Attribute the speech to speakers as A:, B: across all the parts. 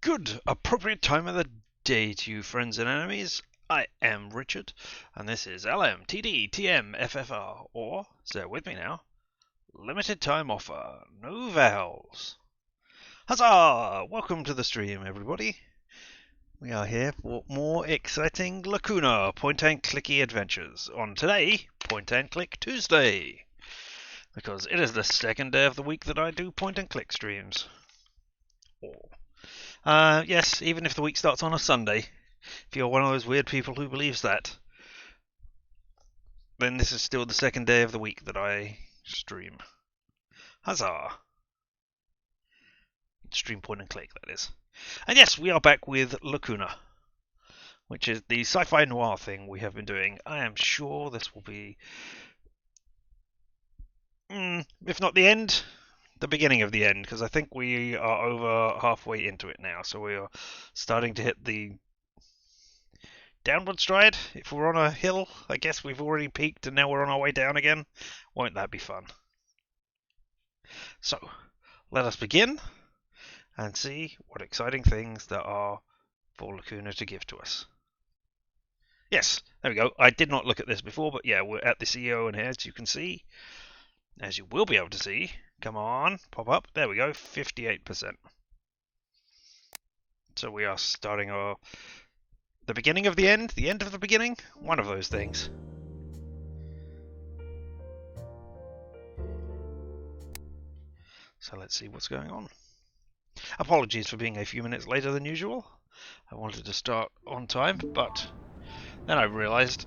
A: Good appropriate time of the day to you, friends and enemies. I am Richard, and this is LMTDTMFFR, or, say it with me now, Limited Time Offer, no vowels. Huzzah! Welcome to the stream, everybody. We are here for more exciting Lacuna point-and-clicky adventures on today, Point-and-Click Tuesday, because it is the second day of the week that I do point-and-click streams. Yes, even if the week starts on a Sunday, if you're one of those weird people who believes that, then this is still the second day of the week that I stream. Huzzah! Stream point and click, that is. And yes, we are back with Lacuna, which is the sci-fi noir thing we have been doing. I am sure this will be, if not the end, the beginning of the end, because I think we are over halfway into it now, so we are starting to hit the downward stride. If we're on a hill, I guess we've already peaked and now we're on our way down again. Won't that be fun? So, let us begin and see what exciting things there are for Lacuna to give to us. Yes, there we go. I did not look at this before, but yeah, we're at the CEO, and as you can see, as you will be able to see, come on, pop up, there we go, 58%. So we are starting the beginning of the end of the beginning, one of those things. So let's see what's going on. Apologies for being a few minutes later than usual. I wanted to start on time, but then I realised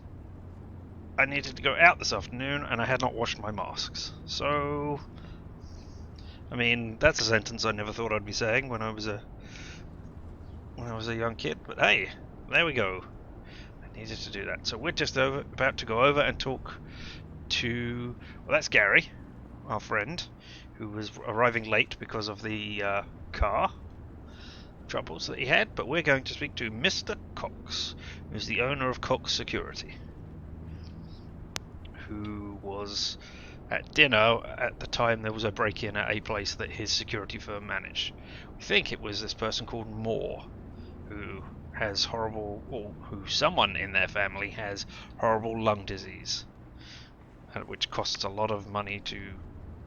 A: I needed to go out this afternoon and I had not washed my masks. So, I mean, that's a sentence I never thought I'd be saying when I was a young kid, but hey, there we go. I needed to do that. So we're just about to go over and talk to, well, that's Gary, our friend, who was arriving late because of the car troubles that he had, but we're going to speak to Mr. Cox, who's the owner of Cox Security, who was at dinner at the time there was a break-in at a place that his security firm managed. We think it was this person called Moore, who has horrible, or who someone in their family has horrible lung disease, which costs a lot of money to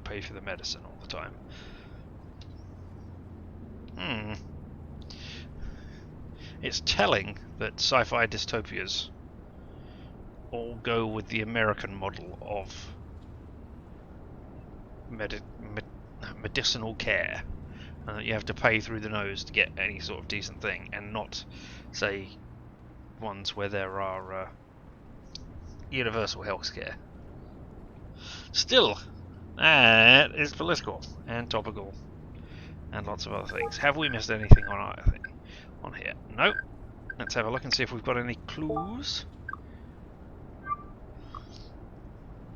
A: pay for the medicine all the time. It's telling that sci-fi dystopias all go with the American model of medicinal care, and that you have to pay through the nose to get any sort of decent thing, and not, say, ones where there are universal health care. Still, that is political and topical and lots of other things. Have we missed anything on here? Nope. Let's have a look and see if we've got any clues.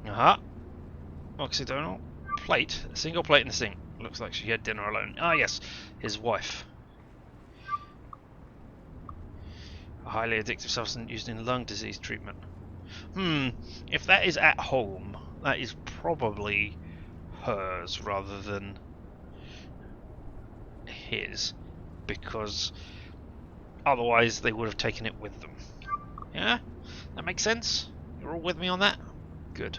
A: Aha. Occidental plate. A single plate in the sink. Looks like she had dinner alone. Ah, yes. His wife. A highly addictive substance used in lung disease treatment. If that is at home, that is probably hers rather than his, because otherwise they would have taken it with them. Yeah? That makes sense? You're all with me on that? Good.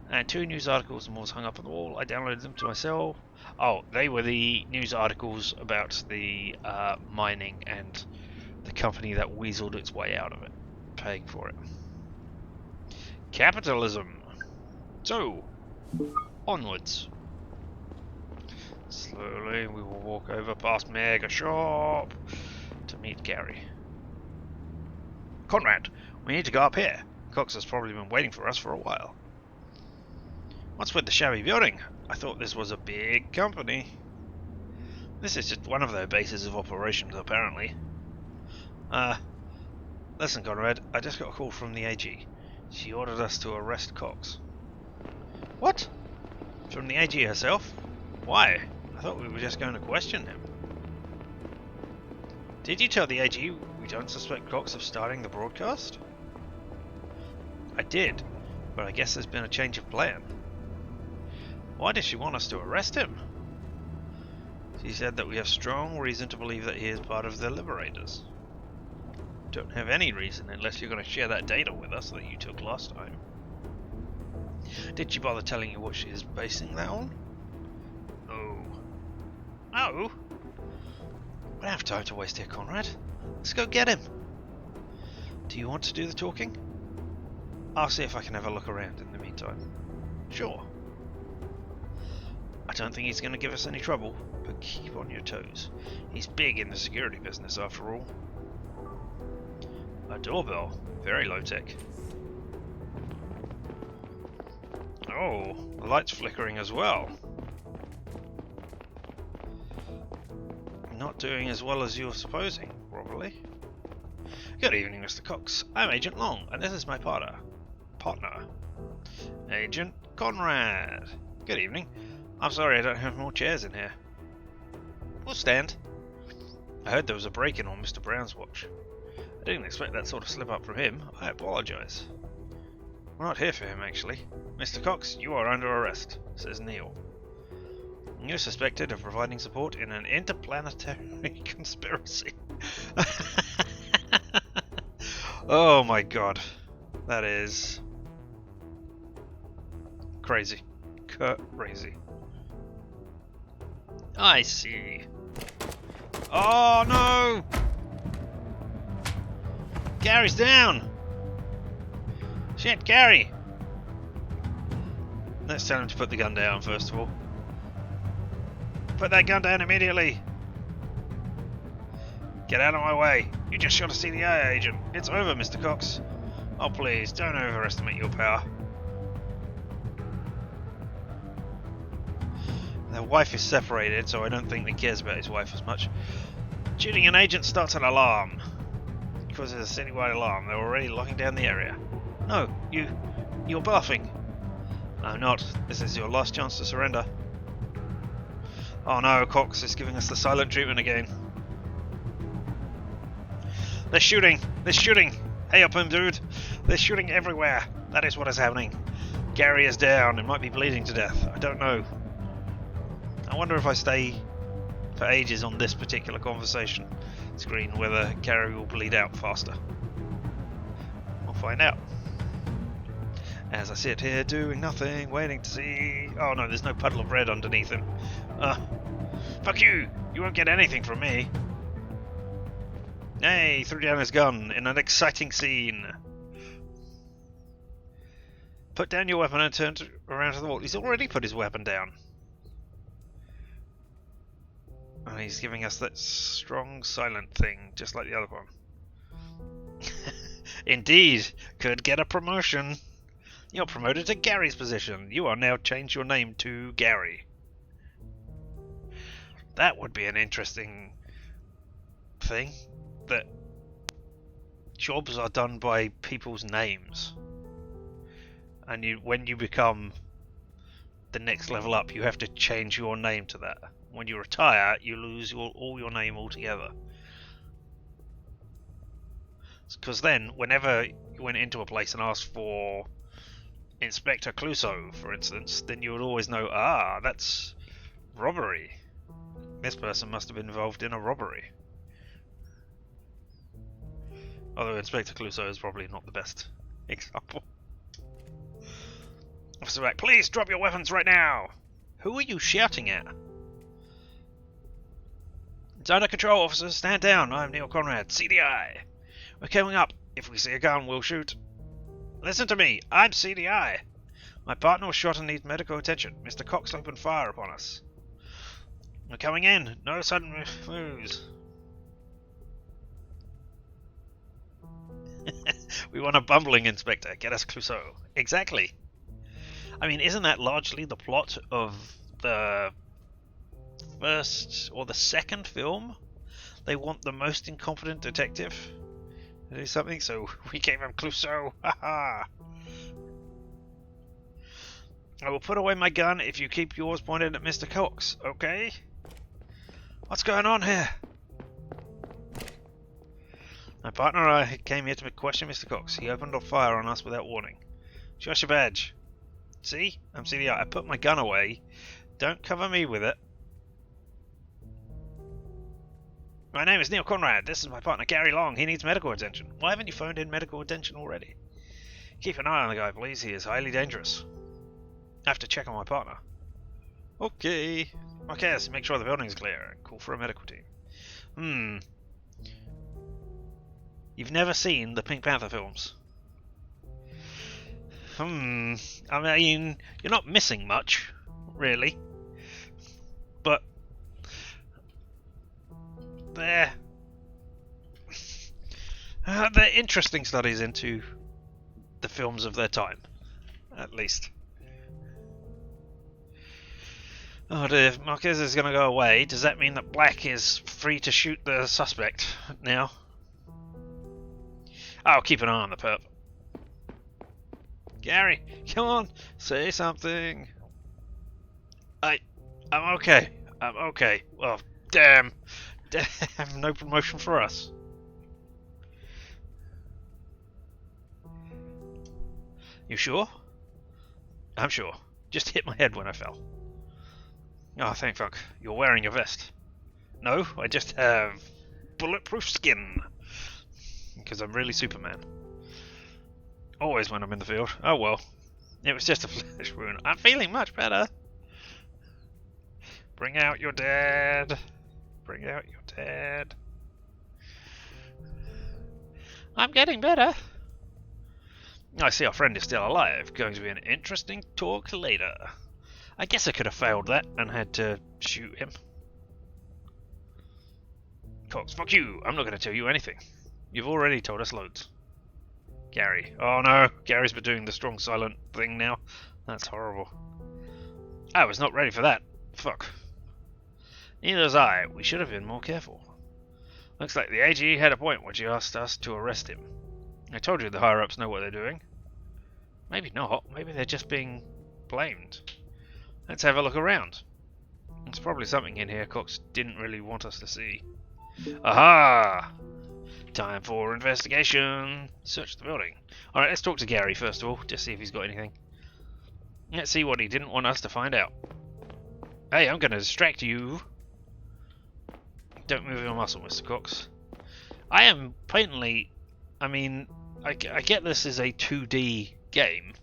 A: And 2 news articles and more hung up on the wall. I downloaded them to myself. Oh, they were the news articles about the mining and the company that weaseled its way out of it, paying for it. Capitalism. So, onwards. Slowly we will walk over past Mega Shop to meet Gary. Conrad, we need to go up here. Cox has probably been waiting for us for a while. What's with the shabby building? I thought this was a big company. This is just one of their bases of operations, apparently. Listen, Conrad, I just got a call from the AG. She ordered us to arrest Cox. What? From the AG herself? Why? I thought we were just going to question him. Did you tell the AG we don't suspect Cox of starting the broadcast? I did, but I guess there's been a change of plan. Why does she want us to arrest him? He said that we have strong reason to believe that he is part of the Liberators. Don't have any reason unless you're going to share that data with us that you took last time. Did she bother telling you what she is basing that on? Oh. Oh? We don't have time to waste here, Conrad. Let's go get him. Do you want to do the talking? I'll see if I can have a look around in the meantime. Sure. I don't think he's going to give us any trouble, but keep on your toes. He's big in the security business after all. A doorbell. Very low tech. Oh, the light's flickering as well. Not doing as well as you're supposing, probably. Good evening, Mr. Cox. I'm Agent Long, and this is my partner. Agent Conrad. Good evening. I'm sorry I don't have more chairs in here. We'll stand. I heard there was a break-in on Mr. Brown's watch. I didn't expect that sort of slip-up from him. I apologize. We're not here for him, actually. Mr. Cox, you are under arrest, says Neil. You're suspected of providing support in an interplanetary conspiracy. Oh my god. That is... crazy. Crazy. I see. Oh no! Gary's down! Shit, Gary! Let's tell him to put the gun down first of all. Put that gun down immediately! Get out of my way! You just shot a CDI agent. It's over, Mr. Cox. Oh please, don't overestimate your power. Their wife is separated, so I don't think he cares about his wife as much. Shooting an agent starts an alarm. Because there's a citywide alarm, they're already locking down the area. No, you're bluffing. I'm not. This is your last chance to surrender. Oh no, Cox is giving us the silent treatment again. They're shooting! They're shooting! Hey up him, dude! They're shooting everywhere! That is what is happening. Gary is down and might be bleeding to death. I don't know. I wonder if I stay for ages on this particular conversation screen whether Gary will bleed out faster. We'll find out. As I sit here doing nothing, waiting to see... Oh no, there's no puddle of red underneath him. Fuck you! You won't get anything from me. Hey, he threw down his gun in an exciting scene. Put down your weapon and turn around to the wall. He's already put his weapon down. And he's giving us that strong silent thing, just like the other one. Indeed, could get a promotion. You're promoted to Gary's position. You are now changed your name to Gary. That would be an interesting thing. That jobs are done by people's names. And when you become the next level up, you have to change your name to that. When you retire, you lose all your name altogether. Because then, whenever you went into a place and asked for Inspector Clouseau, for instance, then you would always know, that's robbery. This person must have been involved in a robbery. Although Inspector Clouseau is probably not the best example. Officer Mac, please drop your weapons right now! Who are you shouting at? It's under control, officers. Stand down. I'm Neil Conrad, CDI. We're coming up. If we see a gun, we'll shoot. Listen to me. I'm CDI. My partner was shot and needs medical attention. Mr. Cox opened fire upon us. We're coming in. No sudden moves. We want a bumbling inspector. Get us Clouseau. Exactly. I mean, isn't that largely the plot of the first or the second film? They want the most incompetent detective to do something, so we gave him Clouseau. Haha. I will put away my gun if you keep yours pointed at Mr. Cox, okay? What's going on here? My partner and I came here to question Mr. Cox. He opened fire on us without warning. Show us your badge. See? I'm CDI. I put my gun away. Don't cover me with it. My name is Neil Conrad. This is my partner Gary Long. He needs medical attention. Why haven't you phoned in medical attention already? Keep an eye on the guy, please. He is highly dangerous. I have to check on my partner. Okay. Okay, so make sure the building is clear. Call for a medical team. You've never seen the Pink Panther films? I mean, you're not missing much, really. But they're interesting studies into the films of their time, at least. Oh dear, Marquez is going to go away. Does that mean that Black is free to shoot the suspect now? I'll keep an eye on the perp. Gary, come on, say something. I'm okay. I'm okay. Well, damn, no promotion for us. You sure? I'm sure. Just hit my head when I fell. Oh, thank fuck. You're wearing your vest. No, I just have bulletproof skin. Because I'm really Superman. Always when I'm in the field. Oh well. It was just a flesh wound. I'm feeling much better. Bring out your dad. Bring out your dad. I'm getting better. I see our friend is still alive. Going to be an interesting talk later. I guess I could have failed that and had to shoot him. Cox, fuck you. I'm not going to tell you anything. You've already told us loads. Gary. Oh no, Gary's been doing the strong silent thing now. That's horrible. I was not ready for that. Fuck. Neither was I. We should have been more careful. Looks like the AG had a point when she asked us to arrest him. I told you the higher-ups know what they're doing. Maybe not. Maybe they're just being blamed. Let's have a look around. There's probably something in here Cox didn't really want us to see. Aha! Time for investigation. Search the building. Alright, let's talk to Gary first of all, just see if he's got anything. Let's see what he didn't want us to find out. Hey, I'm going to distract you. Don't move your muscle, Mr. Cox. I am patently... I mean, I get this is a 2D game,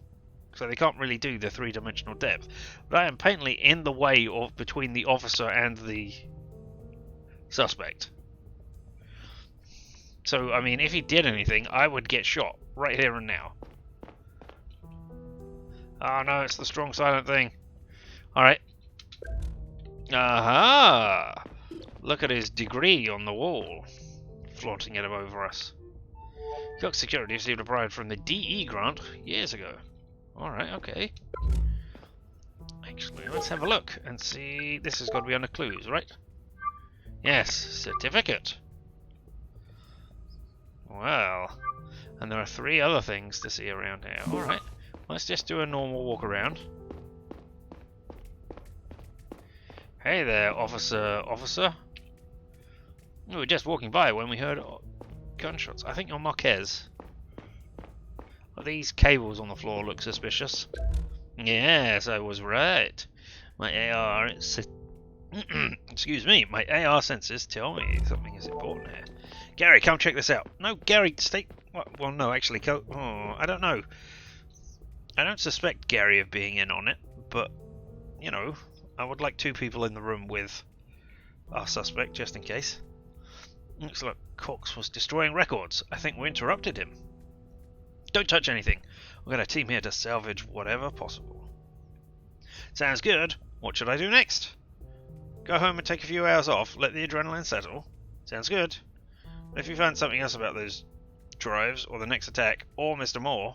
A: so they can't really do the three-dimensional depth, but I am patently in the way of between the officer and the suspect. So, I mean, if he did anything, I would get shot right here and now. Oh no, it's the strong silent thing. Alright. Aha! Look at his degree on the wall, flaunting it over us. Cox Security received a bribe from the DE grant years ago. Alright, okay. Actually, let's have a look and see. This has got to be under clues, right? Yes, certificate. Well, and there are 3 other things to see around here. Alright, let's just do a normal walk around. Hey there, officer. We were just walking by when we heard gunshots. I think you're Marquez. Oh, these cables on the floor look suspicious. Yes, I was right. My AR... Excuse me, my AR sensors tell me something is important here. Gary, come check this out. No, Gary, stay... Well, no, actually, go... Oh, I don't know. I don't suspect Gary of being in on it, but, you know, I would like 2 people in the room with our suspect, just in case. Looks like Cox was destroying records. I think we interrupted him. Don't touch anything. We've got a team here to salvage whatever possible. Sounds good. What should I do next? Go home and take a few hours off, let the adrenaline settle. Sounds good. But if you find something else about those drives, or the next attack, or Mr. Moore,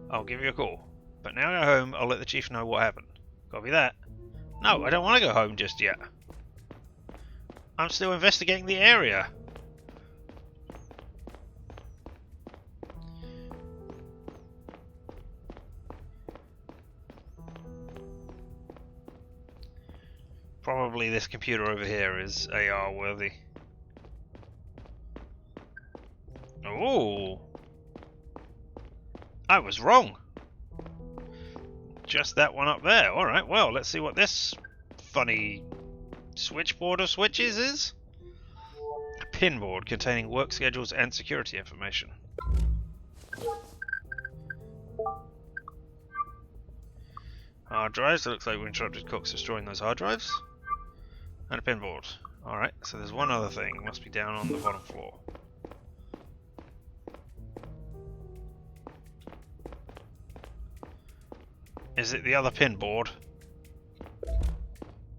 A: I'll give you a call. But now go home, I'll let the chief know what happened. Copy that. No, I don't want to go home just yet. I'm still investigating the area. Probably this computer over here is AR worthy. Oh! I was wrong! Just that one up there. Alright, well, let's see what this funny switchboard of switches is. pinboard containing work schedules and security information. Hard drives. It looks like we interrupted Cox destroying those hard drives. And a pinboard. Alright, so there's one other thing. It must be down on the bottom floor. Is it the other pinboard?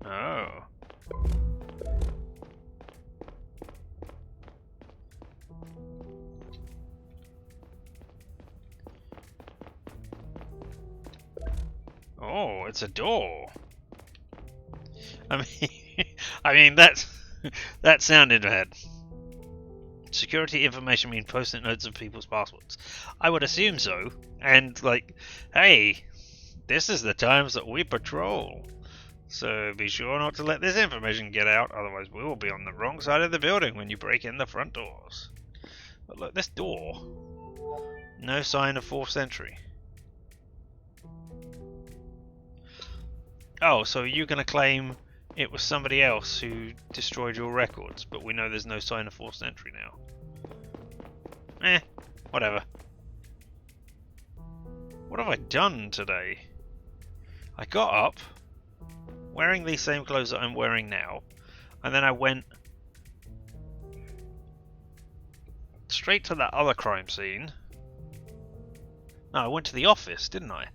A: Oh. Oh, it's a door. I mean that sounded bad. Security information means post-it notes of people's passwords. I would assume so. And like, hey, this is the times that we patrol. So be sure not to let this information get out, otherwise we will be on the wrong side of the building when you break in the front doors. But look, this door. No sign of 4th century. Oh, so you're going to claim it was somebody else who destroyed your records, but we know there's no sign of 4th century now. Whatever. What have I done today? I got up, wearing these same clothes that I'm wearing now, and then I went straight to that other crime scene. No, I went to the office, didn't I?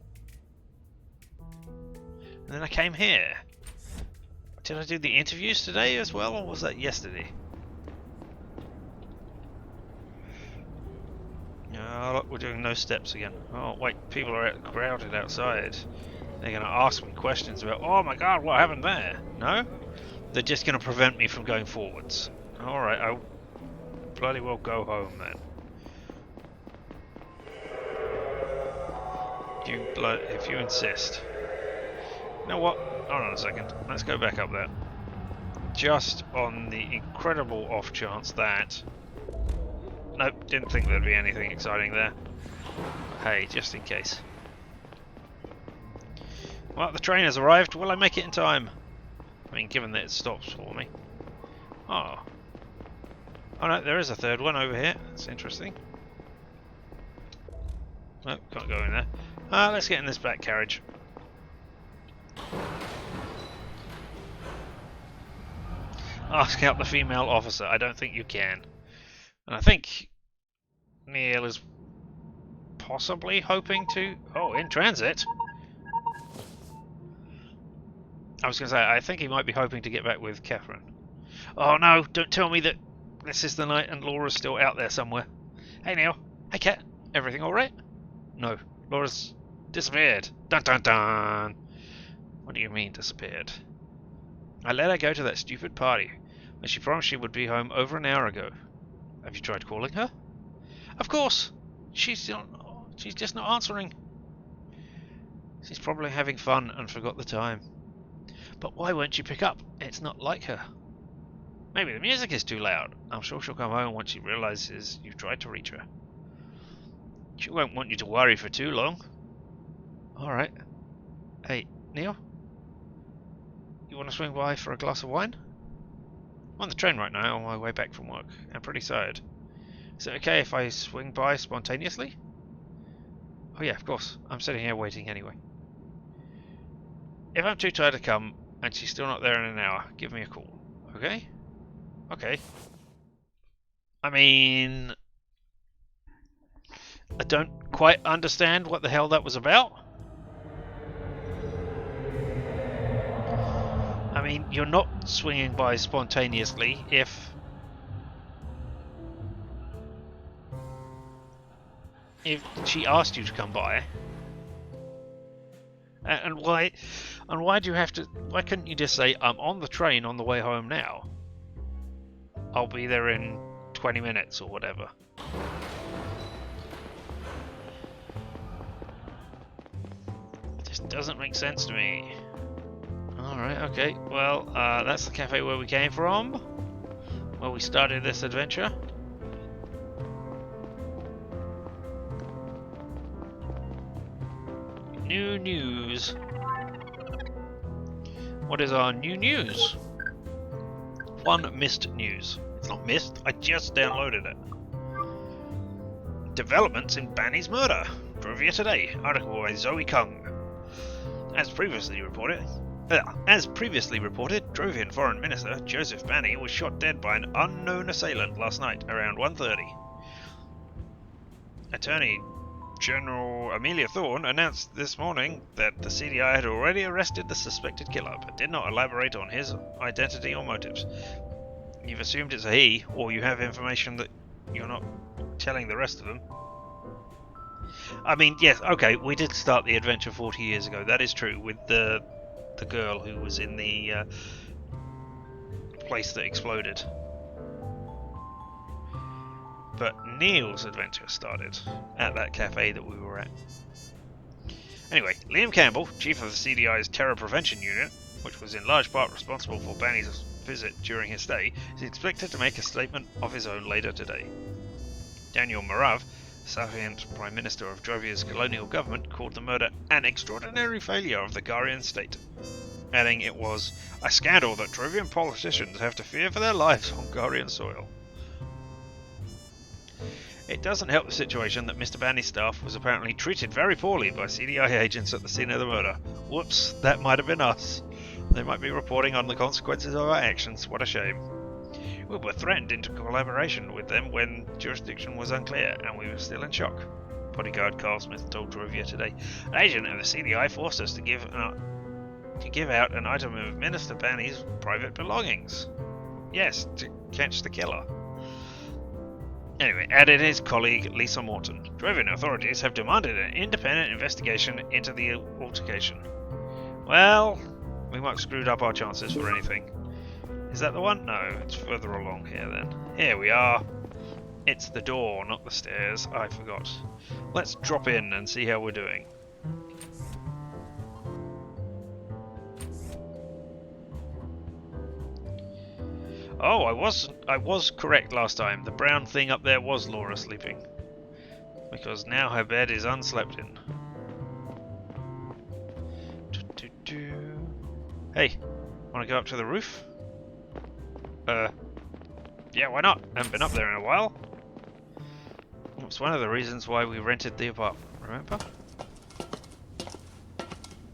A: And then I came here. Did I do the interviews today as well, or was that yesterday? Oh, look, we're doing no steps again. Oh, wait, people are crowded outside. They're going to ask me questions about, oh my god, what happened there? No? They're just going to prevent me from going forwards. Alright, I'll bloody well go home then. If you insist. You know what? Hold on a second. Let's go back up there. Just on the incredible off chance that... Nope, didn't think there'd be anything exciting there. Hey, just in case. Well, the train has arrived. Will I make it in time? I mean, given that it stops for me. Oh. Oh no, there is a third one over here. That's interesting. Nope, can't go in there. Let's get in this back carriage. Ask out the female officer. I don't think you can. And I think Neil is possibly hoping to... Oh, in transit. I was going to say, I think he might be hoping to get back with Catherine. Oh no, don't tell me that this is the night and Laura's still out there somewhere. Hey Neil. Hey Cat. Everything alright? No. Laura's disappeared. Dun dun dun. What do you mean disappeared? I let her go to that stupid party, but she promised she would be home over an hour ago. Have you tried calling her? Of course! She's just not answering. She's probably having fun and forgot the time. But why won't she pick up? It's not like her. Maybe the music is too loud. I'm sure she'll come home once she realizes you've tried to reach her. She won't want you to worry for too long. Alright. Hey, Neil? You want to swing by for a glass of wine? I'm on the train right now on my way back from work. I'm pretty tired. Is it okay if I swing by spontaneously? Oh yeah, of course. I'm sitting here waiting anyway. If I'm too tired to come, and she's still not there in an hour, give me a call. Okay? Okay. I mean... I don't quite understand what the hell that was about. I mean, you're not swinging by spontaneously if she asked you to come by. And why do you have to... Why couldn't you just say, I'm on the train on the way home now. I'll be there in 20 minutes or whatever. Just doesn't make sense to me. Alright, okay. Well, that's the cafe where we came from. Where we started this adventure. New news. What is our new news? One missed news. It's not missed, I just downloaded it. Developments in Banny's murder. Trivia Today. Article by Zoe Kung. As previously reported, Trovian Foreign Minister Joseph Banny was shot dead by an unknown assailant last night around 1:30. Attorney General Amelia Thorne announced this morning that the CDI had already arrested the suspected killer, but did not elaborate on his identity or motives. You've assumed it's a he, or you have information that you're not telling the rest of them. I mean, yes, okay, we did start the adventure 40 years ago, that is true, with the girl who was in the place that exploded. But Neil's adventure started at that cafe that we were at. Anyway, Liam Campbell, chief of the CDI's Terror Prevention Unit, which was in large part responsible for Banny's visit during his stay, is expected to make a statement of his own later today. Daniel Marav, Safiant Prime Minister of Jovia's colonial government, called the murder an extraordinary failure of the Garian state, adding it was a scandal that Trovian politicians have to fear for their lives on Garian soil. It doesn't help the situation that Mr. Banny's staff was apparently treated very poorly by CDI agents at the scene of the murder. Whoops, that might have been us. They might be reporting on the consequences of our actions. What a shame. We were threatened into collaboration with them when jurisdiction was unclear, and we were still in shock. Bodyguard Carl Smith told Trivia Today. An agent of the CDI forced us to give out an item of Minister Banny's private belongings. Yes, to catch the killer. Anyway, added his colleague Lisa Morton. Trovian authorities have demanded an independent investigation into the altercation. Well, we might have screwed up our chances for anything. Is that the one? No, it's further along here then. Here we are. It's the door, not the stairs. I forgot. Let's drop in and see how we're doing. Oh, I was correct last time. The brown thing up there was Laura sleeping. Because now her bed is unslept in. Hey, wanna go up to the roof? Yeah, why not? Haven't been up there in a while. It's one of the reasons why we rented the apartment, remember?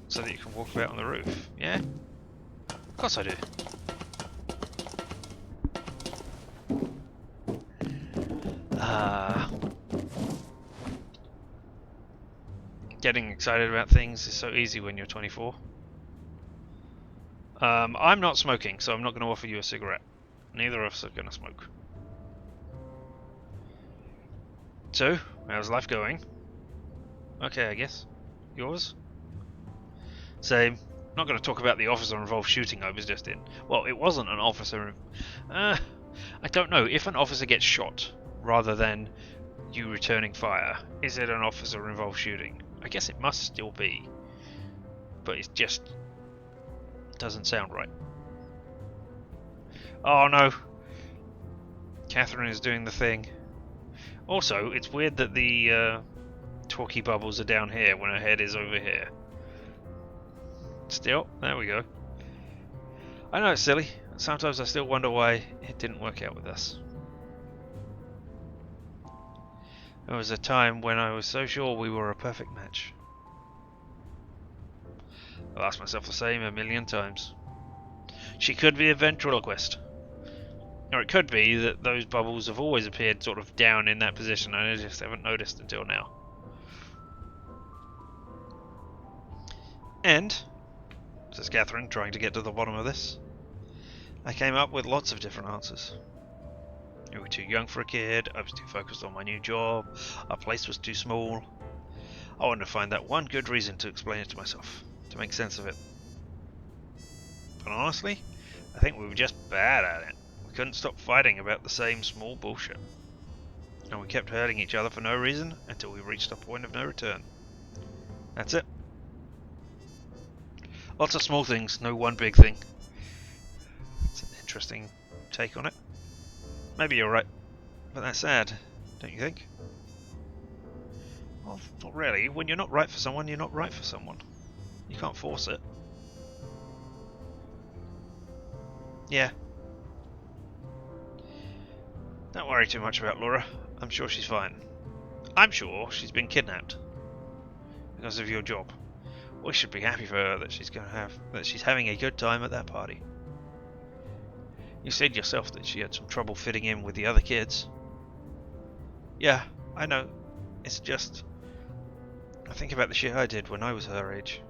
A: So that you can walk about on the roof, yeah? Of course I do. Getting excited about things is so easy when you're 24. I'm not smoking, so I'm not going to offer you a cigarette. Neither of us are going to smoke. So, how's life going? Okay, I guess. Yours? Same. Not going to talk about the officer-involved shooting I was just in. Well, it wasn't an officer... I don't know. If an officer gets shot, rather than you returning fire, is it an officer-involved shooting? I guess it must still be. But it just... doesn't sound right. Oh no! Catherine is doing the thing. Also, it's weird that the talkie bubbles are down here when her head is over here. Still, there we go. I know it's silly. Sometimes I still wonder why it didn't work out with us. There was a time when I was so sure we were a perfect match. I've asked myself the same a million times. She could be a ventriloquist. Or it could be that those bubbles have always appeared sort of down in that position and I just haven't noticed until now. And, says Catherine, trying to get to the bottom of this, I came up with lots of different answers. We were too young for a kid, I was too focused on my new job, our place was too small. I wanted to find that one good reason to explain it to myself, to make sense of it. But honestly, I think we were just bad at it. We couldn't stop fighting about the same small bullshit. And we kept hurting each other for no reason until we reached a point of no return. That's it. Lots of small things, no one big thing. It's an interesting take on it. Maybe you're right, but that's sad, don't you think? Well, not really. When you're not right for someone, you're not right for someone. You can't force it. Yeah. Don't worry too much about Laura. I'm sure she's fine. I'm sure she's been kidnapped because of your job. We should be happy for her that she's having a good time at that party. You said yourself that she had some trouble fitting in with the other kids. Yeah, I know. It's just I think about the shit I did when I was her age.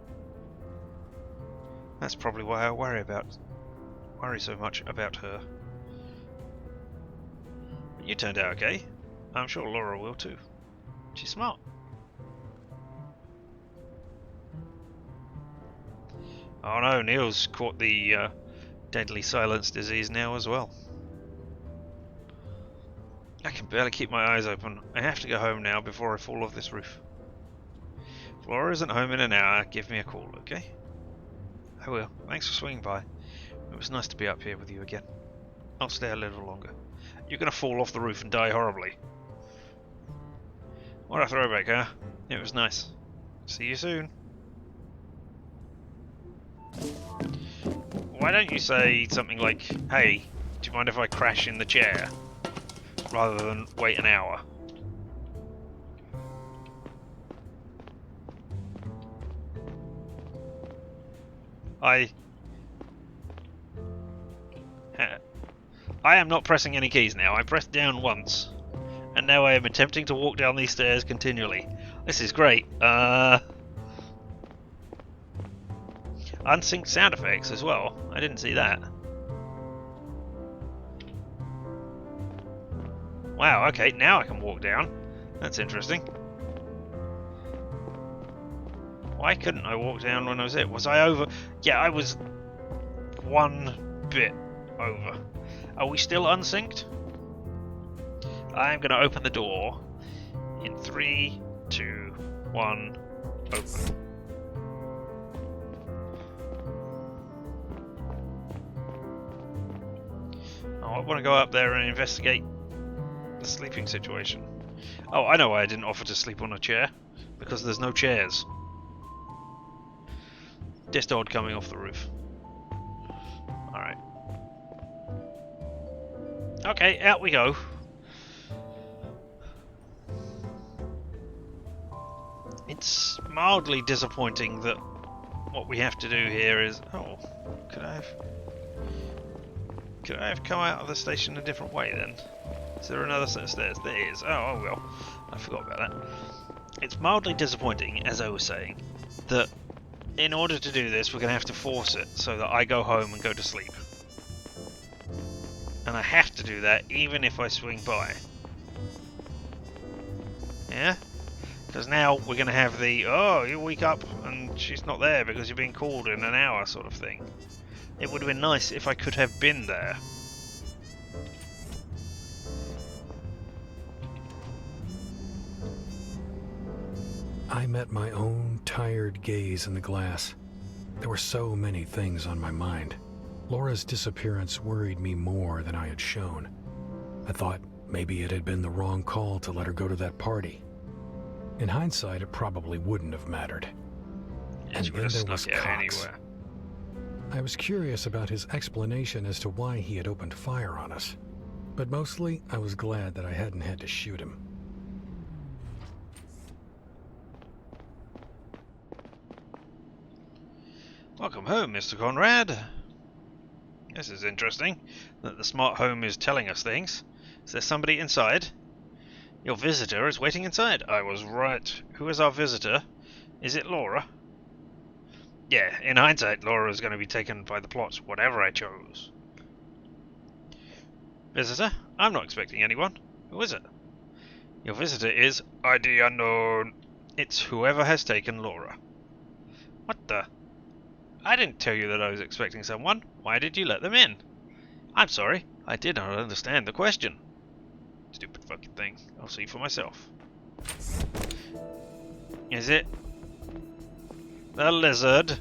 A: That's probably why I worry so much about her. But you turned out okay. I'm sure Laura will too. She's smart. Oh no, Neil's caught the deadly silence disease now as well. I can barely keep my eyes open. I have to go home now before I fall off this roof. If Laura isn't home in an hour, give me a call, okay? I will. Thanks for swinging by. It was nice to be up here with you again. I'll stay a little longer. You're gonna fall off the roof and die horribly. What a throwback, huh? It was nice. See you soon. Why don't you say something like, hey, do you mind if I crash in the chair? Rather than wait an hour. I am not pressing any keys now. I pressed down once. And now I am attempting to walk down these stairs continually. This is great. Unsynced sound effects as well. I didn't see that. Wow, okay, now I can walk down. That's interesting. Why couldn't I walk down when I was it? Was I over? Yeah, I was one bit over. Are we still unsynced? I'm going to open the door in 3, 2, 1, open. Oh, I want to go up there and investigate the sleeping situation. Oh, I know why I didn't offer to sleep on a chair. Because there's no chairs. Just odd coming off the roof. Alright. Okay, out we go. It's mildly disappointing that what we have to do here is... Oh, could I have come out of the station a different way then? Is there another set of stairs? There is. Oh well. I forgot about that. It's mildly disappointing, as I was saying, that in order to do this we're going to have to force it so that I go home and go to sleep. And I have to do that even if I swing by. Yeah? Because now we're going to have the, oh, you wake up and she's not there because you're being called in an hour sort of thing. It would have been nice if I could have been there.
B: I met my own tired gaze in the glass. There were so many things on my mind. Laura's disappearance worried me more than I had shown. I thought maybe it had been the wrong call to let her go to that party. In hindsight, it probably wouldn't have mattered. And then there was Cox. I was curious about his explanation as to why he had opened fire on us. But mostly, I was glad that I hadn't had to shoot him.
A: Welcome home, Mr. Conrad. This is interesting, that the smart home is telling us things. Is there somebody inside? Your visitor is waiting inside. I was right. Who is our visitor? Is it Laura? Yeah, in hindsight, Laura is going to be taken by the plot, whatever I chose. Visitor? I'm not expecting anyone. Who is it? Your visitor is ID unknown. It's whoever has taken Laura. What the? I didn't tell you that I was expecting someone. Why did you let them in? I'm sorry. I did not understand the question. Stupid fucking thing. I'll see for myself. Is it the lizard?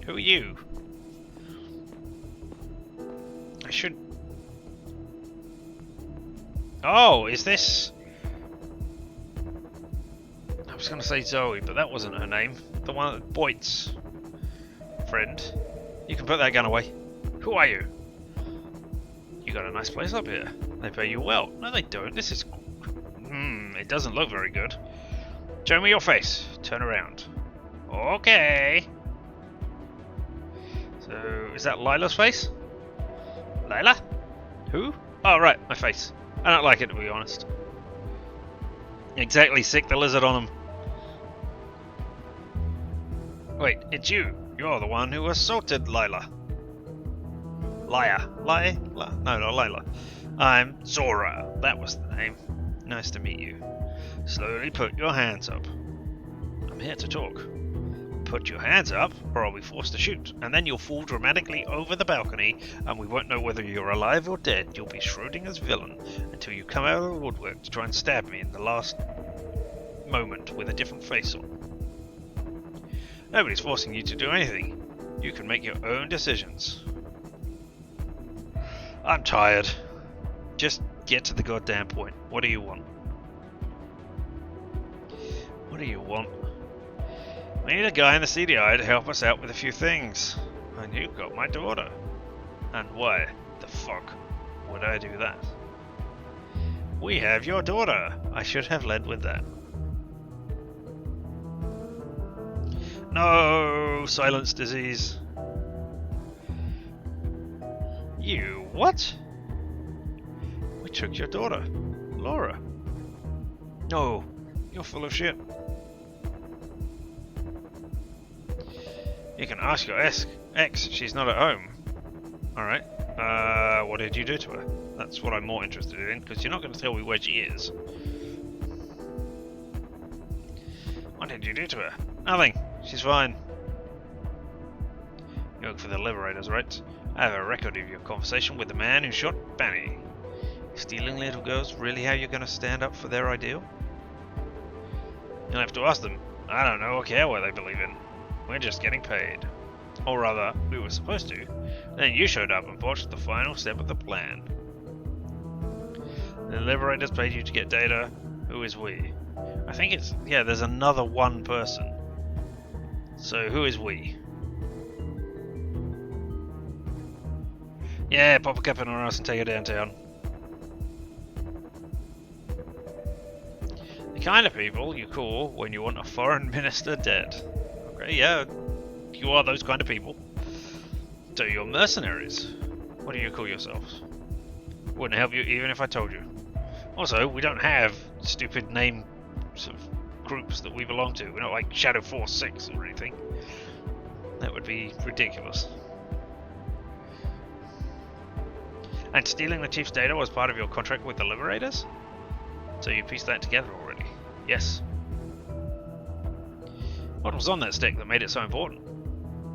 A: Who are you? I should... Oh, is this... I was going to say Zoe, but that wasn't her name. The one that Boyd's friend. You can put that gun away. Who are you? You got a nice place up here. They pay you well. No, they don't. This is... it doesn't look very good. Show me your face. Turn around. Okay. So, is that Lila's face? Lila? Who? Oh, right, my face. I don't like it, to be honest. Exactly, sick the lizard on him. Wait, it's you. You're the one who assaulted Lila. Lila? No, not Lila. I'm Zora. That was the name. Nice to meet you. Slowly put your hands up. I'm here to talk. Put your hands up, or I'll be forced to shoot, and then you'll fall dramatically over the balcony, and we won't know whether you're alive or dead. You'll be Schrodinger's villain until you come out of the woodwork to try and stab me in the last moment with a different face on. Nobody's forcing you to do anything. You can make your own decisions. I'm tired. Just get to the goddamn point. What do you want? What do you want? We need a guy in the CDI to help us out with a few things. And you got my daughter. And why the fuck would I do that? We have your daughter. I should have led with that. No, silence disease. You what? We took your daughter, Laura. No, you're full of shit. You can ask your ex. She's not at home. Alright. What did you do to her? That's what I'm more interested in, because you're not going to tell me where she is. What did you do to her? Nothing. She's fine. You work for the Liberators, right? I have a record of your conversation with the man who shot Banny. Stealing little girls really how you're going to stand up for their ideal? You'll have to ask them. I don't know or care what they believe in. We're just getting paid. Or rather, we were supposed to. Then you showed up and botched the final step of the plan. The Liberators paid you to get data. Who is we? I think it's... yeah, there's another one person. So who is we? Yeah, pop a cap in her ass and take her downtown. The kind of people you call when you want a foreign minister dead. Okay, yeah, you are those kind of people. So you're mercenaries. What do you call yourselves? Wouldn't help you even if I told you. Also, we don't have stupid name sort of groups that we belong to. We're not like Shadow Force 6 or anything. That would be ridiculous. And stealing the Chief's data was part of your contract with the Liberators? So you pieced that together already? Yes. What was on that stick that made it so important?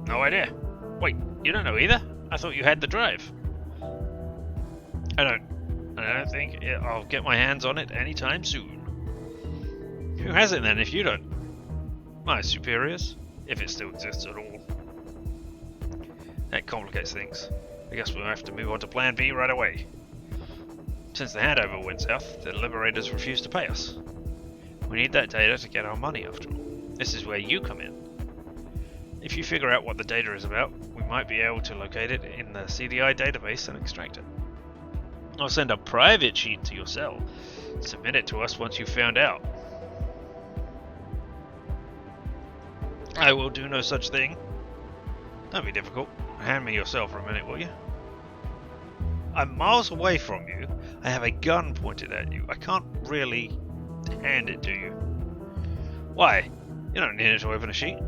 A: No idea. Wait, you don't know either? I thought you had the drive. I don't think I'll get my hands on it anytime soon. Who has it then if you don't? My superiors, if it still exists at all. That complicates things. I guess we'll have to move on to plan B right away. Since the handover went south, the Liberators refused to pay us. We need that data to get our money after all. This is where you come in. If you figure out what the data is about, we might be able to locate it in the CDI database and extract it. I'll send a private sheet to your cell. Submit it to us once you've found out. I will do no such thing. Don't be difficult. Hand me your cell for a minute, will you? I'm miles away from you. I have a gun pointed at you. I can't really hand it to you. Why? You don't need it to open a sheet.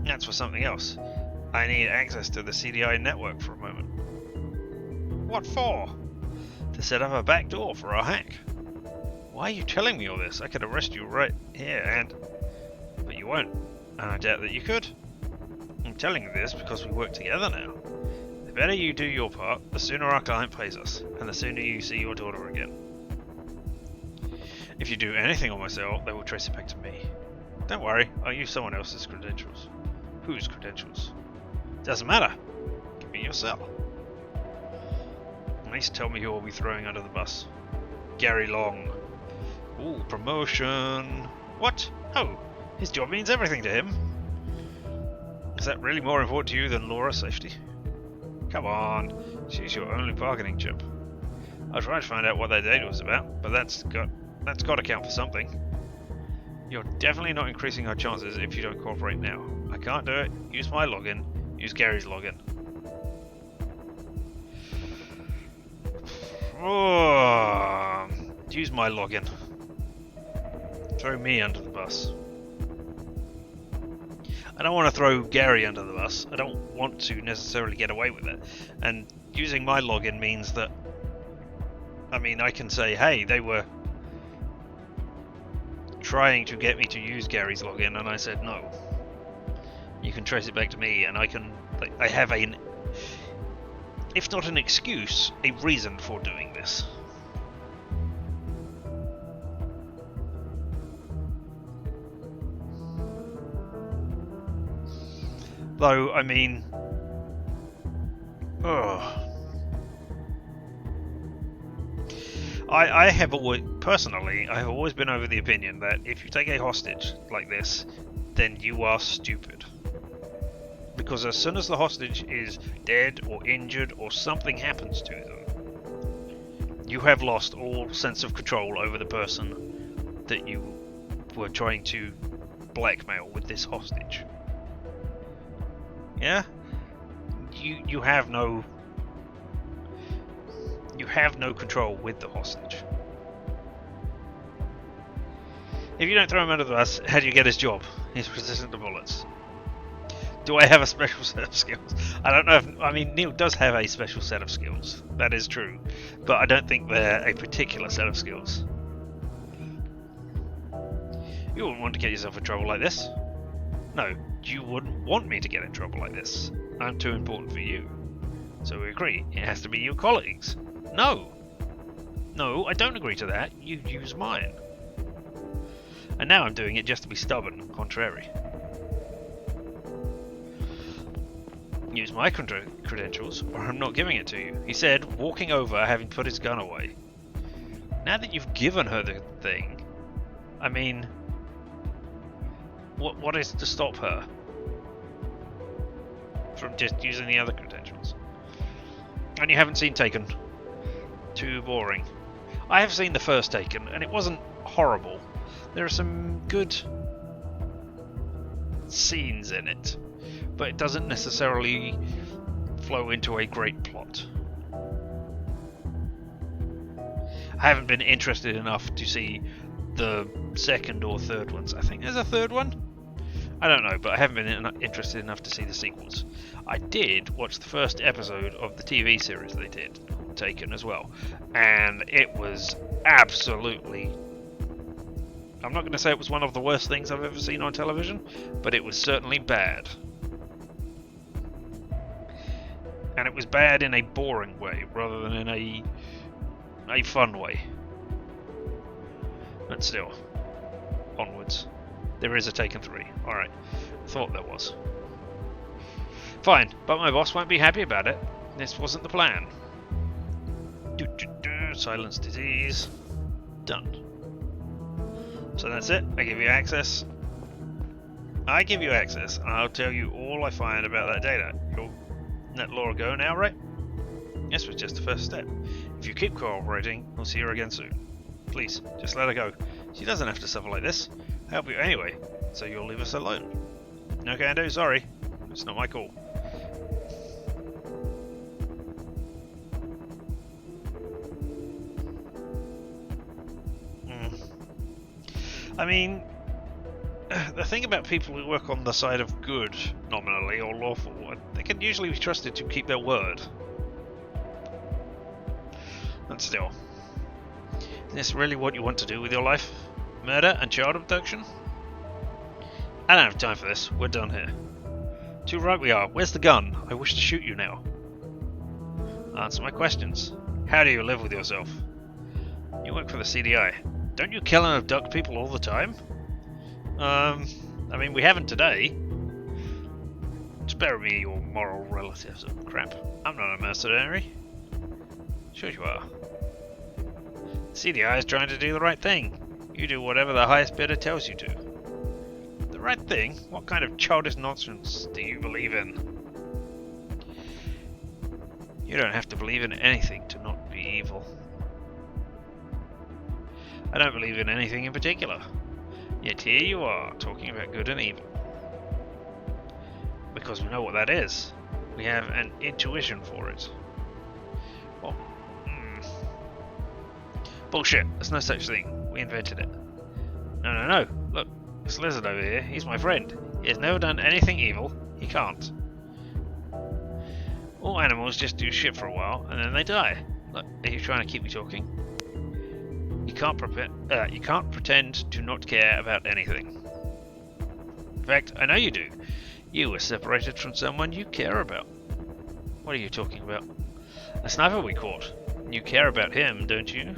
A: That's for something else. I need access to the CDI network for a moment. What for? To set up a backdoor for our hack. Why are you telling me all this? I could arrest you right here but you won't. And I doubt that you could. I'm telling you this because we work together now. The better you do your part, the sooner our client pays us, and the sooner you see your daughter again. If you do anything on my cell, they will trace it back to me. Don't worry, I'll use someone else's credentials. Whose credentials? Doesn't matter. Give me your cell. At least tell me who I'll be throwing under the bus. Gary Long. Ooh, promotion. What? Oh, his job means everything to him. Is that really more important to you than Laura's safety? Come on, she's your only bargaining chip. I was trying to find out what that data was about, but that's got to count for something. You're definitely not increasing our chances if you don't cooperate now. I can't do it. Use my login. Use Gary's login. Oh, use my login. Throw me under the bus. I don't want to throw Gary under the bus. I don't want to necessarily get away with it. And using my login means that, I mean, I can say, hey, they were trying to get me to use Gary's login, and I said no. You can trace it back to me, and I have an, if not an excuse, a reason for doing this. Though, I mean, I have always, personally, I have always been over the opinion that if you take a hostage like this, then you are stupid. Because as soon as the hostage is dead or injured or something happens to them, you have lost all sense of control over the person that you were trying to blackmail with this hostage. Yeah? You have no control with the hostage. If you don't throw him under the bus, how do you get his job? He's resistant to bullets. Do I have a special set of skills? I don't know if, I mean, Neil does have a special set of skills. That is true. But I don't think they're a particular set of skills. You wouldn't want to get yourself in trouble like this. No, you wouldn't want me to get in trouble like this. I'm too important for you. So we agree, it has to be your colleagues. No! No, I don't agree to that. You use mine. And now I'm doing it just to be stubborn and contrary. Use my credentials, or I'm not giving it to you. He said, walking over, having put his gun away. Now that you've given her the thing, I mean, what is to stop her from just using the other credentials? And you haven't seen Taken. Too boring. I have seen the first Taken, and it wasn't horrible. There are some good scenes in it, but it doesn't necessarily flow into a great plot. I haven't been interested enough to see the second or third ones. I think there's a third one? I don't know, but I haven't been interested enough to see the sequels. I did watch the first episode of the TV series they did, Taken as well, and it was absolutely... I'm not going to say it was one of the worst things I've ever seen on television, but it was certainly bad. And it was bad in a boring way, rather than in a fun way. But still, onwards. There is a Taken 3. Alright, thought there was. Fine, but my boss won't be happy about it. This wasn't the plan. Silence disease. Done. So that's it. I give you access. I give you access, and I'll tell you all I find about that data. You'll let Laura go now, right? This was just the first step. If you keep cooperating, we'll see her again soon. Please, just let her go. She doesn't have to suffer like this. I'll help you anyway, so you'll leave us alone. No can do, sorry. It's not my call. I mean, the thing about people who work on the side of good, nominally, or lawful, they can usually be trusted to keep their word. And still, is this really what you want to do with your life? Murder and child abduction? I don't have time for this. We're done here. Too right we are. Where's the gun? I wish to shoot you now. Answer my questions. How do you live with yourself? You work for the CDI. Don't you kill and abduct people all the time? I mean, we haven't today. Spare me your moral relatives and crap. I'm not a mercenary. Sure you are. The CDI is trying to do the right thing. You do whatever the highest bidder tells you to. The right thing? What kind of childish nonsense do you believe in? You don't have to believe in anything to not be evil. I don't believe in anything in particular. Yet here you are, talking about good and evil. Because we know what that is. We have an intuition for it. Well, bullshit. There's no such thing. We invented it. No. Look, this lizard over here, he's my friend. He has never done anything evil. He can't. All animals just do shit for a while, and then they die. Look, are you trying to keep me talking? You can't pretend to not care about anything. In fact, I know you do. You were separated from someone you care about. What are you talking about? A sniper we caught. You care about him, don't you?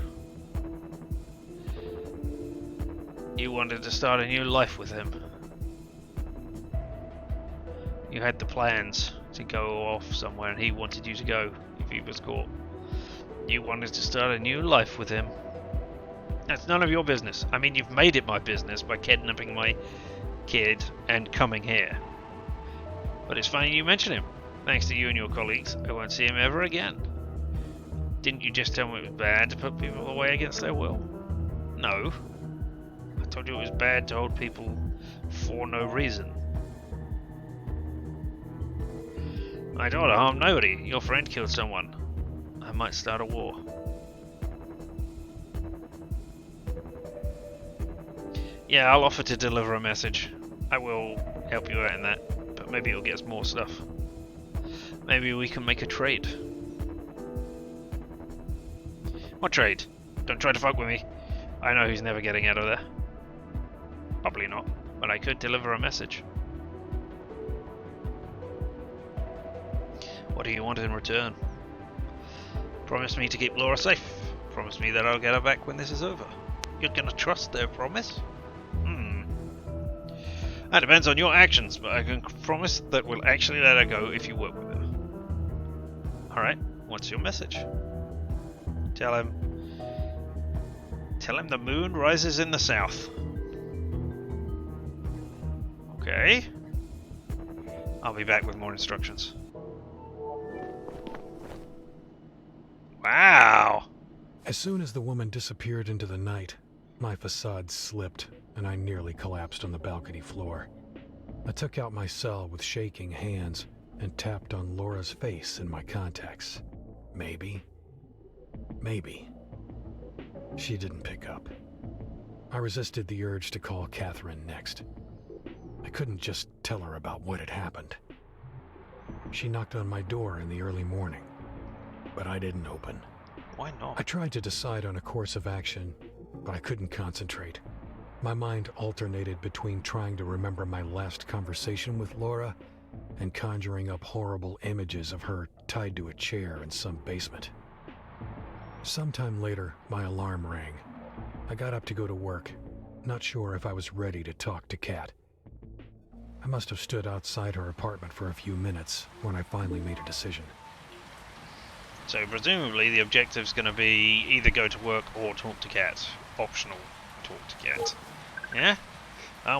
A: You wanted to start a new life with him. You had the plans to go off somewhere and he wanted you to go if he was caught. You wanted to start a new life with him. That's none of your business. I mean, you've made it my business by kidnapping my kid and coming here. But it's funny you mention him. Thanks to you and your colleagues, I won't see him ever again. Didn't you just tell me it was bad to put people away against their will? No. I told you it was bad to hold people for no reason. I don't want to harm nobody. Your friend killed someone. I might start a war. Yeah, I'll offer to deliver a message. I will help you out in that, but maybe you'll get us more stuff. Maybe we can make a trade. What trade? Don't try to fuck with me. I know he's never getting out of there. Probably not, but I could deliver a message. What do you want in return? Promise me to keep Laura safe. Promise me that I'll get her back when this is over. You're gonna trust their promise? That depends on your actions, but I can promise that we'll actually let her go if you work with her. Alright, what's your message? Tell him the moon rises in the south. Okay. I'll be back with more instructions. Wow!
B: As soon as the woman disappeared into the night, my facade slipped and I nearly collapsed on the balcony floor. I took out my cell with shaking hands and tapped on Laura's face in my contacts. Maybe. She didn't pick up. I resisted the urge to call Catherine next. I couldn't just tell her about what had happened. She knocked on my door in the early morning, but I didn't open.
A: Why not?
B: I tried to decide on a course of action, but I couldn't concentrate. My mind alternated between trying to remember my last conversation with Laura and conjuring up horrible images of her tied to a chair in some basement. Sometime later, my alarm rang. I got up to go to work, not sure if I was ready to talk to Kat. I must have stood outside her apartment for a few minutes when I finally made a decision.
A: So presumably the objective's going to be either go to work or talk to Kat. Optional, talk to Kat. Yeah?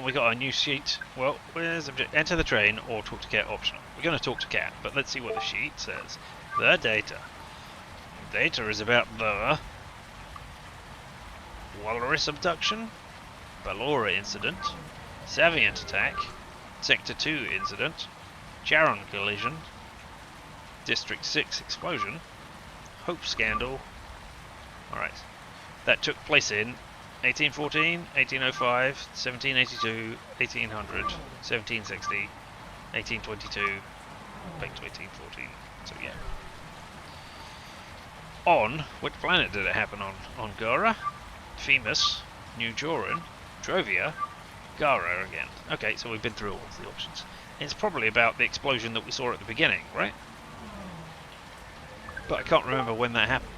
A: We got our new sheet. Well, where's enter the train or talk to Kat optional. We're going to talk to Kat, but let's see what the sheet says. The data. Data is about the Walrus abduction, Ballora incident, Savient attack, Sector 2 incident, Charon collision, District 6 explosion, Hope scandal. Alright. That took place in 1814, 1805, 1782, 1800, 1760, 1822, back to 1814. So yeah. On which planet did it happen on? On Gara, Themis, New Joran, Drovia, Gara again. Okay, so we've been through all of the options. It's probably about the explosion that we saw at the beginning, right? But I can't remember when that happened.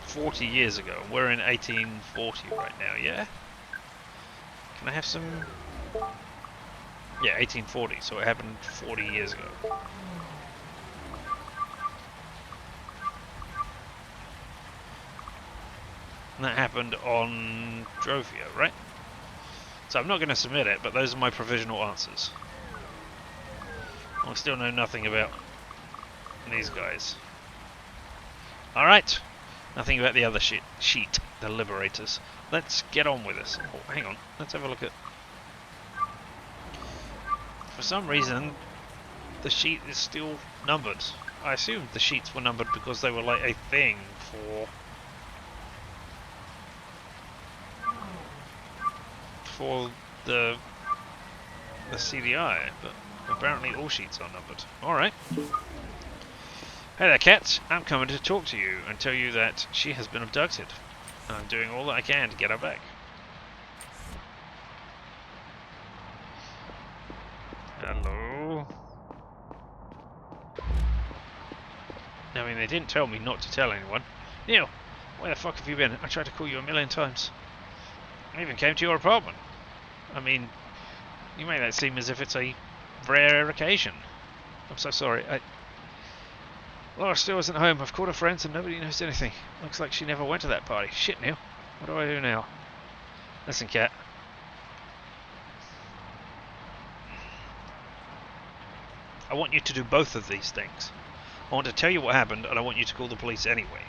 A: 40 years ago. We're in 1840 right now, yeah? Can I have some... Yeah, 1840, so it happened 40 years ago. And that happened on Drovia, right? So I'm not going to submit it, but those are my provisional answers. I still know nothing about these guys. Alright, nothing about the other sheet, the Liberators. Let's get on with this. Oh, hang on, let's have a look at... For some reason, the sheet is still numbered. I assumed the sheets were numbered because they were like a thing for the CDI, but apparently all sheets are numbered. Alright. Hey there, Cat. I'm coming to talk to you and tell you that she has been abducted. I'm doing all that I can to get her back. Hello? I mean, they didn't tell me not to tell anyone. Neil, where the fuck have you been? I tried to call you a million times. I even came to your apartment. I mean, you make that seem as if it's a rare occasion. I'm so sorry. Laura still isn't home. I've called her friends and nobody knows anything. Looks like she never went to that party. Shit, Neil. What do I do now? Listen, Cat. I want you to do both of these things. I want to tell you what happened, and I want you to call the police anyway.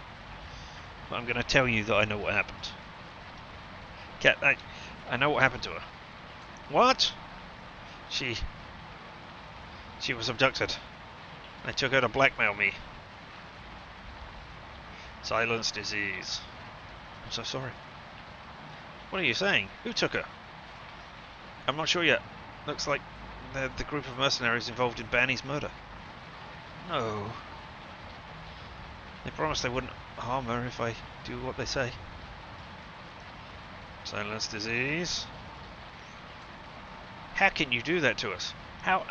A: But I'm going to tell you that I know what happened. Cat, I know what happened to her. What? She was abducted. They took her to blackmail me. Silence disease. I'm so sorry. What are you saying? Who took her? I'm not sure yet. Looks like they're the group of mercenaries involved in Banny's murder. No. They promised they wouldn't harm her if I do what they say. Silence disease. How can you do that to us? How...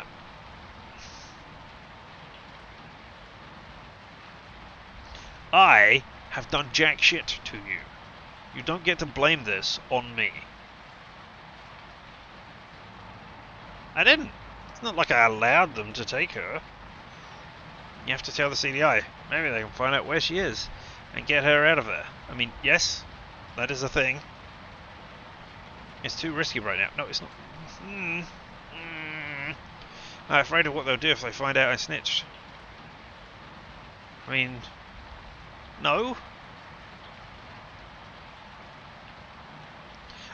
A: I have done jack shit to you. You don't get to blame this on me. I didn't. It's not like I allowed them to take her. You have to tell the CDI. Maybe they can find out where she is and get her out of there. I mean, yes, that is a thing. It's too risky right now. No, it's not. I'm afraid of what they'll do if they find out I snitched. I mean, no.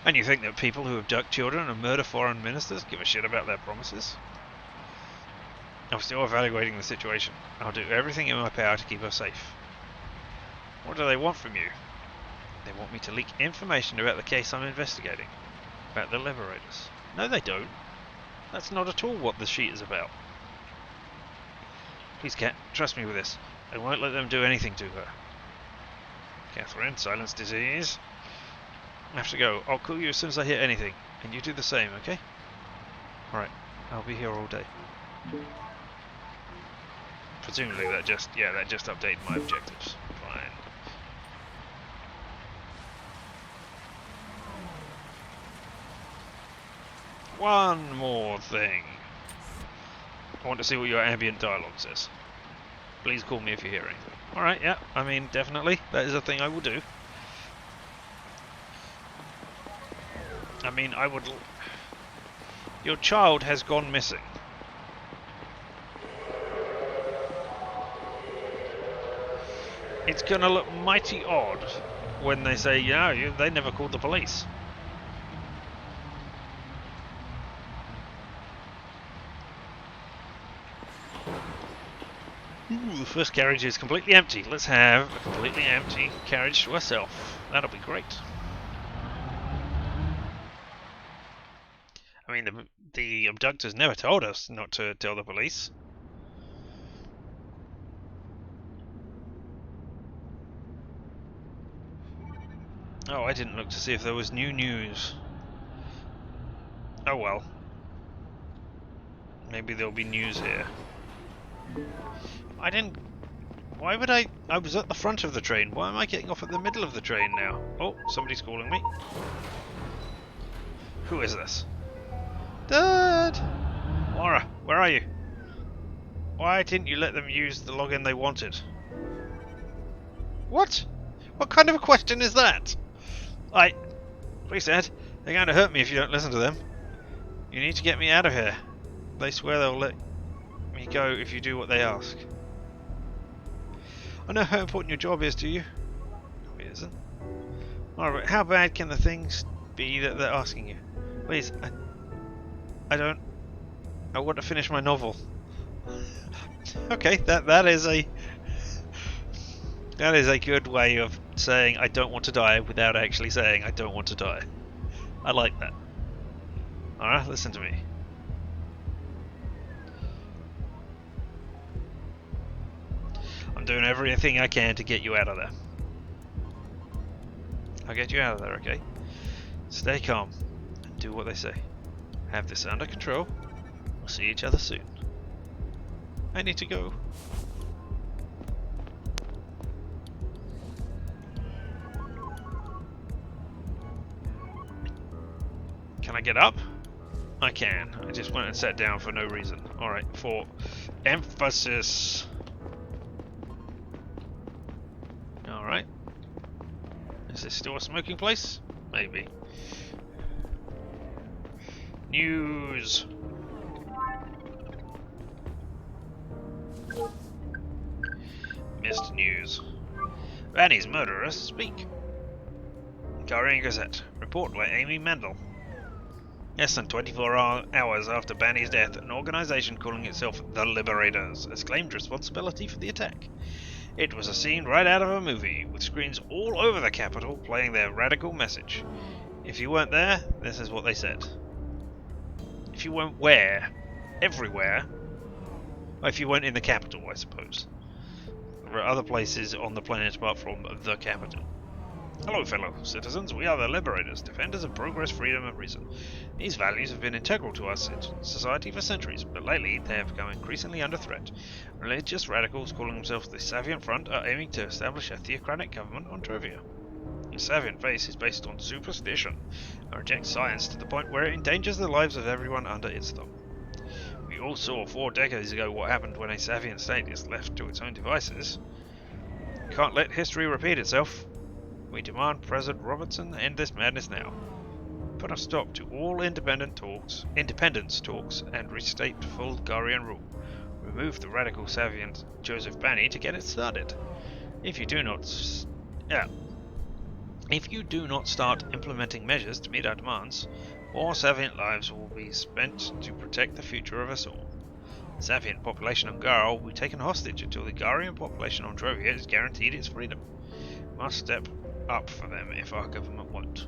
A: And you think that people who abduct children and murder foreign ministers give a shit about their promises? I'm still evaluating the situation. I'll do everything in my power to keep her safe. What do they want from you? They want me to leak information about the case I'm investigating. About the Liberators. No, they don't. That's not at all what the sheet is about. Please, Cat, trust me with this. I won't let them do anything to her. Catherine, silence disease. I have to go. I'll call you as soon as I hear anything. And you do the same, okay? Alright, I'll be here all day. Presumably that just updated my objectives. Fine. One more thing. I want to see what your ambient dialogue says. Please call me if you hear anything. Alright, yeah, I mean, definitely. That is a thing I will do. I mean, I would... Your child has gone missing. It's gonna look mighty odd when they say, they never called the police. Ooh, the first carriage is completely empty. Let's have a completely empty carriage to ourselves. That'll be great. I mean, the abductors never told us not to tell the police. Oh, I didn't look to see if there was new news. Oh well. Maybe there'll be news here. I didn't... Why would I... I was at the front of the train. Why am I getting off at the middle of the train now? Oh, somebody's calling me. Who is this? Dad! Laura, where are you? Why didn't you let them use the login they wanted? What? What kind of a question is that? Please, Dad. They're going to hurt me if you don't listen to them. You need to get me out of here. They swear they'll let me go if you do what they ask. I know how important your job is to you. No, it isn't. Alright, how bad can the things be that they're asking you? Please, I want to finish my novel. Okay, that is a good way of saying I don't want to die without actually saying I don't want to die. I like that. Alright, listen to me. I'm doing everything I can to get you out of there. I'll get you out of there, okay? Stay calm and do what they say. Have this under control. We'll see each other soon. I need to go. Can I get up? I can. I just went and sat down for no reason. Alright, for emphasis. Alright. Is this still a smoking place? Maybe. News. Missed news. Vanny's murderers speak. Guardian Gazette. Report by Amy Mendel. Less than 24 hours after Banny's death, an organization calling itself the Liberators has claimed responsibility for the attack. It was a scene right out of a movie, with screens all over the Capitol playing their radical message. If you weren't there, this is what they said. If you weren't where? Everywhere? Well, if you weren't in the Capitol, I suppose. There are other places on the planet apart from the Capitol. Hello, fellow citizens. We are the Liberators, defenders of progress, freedom, and reason. These values have been integral to our society for centuries, but lately they have become increasingly under threat. Religious radicals calling themselves the Savient Front are aiming to establish a theocratic government on Trovia. The Savient faith is based on superstition and rejects science to the point where it endangers the lives of everyone under its thumb. We all saw 4 decades ago what happened when a Savient state is left to its own devices. We can't let history repeat itself. We demand President Robertson end this madness now. Put a stop to all independence talks, and restate full Garian rule. Remove the radical Savient Joseph Banny to get it started. If you do not start implementing measures to meet our demands, more Savient lives will be spent to protect the future of us all. The Savient population on Gar will be taken hostage until the Garian population on Trovia is guaranteed its freedom. We must step up for them if our government won't.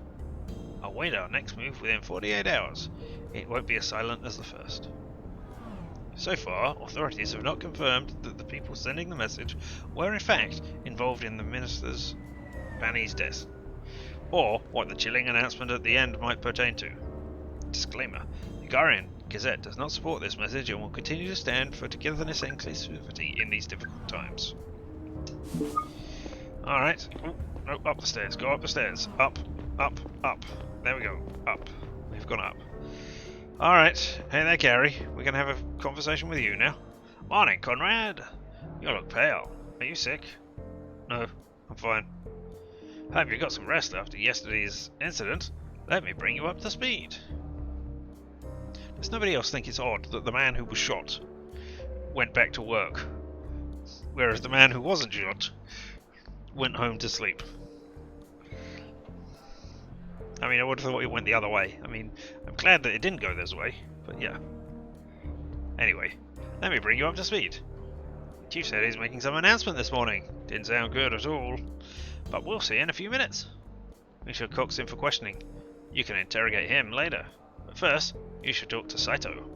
A: Await our next move within 48 hours. It won't be as silent as the first. So far, authorities have not confirmed that the people sending the message were in fact involved in the minister's Banny's death, or what the chilling announcement at the end might pertain to. Disclaimer: the Garian Gazette does not support this message and will continue to stand for togetherness and inclusivity in these difficult times. Alright. No, up the stairs. Go up the stairs. Up, up, up. There we go. Up. We've gone up. Alright. Hey there, Gary. We're going to have a conversation with you now. Morning, Conrad. You look pale. Are you sick? No, I'm fine. Hope you got some rest after yesterday's incident. Let me bring you up to speed. Does nobody else think it's odd that the man who was shot went back to work, whereas the man who wasn't shot went home to sleep? I mean, I would have thought it went the other way. I mean, I'm glad that it didn't go this way, but yeah. Anyway, let me bring you up to speed. Chief said he's making some announcement this morning. Didn't sound good at all, but we'll see in a few minutes. We should coax him for questioning. You can interrogate him later, but first, you should talk to Saito.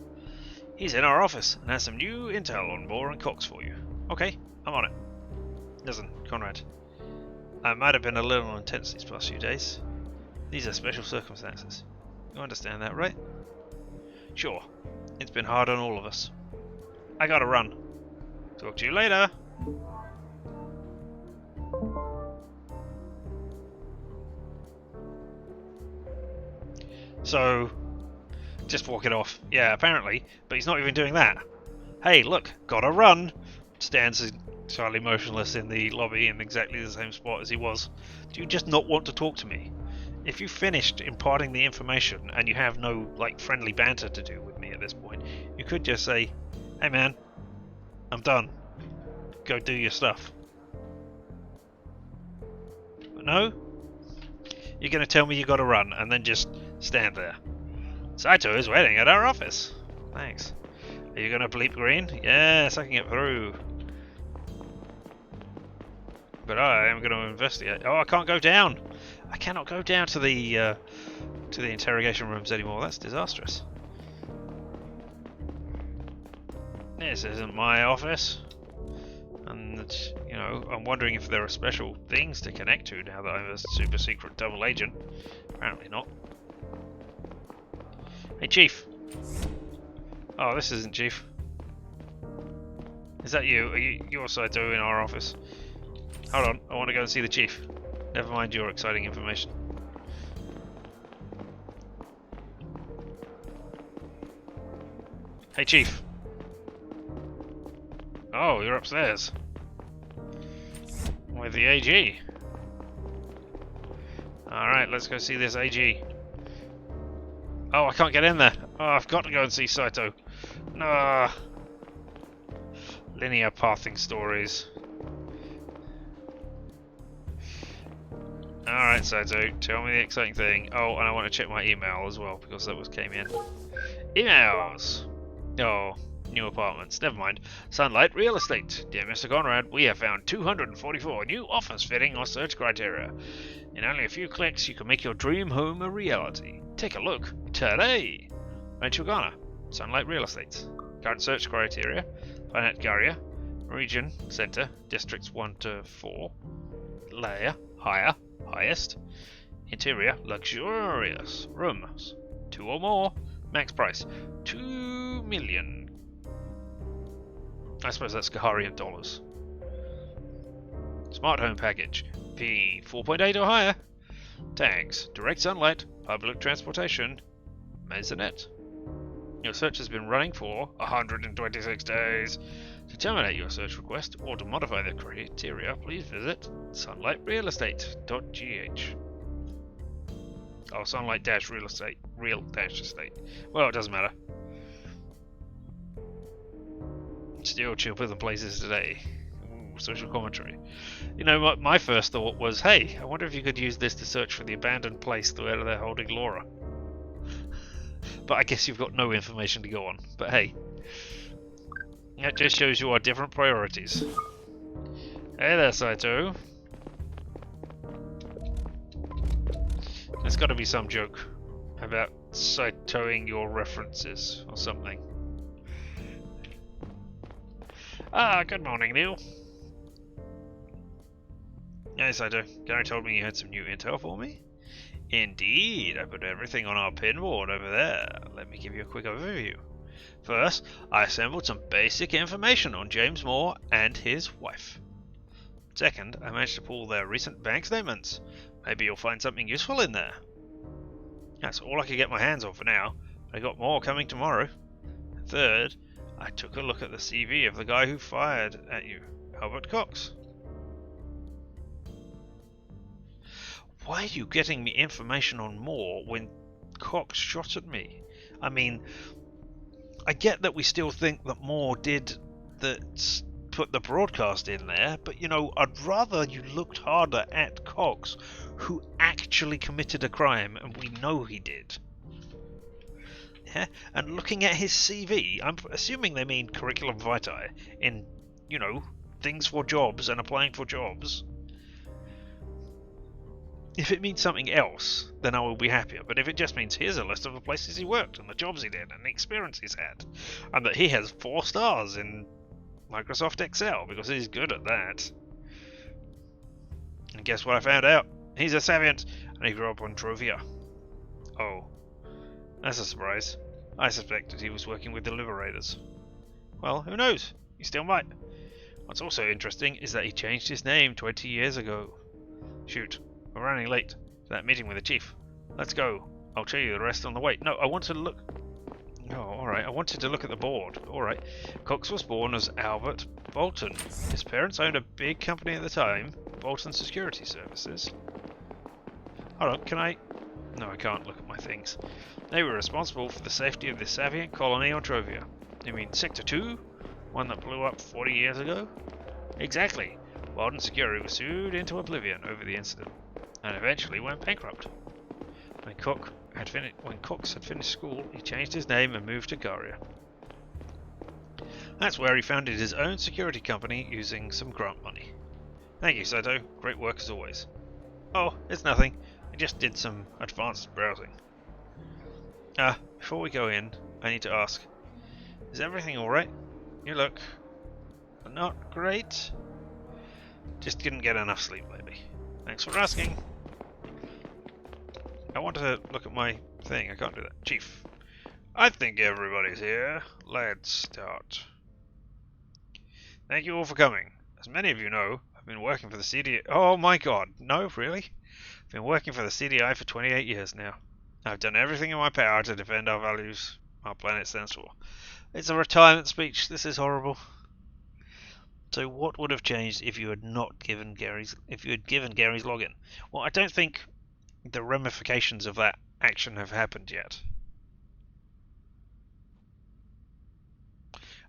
A: He's in our office and has some new intel on Moore and Cox for you. Okay, I'm on it. Listen, Conrad. I might have been a little intense these past few days. These are special circumstances. You understand that, right? Sure. It's been hard on all of us. I gotta run. Talk to you later. So, just walking off. Yeah, apparently. But he's not even doing that. Hey, look, gotta run. Stands entirely motionless in the lobby in exactly the same spot as he was. Do you just not want to talk to me? if you finished imparting the information and you have no like friendly banter to do with me at this point, you could just say, "Hey man, I'm done. Go do your stuff." But no, you're going to tell me you got to run and then just stand there. Saito is waiting at our office. Thanks. Are you going to bleep green? Yes, I can get through. But I am going to investigate. Oh, I can't go down. I cannot go down to the interrogation rooms anymore. That's disastrous. This isn't my office. And, you know, I'm wondering if there are special things to connect to now that I'm a super secret double agent. Apparently not. Hey, Chief. Oh, this isn't Chief. Is that you? Are you're Saito in our office? Hold on, I want to go and see the Chief. Never mind your exciting information. Hey, Chief. Oh, you're upstairs. With the AG. Alright, let's go see this AG. Oh, I can't get in there. Oh, I've got to go and see Saito. No. Linear pathing stories. Alright, Saito, tell me the exciting thing. Oh, and I want to check my email as well, because that came in. Emails! Oh, new apartments. Never mind. Sunlight Real Estate. Dear Mr. Conrad, we have found 244 new office fitting or search criteria. In only a few clicks, you can make your dream home a reality. Take a look today. Rancho Ghana. Sunlight Real Estate. Current search criteria. Planet Garia. Region. Center. Districts 1 to 4. Layer. Higher. Highest. Interior. Luxurious. Rooms. 2 or more. Max price. 2 million. I suppose that's Kaharian dollars. Smart home package. P 4.8 or higher. Tags. Direct sunlight. Public transportation. Maisonette. Your search has been running for 126 days. To terminate your search request or to modify the criteria, please visit sunlightrealestate.gh. Oh, sunlight-real estate. Real-estate. Well, it doesn't matter. Still cheaper than places today. Ooh, social commentary. You know, my first thought was, hey, I wonder if you could use this to search for the abandoned place where they're holding Laura. But I guess you've got no information to go on. But hey, that just shows you our different priorities. Hey there, Saito. There's got to be some joke about Saitoing your references or something. Ah, good morning, Neil. Yes, Saito. Gary told me you had some new intel for me. Indeed, I put everything on our pinboard over there. Let me give you a quick overview. First, I assembled some basic information on James Moore and his wife. Second, I managed to pull their recent bank statements. Maybe you'll find something useful in there. That's all I could get my hands on for now, but I got more coming tomorrow. Third, I took a look at the CV of the guy who fired at you, Albert Cox. Why are you getting me information on Moore when Cox shot at me? I mean, I get that we still think that Moore did put the broadcast in there, but you know, I'd rather you looked harder at Cox, who actually committed a crime, and we know he did. Yeah? And looking at his CV, I'm assuming they mean curriculum vitae in, you know, things for jobs and applying for jobs. If it means something else, then I will be happier. But if it just means here's a list of the places he worked and the jobs he did and the experience he's had, and that he has 4 stars in Microsoft Excel because he's good at that. And guess what I found out? He's a Savient and he grew up on Trovia. Oh, that's a surprise. I suspected he was working with the Liberators. Well, who knows? He still might. What's also interesting is that he changed his name 20 years ago. Shoot. We're running late for that meeting with the chief. Let's go. I'll tell you the rest on the way. No, I want to look... Oh, alright. I wanted to look at the board. Alright. Cox was born as Albert Bolton. His parents owned a big company at the time, Bolton Security Services. Hold on, can I No, I can't look at my things. They were responsible for the safety of the Savian colony on Trovia. You mean Sector 2? One that blew up 40 years ago? Exactly. Walden Security was sued into oblivion over the incident, and eventually went bankrupt. When Cox had finished school, he changed his name and moved to Garia. That's where he founded his own security company using some grant money. Thank you, Saito. Great work as always. Oh, it's nothing. I just did some advanced browsing. Before we go in, I need to ask, is everything alright? You look not great. Just didn't get enough sleep lately. Thanks for asking. I want to look at my thing. I can't do that. Chief, I think everybody's here. Let's start. Thank you all for coming. As many of you know, I've been working for the CDI. Oh my god, no, really? I've been working for the CDI for 28 years now. I've done everything in my power to defend our values, our planet stands for. It's a retirement speech. This is horrible. So what would have changed if you had given Gary's login? Well, I don't think the ramifications of that action have happened yet.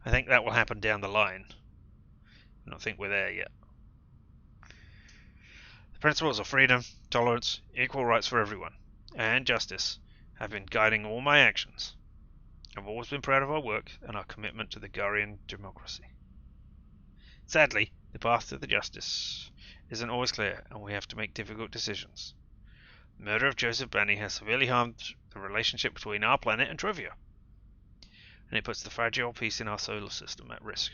A: I think that will happen down the line. I don't think we're there yet. The principles of freedom, tolerance, equal rights for everyone, and justice have been guiding all my actions. I've always been proud of our work and our commitment to the Garian democracy. Sadly, the path to the justice isn't always clear, and we have to make difficult decisions. The murder of Joseph Banny has severely harmed the relationship between our planet and Trovia, and it puts the fragile peace in our solar system at risk.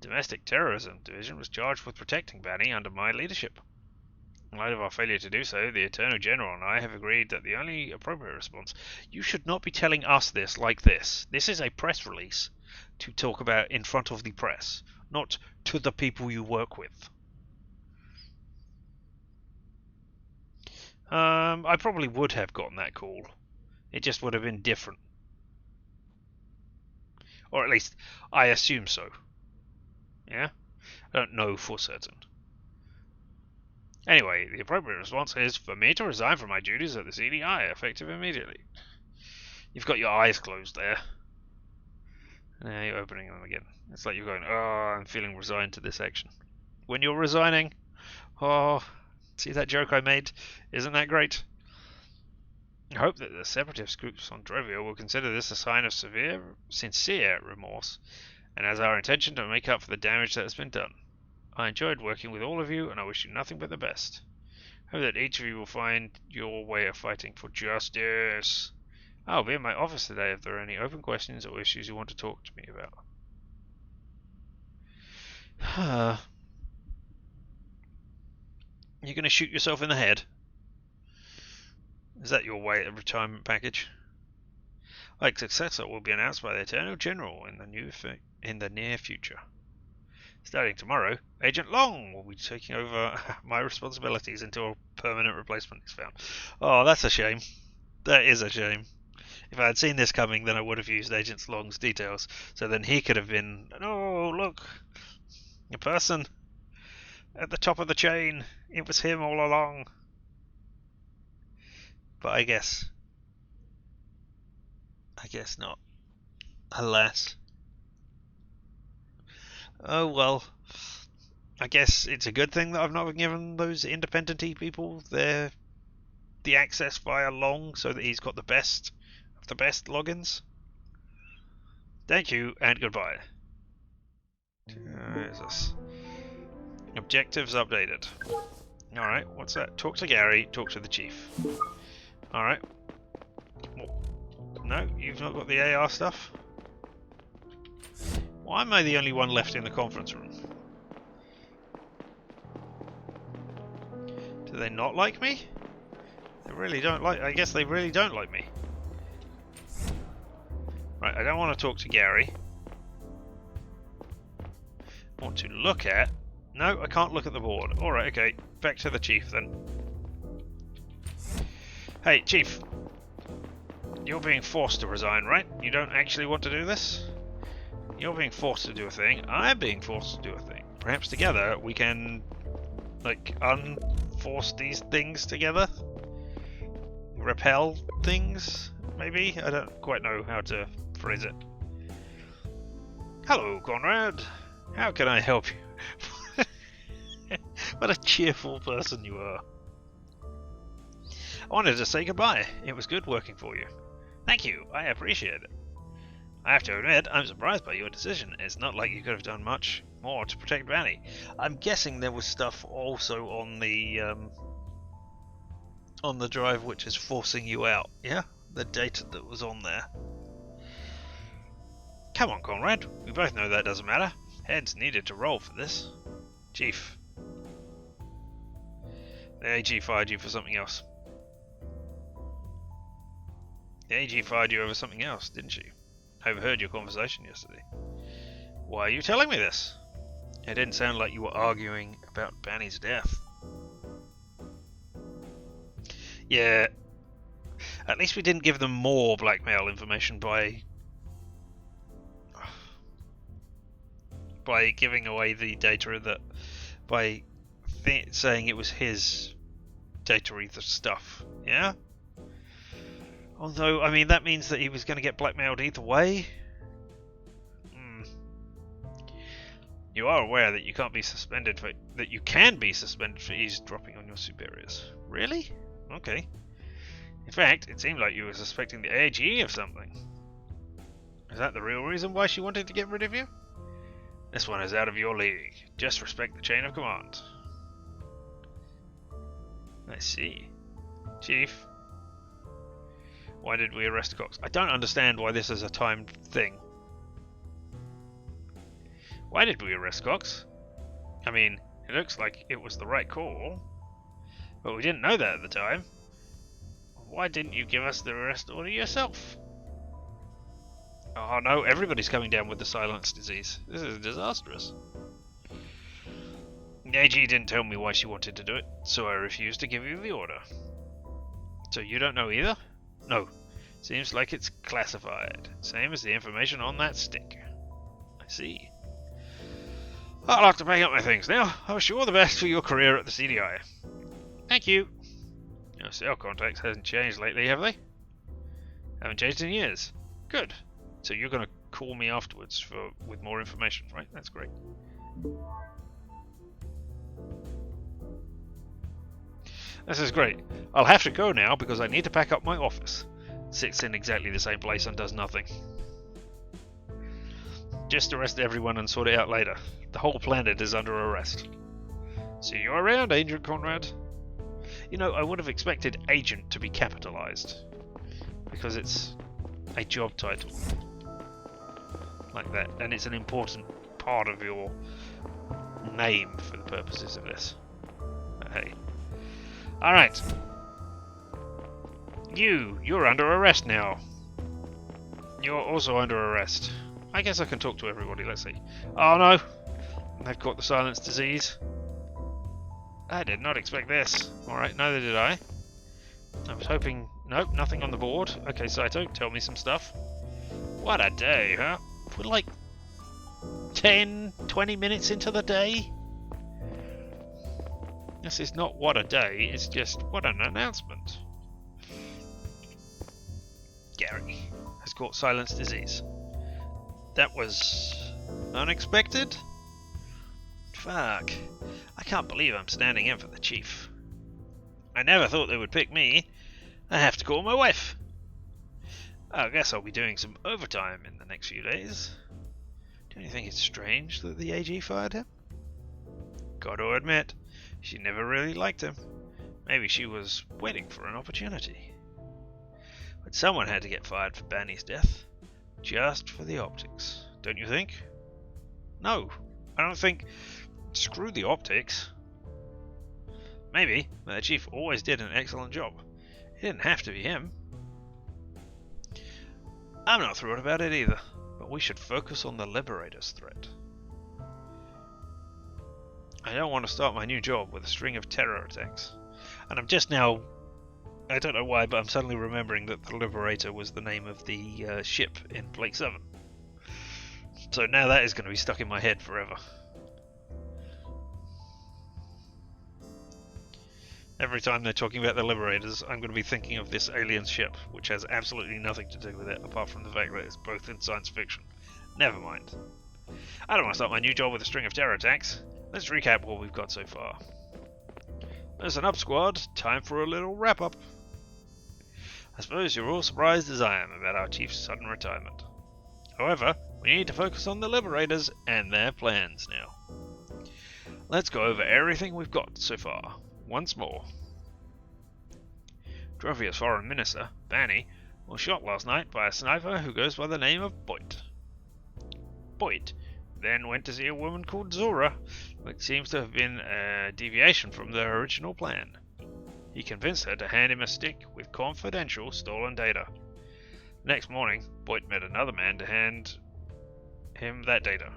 A: The Domestic Terrorism Division was charged with protecting Banny under my leadership. In light of our failure to do so, the Attorney General and I have agreed that the only appropriate response... You should not be telling us this like this. This is a press release to talk about in front of the press, not to the people you work with. I probably would have gotten that call. It just would have been different. Or at least, I assume so. Yeah? I don't know for certain. Anyway, the appropriate response is for me to resign from my duties at the CDI, effective immediately. You've got your eyes closed there. Now you're opening them again. It's like you're going, oh, I'm feeling resigned to this action. When you're resigning, oh, see that joke I made? Isn't that great? I hope that the separatist groups on Trovia will consider this a sign of sincere remorse, and as our intention to make up for the damage that has been done. I enjoyed working with all of you, and I wish you nothing but the best. I hope that each of you will find your way of fighting for justice. I'll be in my office today if there are any open questions or issues you want to talk to me about. You're going to shoot yourself in the head? Is that your way at retirement package? Like successor will be announced by the Attorney General in the near future. Starting tomorrow, Agent Long will be taking over my responsibilities until a permanent replacement is found. Oh, that's a shame. That is a shame. If I had seen this coming, then I would have used Agent Long's details, so then he could have been, oh, look, a person at the top of the chain. It was him all along. But I guess not. Alas. Oh well. I guess it's a good thing that I've not been given those independent-y people the access via Long, so that he's got the best of the best logins. Thank you and goodbye. Where is this? Objectives updated. Alright, what's that? Talk to Gary, talk to the chief. Alright. No, you've not got the AR stuff? Why am I the only one left in the conference room? Do they not like me? They really don't like... I guess they really don't like me. Right, I don't want to talk to Gary. I want to look at... No, I can't look at the board. Alright, okay. Back to the chief then. Hey, chief. You're being forced to resign, right? You don't actually want to do this? You're being forced to do a thing. I'm being forced to do a thing. Perhaps together we can, like, unforce these things together? repel things, maybe? I don't quite know how to phrase it. Hello, Conrad. How can I help you? What a cheerful person you are. I wanted to say goodbye. It was good working for you. Thank you. I appreciate it. I have to admit, I'm surprised by your decision. It's not like you could have done much more to protect Vanny. I'm guessing there was stuff also on the drive which is forcing you out, yeah? The data that was on there. Come on, Conrad. We both know that doesn't matter. Heads needed to roll for this. Chief. The AG fired you for something else. The AG fired you over something else, didn't she? I overheard your conversation yesterday. Why are you telling me this? It didn't sound like you were arguing about Banny's death. Yeah. At least we didn't give them more blackmail information by giving away the data that by saying it was his data ether stuff. Yeah? Although, I mean, that means that he was going to get blackmailed either way. You are aware that you can't be suspended for eavesdropping on your superiors. Really? Okay. In fact, it seemed like you were suspecting the AG of something. Is that the real reason why she wanted to get rid of you? This one is out of your league. Just respect the chain of command. I see. Chief, why did we arrest Cox? I don't understand why this is a timed thing. Why did we arrest Cox? I mean, it looks like it was the right call, but we didn't know that at the time. Why didn't you give us the arrest order yourself? Oh no, everybody's coming down with the silence disease. This is disastrous. The AG didn't tell me why she wanted to do it, so I refused to give you the order. So you don't know either? No. Seems like it's classified. Same as the information on that stick. I see. I'll have to pack up my things now. I wish you all the best for your career at the CDI. Thank you. Your cell contacts hasn't changed lately, have they? Haven't changed in years. Good. So you're going to call me afterwards with more information, right? That's great. This is great. I'll have to go now because I need to pack up my office. Sits in exactly the same place and does nothing. Just arrest everyone and sort it out later. The whole planet is under arrest. See you around, Agent Conrad. You know, I would have expected Agent to be capitalized. Because it's a job title. Like that. And it's an important part of your name for the purposes of this. Hey. Alright. You're under arrest now. You're also under arrest. I guess I can talk to everybody, let's see. Oh no! They've caught the silence disease. I did not expect this. Alright, neither did I. I was hoping... Nope, nothing on the board. Okay, Saito, tell me some stuff. What a day, huh? We're like 10, 20 minutes into the day? This is not what a day, it's just what an announcement. Gary has caught silence disease. That was unexpected? Fuck. I can't believe I'm standing in for the chief. I never thought they would pick me. I have to call my wife. I guess I'll be doing some overtime in the next few days. Don't you think it's strange that the AG fired him? Got to admit, she never really liked him. Maybe she was waiting for an opportunity. But someone had to get fired for Banny's death. Just for the optics, don't you think? No, I don't think... Screw the optics. Maybe, but the chief always did an excellent job. It didn't have to be him. I'm not thrilled about it either, but we should focus on the Liberator's threat. I don't want to start my new job with a string of terror attacks. And I'm just now... I don't know why, but I'm suddenly remembering that the Liberator was the name of the ship in Blake 7. So now that is going to be stuck in my head forever. Every time they're talking about the Liberators, I'm going to be thinking of this alien ship, which has absolutely nothing to do with it, apart from the fact that it's both in science fiction. Never mind. I don't want to start my new job with a string of terror attacks. Let's recap what we've got so far. Listen up, squad. Time for a little wrap-up. I suppose you're all surprised as I am about our chief's sudden retirement. However, we need to focus on the Liberators and their plans now. Let's go over everything we've got so far, once more. Drovia's foreign minister, Banny, was shot last night by a sniper who goes by the name of Boyd. Boyd then went to see a woman called Zora, which seems to have been a deviation from their original plan. He convinced her to hand him a stick with confidential stolen data. Next morning, Boyd met another man to hand him that data.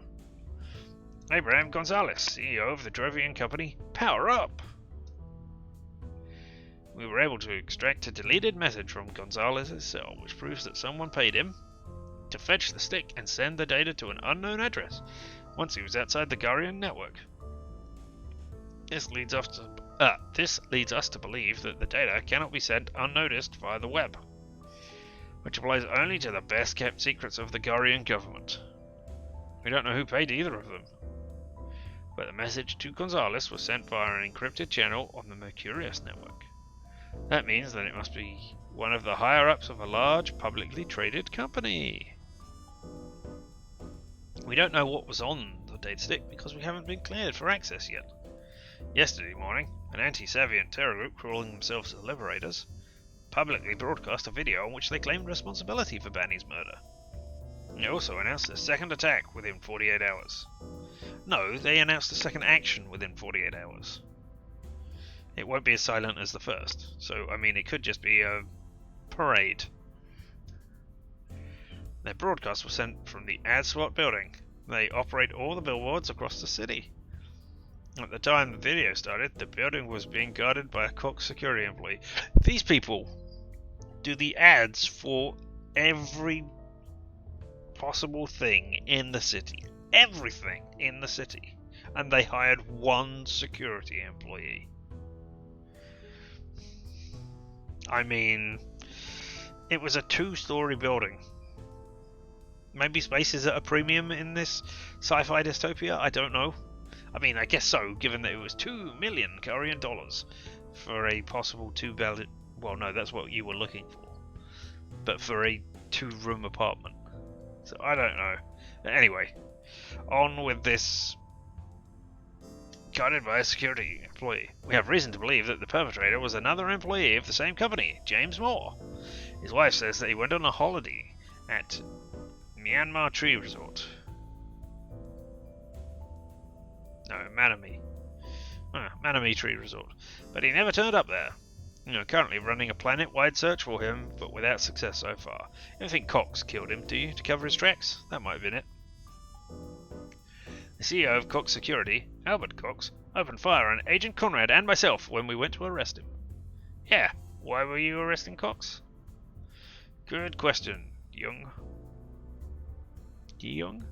A: Abraham Gonzalez, CEO of the Drovian company, Power Up! We were able to extract a deleted message from Gonzalez's cell, which proves that someone paid him to fetch the stick and send the data to an unknown address once he was outside the Garian network. This leads us to believe that the data cannot be sent unnoticed via the web, which applies only to the best kept secrets of the Garian government. We don't know who paid either of them, but the message to Gonzalez was sent via an encrypted channel on the Mercurius network. That means that it must be one of the higher-ups of a large, publicly traded company. We don't know what was on the data stick because we haven't been cleared for access yet. Yesterday morning, an anti-Savian terror group calling themselves the Liberators publicly broadcast a video in which they claimed responsibility for Banny's murder. They also announced a second attack within 48 hours. No, they announced a second action within 48 hours. It won't be as silent as the first, so I mean it could just be a parade. Their broadcast was sent from the ad slot building. They operate all the billboards across the city. At the time the video started, the building was being guarded by a Cox security employee. These people do the ads for every possible thing in the city. Everything in the city. And they hired one security employee. I mean, it was a 2-story building. Maybe space is at a premium in this sci-fi dystopia, I don't know. I mean, I guess so, given that it was 2 million Korean dollars for a possible 2-bed... Well, no, that's what you were looking for. But for a 2-room apartment. So, I don't know. Anyway, on with this... Guarded by a security employee. We have reason to believe that the perpetrator was another employee of the same company, James Moore. His wife says that he went on a holiday at Myanmar Tree Resort. No, Manami. Manami Tree Resort. But he never turned up there. We are currently running a planet-wide search for him, but without success so far. You don't think Cox killed him, do you, to cover his tracks? That might have been it. The CEO of Cox Security, Albert Cox, opened fire on Agent Conrad and myself when we went to arrest him. Yeah, why were you arresting Cox? Good question, Young. Young?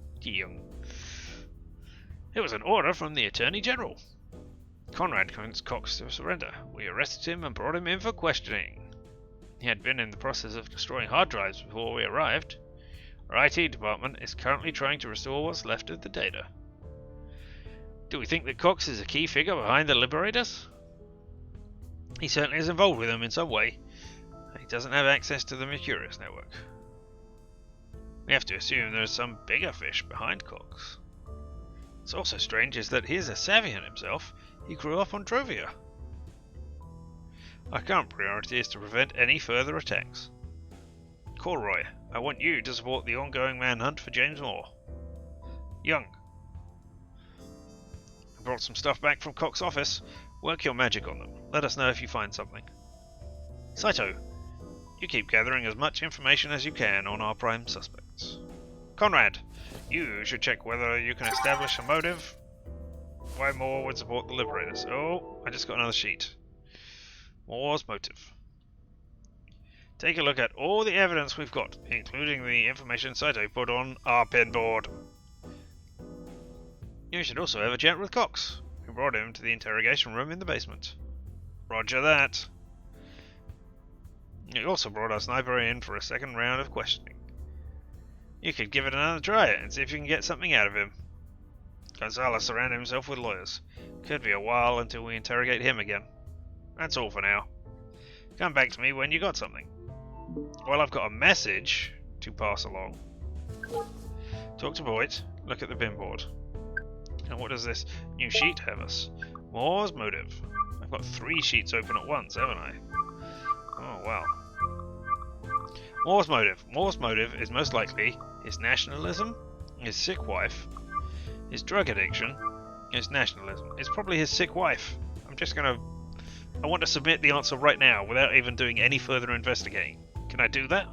A: It was an order from the Attorney General. Conrad convinced Cox to surrender. We arrested him and brought him in for questioning. He had been in the process of destroying hard drives before we arrived. Our IT department is currently trying to restore what's left of the data. Do we think that Cox is a key figure behind the Liberators? He certainly is involved with them in some way. He doesn't have access to the Mercurius network. We have to assume there is some bigger fish behind Cox. What's also strange is that he is a Savian himself. He grew up on Drovia. Our current priority is to prevent any further attacks. Corroy, I want you to support the ongoing manhunt for James Moore. Young. I brought some stuff back from Cox's office. Work your magic on them. Let us know if you find something. Saito, you keep gathering as much information as you can on our prime suspects. Conrad, you should check whether you can establish a motive why Moore would support the Liberators. Oh, I just got another sheet. Moore's motive. Take a look at all the evidence we've got, including the information Saito put on our pinboard. You should also have a chat with Cox. We brought him to the interrogation room in the basement. Roger that. You also brought our sniper in for a second round of questioning. You could give it another try and see if you can get something out of him. Gonzalez surrounded himself with lawyers. Could be a while until we interrogate him again. That's all for now. Come back to me when you got something. Well, I've got a message to pass along. Talk to Voight. Look at the pinboard. And what does this new sheet have us? Moore's motive. I've got 3 sheets open at once, haven't I? Oh, wow. Moore's motive. Moore's motive is most likely his nationalism, his sick wife, his drug addiction, his nationalism. It's probably his sick wife. I want to submit the answer right now without even doing any further investigating. Can I do that?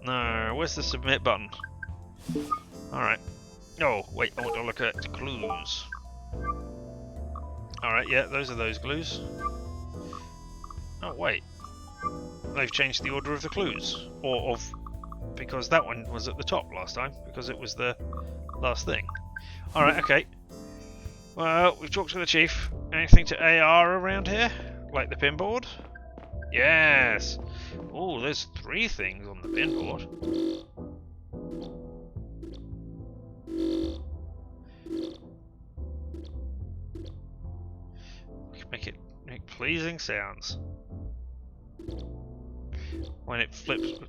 A: No, where's the submit button? Alright. Oh, wait, I want to look at clues. Alright, yeah, those are those clues. Oh, wait. They've changed the order of the clues. Because that one was at the top last time, because it was the last thing. Alright, okay. Well, we've talked to the chief. Anything to AR around here? Like the pinboard? Yes! Oh, there's 3 things on the pinboard. We can make pleasing sounds. When it flips.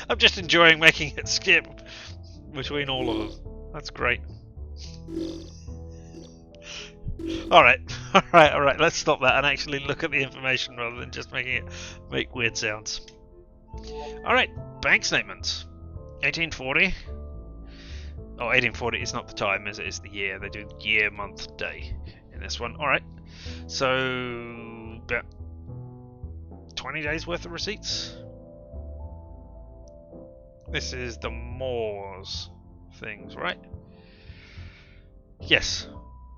A: I'm just enjoying making it skip between all of them. That's great. Alright, alright, let's stop that and actually look at the information rather than just making it make weird sounds. Alright, bank statements. 1840. Oh, 1840 is not the time, is it? It's the year. They do year, month, day in this one. Alright, so about 20 days worth of receipts. This is the Moore's things, right? Yes.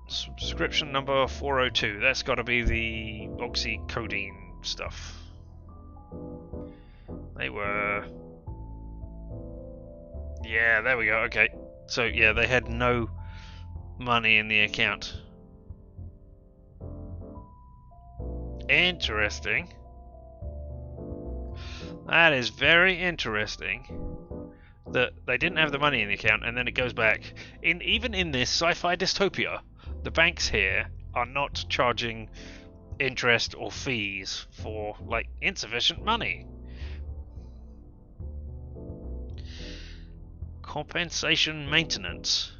A: Subscription number 402. That's got to be the oxycodone stuff. They were... Yeah, there we go. Okay. So, yeah, they had no money in the account. Interesting. That is very interesting. That they didn't have the money in the account, and then it goes back. Even in this sci-fi dystopia, the banks here are not charging interest or fees for, like, insufficient money. Compensation maintenance.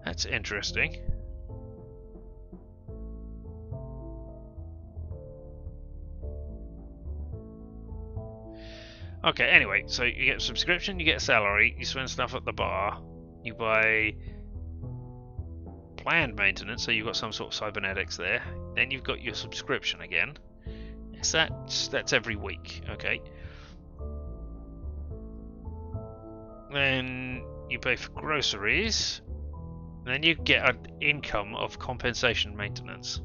A: That's interesting. Okay, anyway, so you get a subscription, you get a salary, you spend stuff at the bar, you buy planned maintenance, so you've got some sort of cybernetics there, then you've got your subscription again. So that's every week, okay. Then you pay for groceries, then you get an income of compensation maintenance,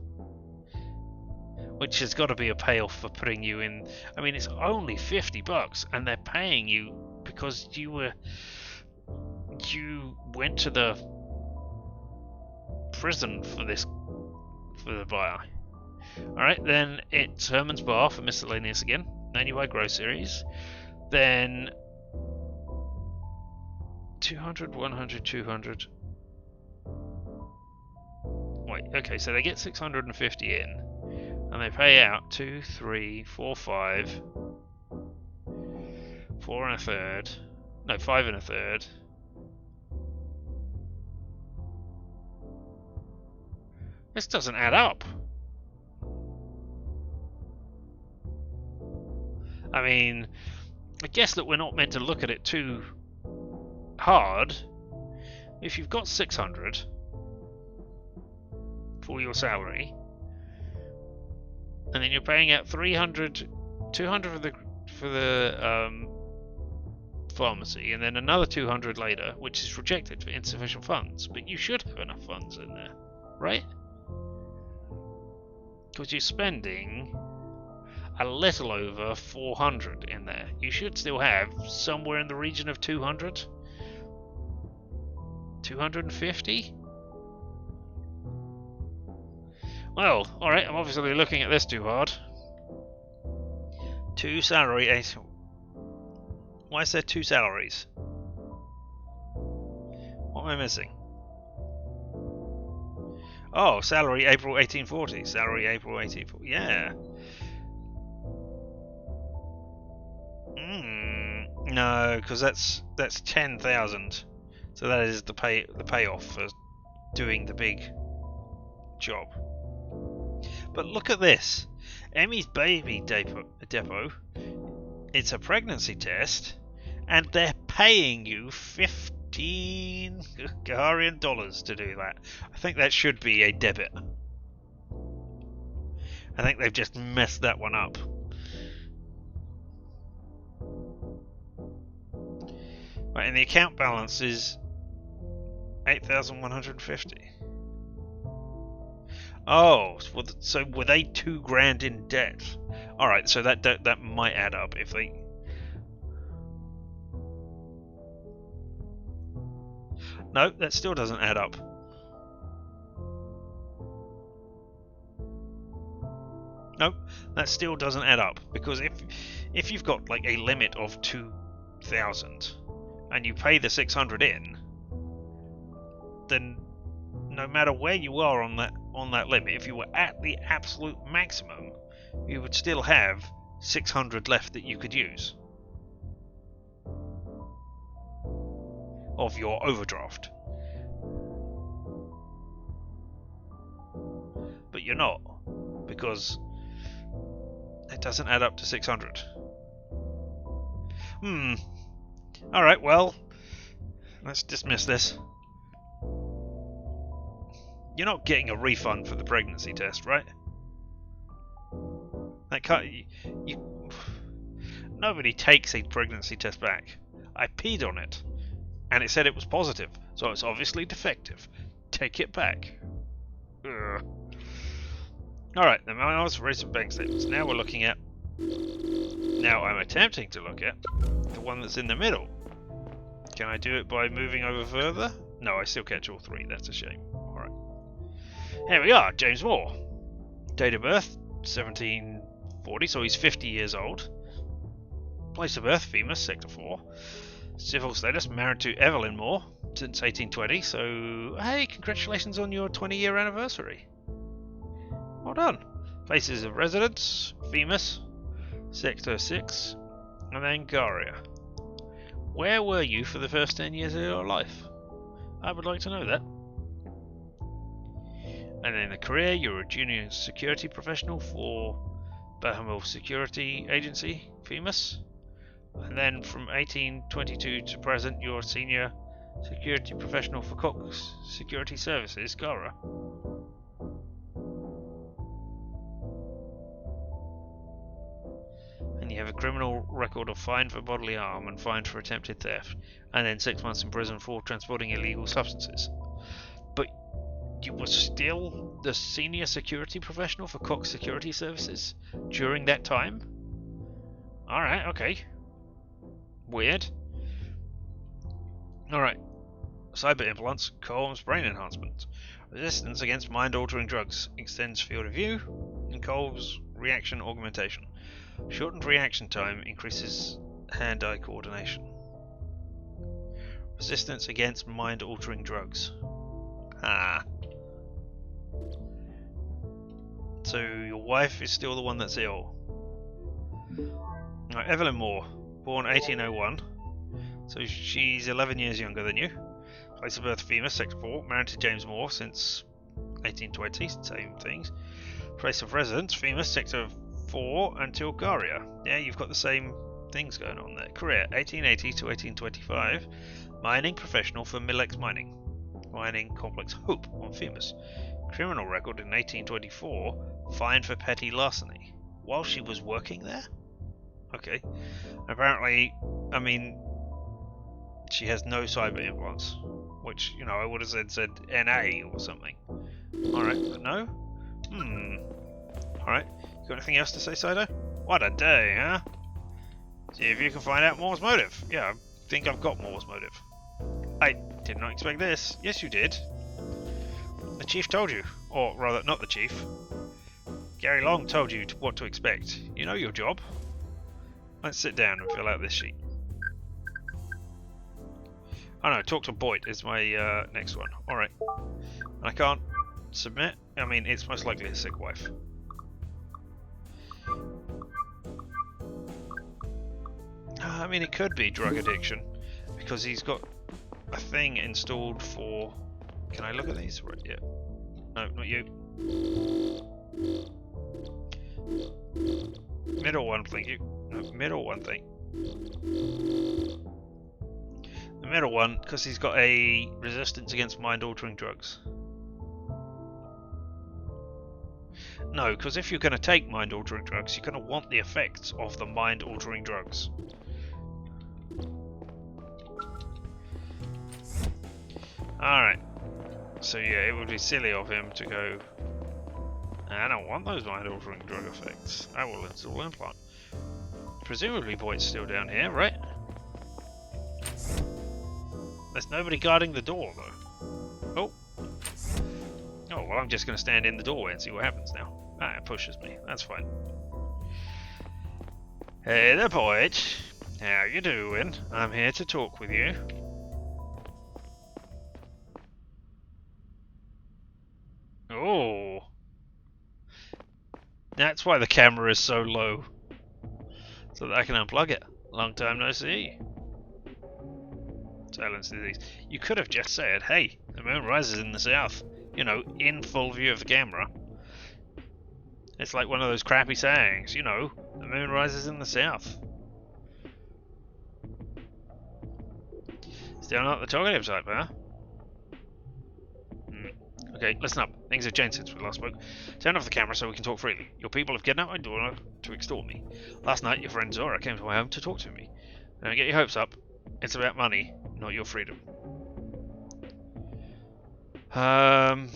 A: which has got to be a payoff for putting you in. I mean, it's only $50, and they're paying you because you went to the prison for the buyer. All right, then it's Herman's Bar for miscellaneous again. Then you buy groceries. Then 200, 100, 200. Wait, okay, so they get 650 in. And they pay out 2, 3, 4, 5, 4 and a third. No, 5 and a third. This doesn't add up. I mean, I guess that we're not meant to look at it too hard. If you've got 600 for your salary, and then you're paying out 300, 200 for the pharmacy, and then another 200 later, which is rejected for insufficient funds. But you should have enough funds in there, right? Because you're spending a little over 400 in there. You should still have somewhere in the region of 200? 250? Well, alright, I'm obviously looking at this too hard. 2 salary, 8... Why is there 2 salaries? What am I missing? Oh, salary April 1840. Salary April 1840. Yeah. No, because that's 10,000. So that is the payoff for doing the big job. But look at this. Emmy's baby depot. It's a pregnancy test, and they're paying you 15 Gaharian dollars to do that. I think that should be a debit. I think they've just messed that one up. Right, and the account balance is 8,150. Oh, so were they 2 grand in debt? All right, so that might add up if they. No, that still doesn't add up. Nope, that still doesn't add up, because if you've got like a limit of 2,000 and you pay the 600 in, then no matter where you are on that limit, if you were at the absolute maximum, you would still have 600 left that you could use of your overdraft. But you're not, because it doesn't add up to 600. Alright, well, let's dismiss this. You're not getting a refund for the pregnancy test, right? That can't. Nobody takes a pregnancy test back. I peed on it, and it said it was positive, so it's obviously defective. Take it back. Ugh. Alright, then I was raising bank statements. Now we're looking at. Now I'm attempting to look at the one that's in the middle. Can I do it by moving over further? No, I still catch all 3. That's a shame. Alright. Here we are, James Moore. Date of birth, 1740, so he's 50 years old. Place of birth, Femus, Sector 4. Civil status, married to Evelyn Moore since 1820, so hey, congratulations on your 20-year anniversary. Well done. Places of residence, Femus, Sector 6, and then Garia. Where were you for the first 10 years of your life? I would like to know that. And in a career, you're a junior security professional for Bahamil Security Agency, Femus. And then from 1822 to present, you're a senior security professional for Cox Security Services, Gara. And you have a criminal record of fine for bodily harm and fine for attempted theft, and then 6 months in prison for transporting illegal substances. But you were still the senior security professional for Cox Security Services during that time? Alright, okay. Weird. Alright. Cyber implants, Cole's brain enhancement. Resistance against mind-altering drugs. Extends field of view. And Cole's reaction augmentation. Shortened reaction time increases hand-eye coordination. Resistance against mind-altering drugs. Ah. So your wife is still the one that's ill. Right, Evelyn Moore, born 1801. So she's 11 years younger than you. Place of birth, Femus, Sector 4. Married to James Moore since 1820. Same things. Place of residence, Femus, Sector 4 until Garia. Yeah, you've got the same things going on there. Career, 1880 to 1825. Mining professional for Milex Mining. Mining Complex Hope on Femus. Criminal record in 1824. Fined for petty larceny. While she was working there? Okay. Apparently, I mean, she has no cyber implants. Which, you know, I would have said NA or something. Alright, but no? Alright. You got anything else to say, Sido? What a day, huh? See if you can find out Moore's motive. Yeah, I think I've got Moore's motive. I did not expect this. Yes, you did. The chief told you. Or rather, not the chief. Gary Long told you what to expect. You know your job. Let's sit down and fill out this sheet. Oh no, talk to Boyd is my next one. Alright. I can't submit. I mean, it's most likely a sick wife. I mean, it could be drug addiction. Because he's got a thing installed for... Can I look at these? Right, yeah. No, not you. Middle one, thank you. No, middle one, thank you. The middle one, because he's got a resistance against mind-altering drugs. No, because if you're going to take mind-altering drugs, you're going to want the effects of the mind-altering drugs. Alright. So yeah, it would be silly of him to go... I don't want those mind-altering drug effects. I will install an implant. Presumably Boyd's still down here, right? There's nobody guarding the door, though. Oh. Oh, well, I'm just going to stand in the doorway and see what happens now. Ah, it pushes me. That's fine. Hey there, Boyd. How you doing? I'm here to talk with you. Oh. That's why the camera is so low. So that I can unplug it. Long time no see. Silence disease. You could have just said, hey, the moon rises in the south. You know, in full view of the camera. It's like one of those crappy sayings, you know, the moon rises in the south. Still not the talkative type, huh? Okay, listen up. Things have changed since we last spoke. Turn off the camera so we can talk freely. Your people have kidnapped my daughter to extort me. Last night, your friend Zora came to my home to talk to me. Don't get your hopes up. It's about money, not your freedom. I'm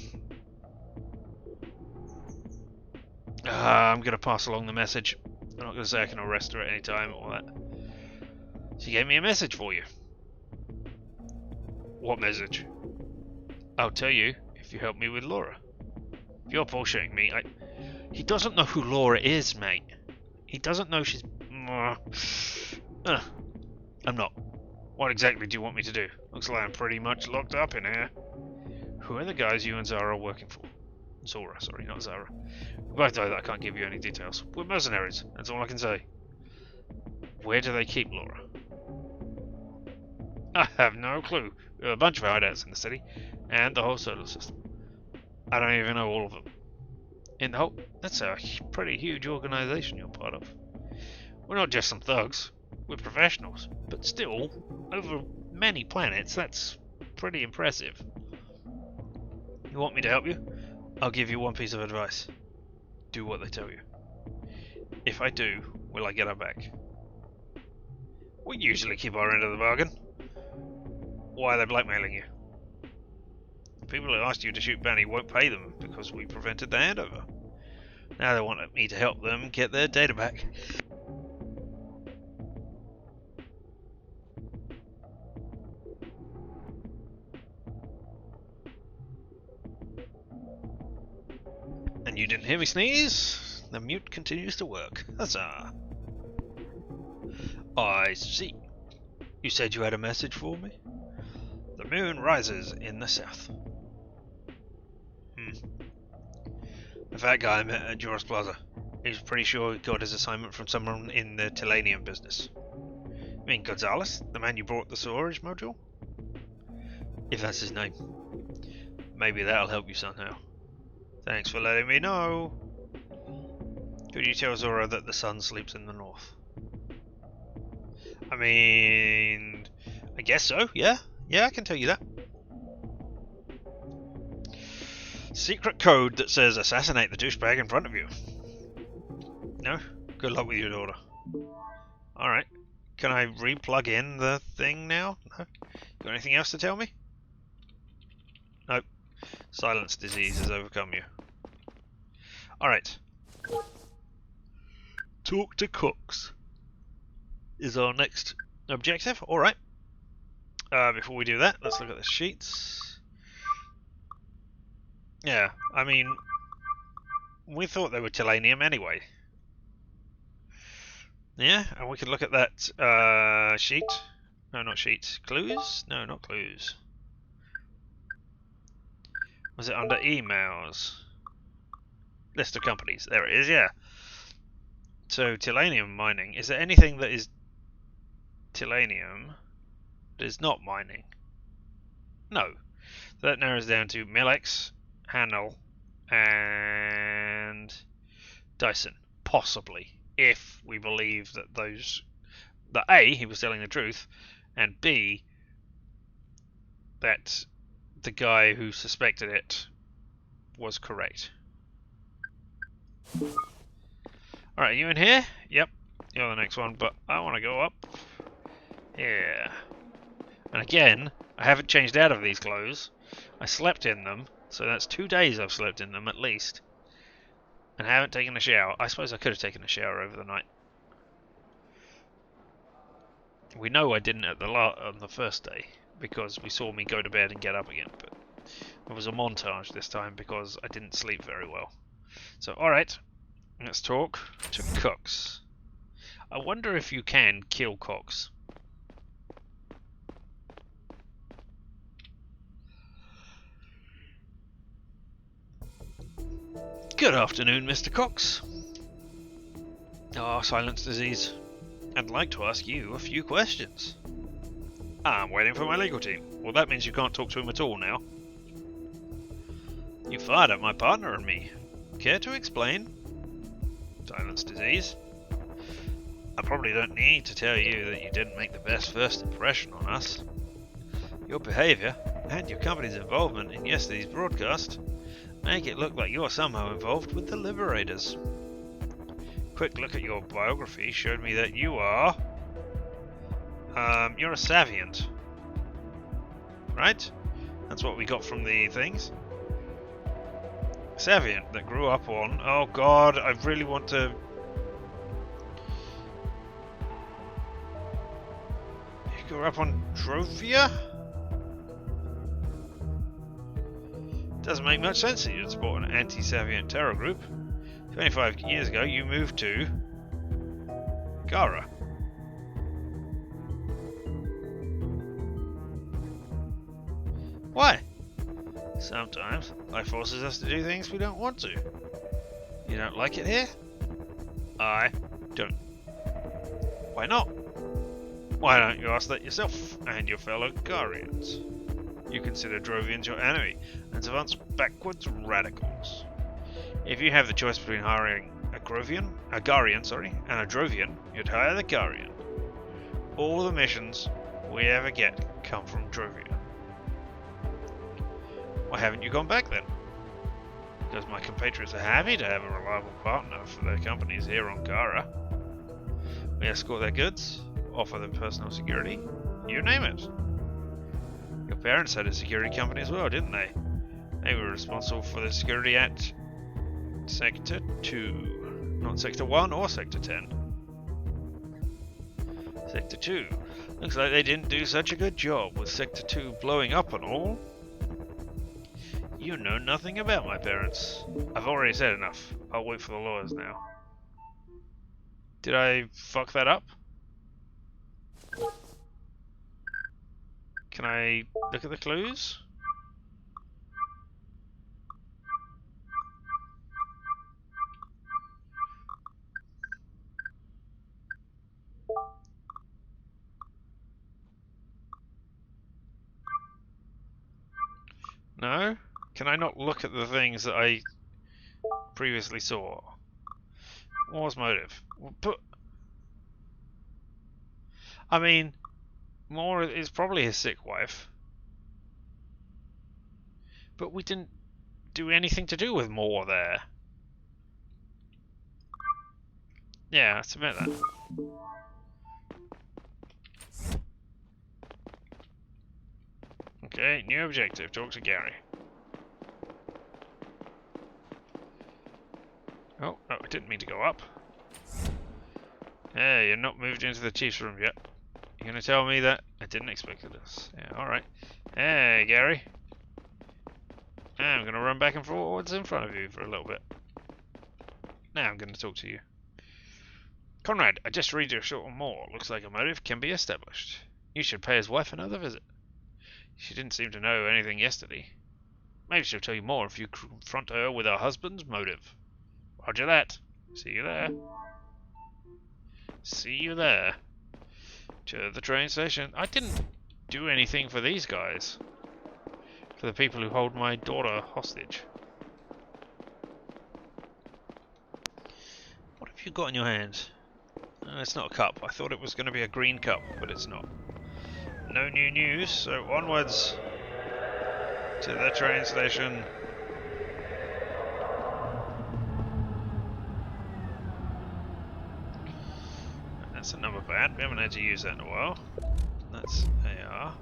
A: gonna pass along the message. I'm not gonna say I can arrest her at any time or that. She gave me a message for you. What message? I'll tell you if you help me with Laura. If you're bullshitting me, he doesn't know who Laura is, mate. He doesn't know she's... I'm not. What exactly do you want me to do? Looks like I'm pretty much locked up in here. Who are the guys you and Zara are working for? Zora, sorry, not Zara. We both know that I can't give you any details. We're mercenaries, that's all I can say. Where do they keep Laura? I have no clue. We have a bunch of hideouts in the city, and the whole solar system. I don't even know all of them. In the whole... That's a pretty huge organization you're part of. We're not just some thugs. We're professionals. But still, over many planets, that's pretty impressive. You want me to help you? I'll give you one piece of advice. Do what they tell you. If I do, will I get her back? We usually keep our end of the bargain. Why are they blackmailing you? The people who asked you to shoot Benny won't pay them because we prevented the handover. Now they want me to help them get their data back. And you didn't hear me sneeze? The mute continues to work. Huzzah! I see. You said you had a message for me? The moon rises in the south. The fat guy I met at Joris Plaza. He's pretty sure he got his assignment from someone in the Telanium business. You mean Gonzalez? The man you brought the storage module? If that's his name. Maybe that'll help you somehow. Thanks for letting me know. Could you tell Zora that the sun sleeps in the north? I mean... I guess so, yeah. Yeah, I can tell you that. Secret code that says assassinate the douchebag in front of you. No? Good luck with your daughter. Alright. Can I re-plug in the thing now? No? Got anything else to tell me? Nope. Silence disease has overcome you. Alright. Talk to Cooks is our next objective. Alright. Before we do that, let's look at the sheets. Yeah, I mean, we thought they were Telanium anyway. Yeah, and we can look at that sheet. No, not sheet. Clues? No, not clues. Was it under emails? List of companies. There it is, yeah. So, Telanium mining. Is there anything that is Telanium that is not mining? No. So that narrows down to Milex, Hanel, and Dyson. Possibly. If we believe that that A, he was telling the truth, and B, that the guy who suspected it was correct. Alright, you in here? Yep, you're the next one, but I want to go up here. And again, I haven't changed out of these clothes. I slept in them, so that's 2 days I've slept in them at least. And I haven't taken a shower. I suppose I could have taken a shower over the night. We know I didn't on the first day, because we saw me go to bed and get up again, but it was a montage this time because I didn't sleep very well. So, alright, let's talk to Cox. I wonder if you can kill Cox. Good afternoon, Mr. Cox. Silence disease. I'd like to ask you a few questions. I'm waiting for my legal team. Well, that means you can't talk to him at all now. You fired at my partner and me. Care to explain? Silence disease. I probably don't need to tell you that you didn't make the best first impression on us. Your behaviour, and your company's involvement in yesterday's broadcast, make it look like you're somehow involved with the Liberators. Quick look at your biography showed me that you are... you're a Savient. Right? That's what we got from the things. Savient that grew up on... Oh god, I really want to... You grew up on Drovia? Doesn't make much sense that you'd support an anti-Savient terror group. 25 years ago, you moved to... Gara. Why? Sometimes, life forces us to do things we don't want to. You don't like it here? I don't. Why not? Why don't you ask that yourself and your fellow Garians? You consider Drovians your enemy, and savants backwards radicals. If you have the choice between hiring a Garian, and a Drovian, you'd hire the Garian. All the missions we ever get come from Drovia. Why haven't you gone back then? Because my compatriots are happy to have a reliable partner for their companies here on Gara. We escort their goods, offer them personal security, you name it. Your parents had a security company as well, didn't they? They were responsible for the security at Sector 2, not Sector 1 or Sector 10. Sector 2. Looks like they didn't do such a good job with Sector 2 blowing up and all. You know nothing about my parents. I've already said enough. I'll wait for the lawyers now. Did I fuck that up? Can I look at the clues? No? Can I not look at the things that I previously saw? What was motive? But I mean, Moore is probably his sick wife. But we didn't do anything to do with Moore there. Yeah, let's admit that. Okay, new objective. Talk to Gary. Oh, no, I didn't mean to go up. Hey, you're not moved into the chief's room yet. You're gonna tell me that? I didn't expect this. Yeah, alright. Hey, Gary. I'm gonna run back and forwards in front of you for a little bit. Now I'm gonna talk to you. Conrad, I just read your short more. Looks like a motive can be established. You should pay his wife another visit. She didn't seem to know anything yesterday. Maybe she'll tell you more if you confront her with her husband's motive. Roger that. See you there. See you there. To the train station. I didn't do anything for these guys. For the people who hold my daughter hostage. What have you got in your hands? It's not a cup. I thought it was going to be a green cup, but it's not. No new news, so onwards to the train station. That's a number pad. We haven't had to use that in a while. That's AR.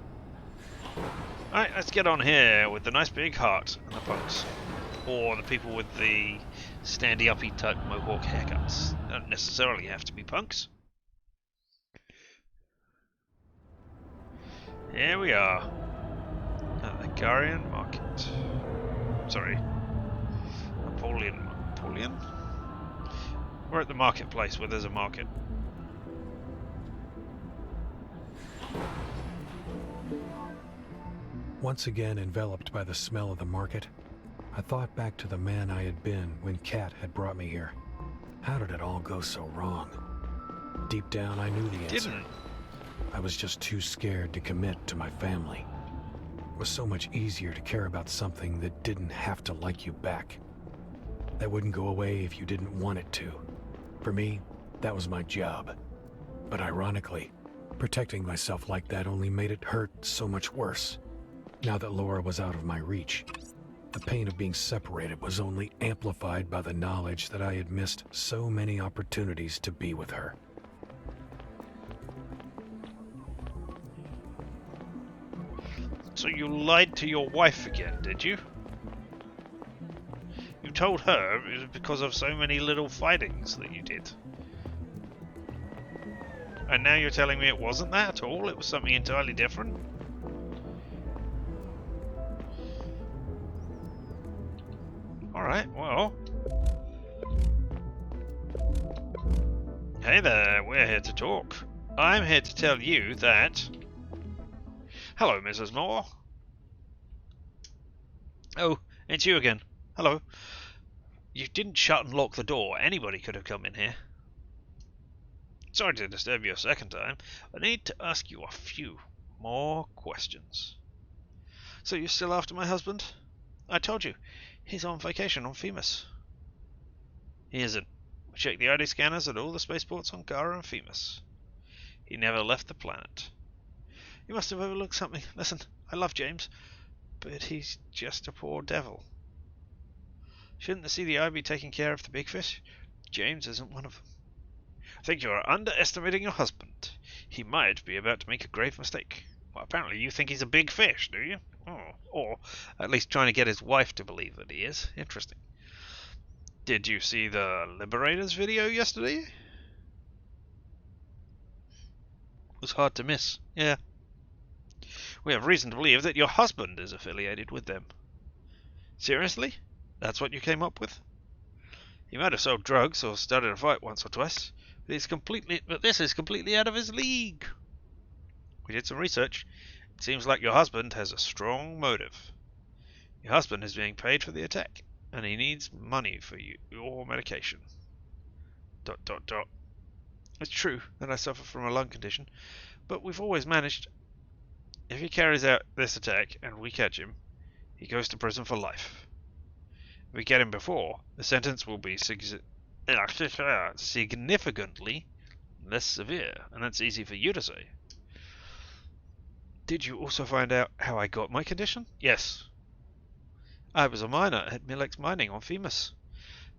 A: Alright, let's get on here with the nice big heart and the punks. Or the people with the standy-uppy type mohawk haircuts. They don't necessarily have to be punks. Here we are. At the Garian Market. Sorry. Napoleon. We're at the marketplace where there's a market.
B: Once again enveloped by the smell of the market, I thought back to the man I had been when Kat had brought me here. How did it all go so wrong? Deep down, I knew the answer.
A: Didn't.
B: I was just too scared to commit to my family. It was so much easier to care about something that didn't have to like you back. That wouldn't go away if you didn't want it to. For me, that was my job. But ironically, protecting myself like that only made it hurt so much worse. Now that Laura was out of my reach, the pain of being separated was only amplified by the knowledge that I had missed so many opportunities to be with her.
A: So you lied to your wife again, did you? You told her it was because of so many little fightings that you did. And now you're telling me it wasn't that at all? It was something entirely different? Alright, well. Hey there, we're here to talk. I'm here to tell you that... Hello, Mrs. Moore. Oh, it's you again. Hello. You didn't shut and lock the door. Anybody could have come in here. Sorry to disturb you a second time. I need to ask you a few more questions. So you're still after my husband? I told you. He's on vacation on Femus. He isn't. We checked the ID scanners at all the spaceports on Gara and Femus. He never left the planet. You must have overlooked something. Listen, I love James, but he's just a poor devil. Shouldn't the CDI be taking care of the big fish? James isn't one of them. I think you are underestimating your husband. He might be about to make a grave mistake. Well, apparently you think he's a big fish, do you? Oh, or at least trying to get his wife to believe that he is. Interesting. Did you see the Liberators video yesterday? It was hard to miss. Yeah. We have reason to believe that your husband is affiliated with them. Seriously? That's what you came up with? He might have sold drugs or started a fight once or twice, but this is completely out of his league. We did some research. It seems like your husband has a strong motive. Your husband is being paid for the attack, and he needs money for your medication. ... It's true that I suffer from a lung condition, but we've always managed... If he carries out this attack and we catch him, he goes to prison for life. If we get him before, the sentence will be significantly less severe, and that's easy for you to say. Did you also find out how I got my condition? Yes. I was a miner at Milex Mining on Femus.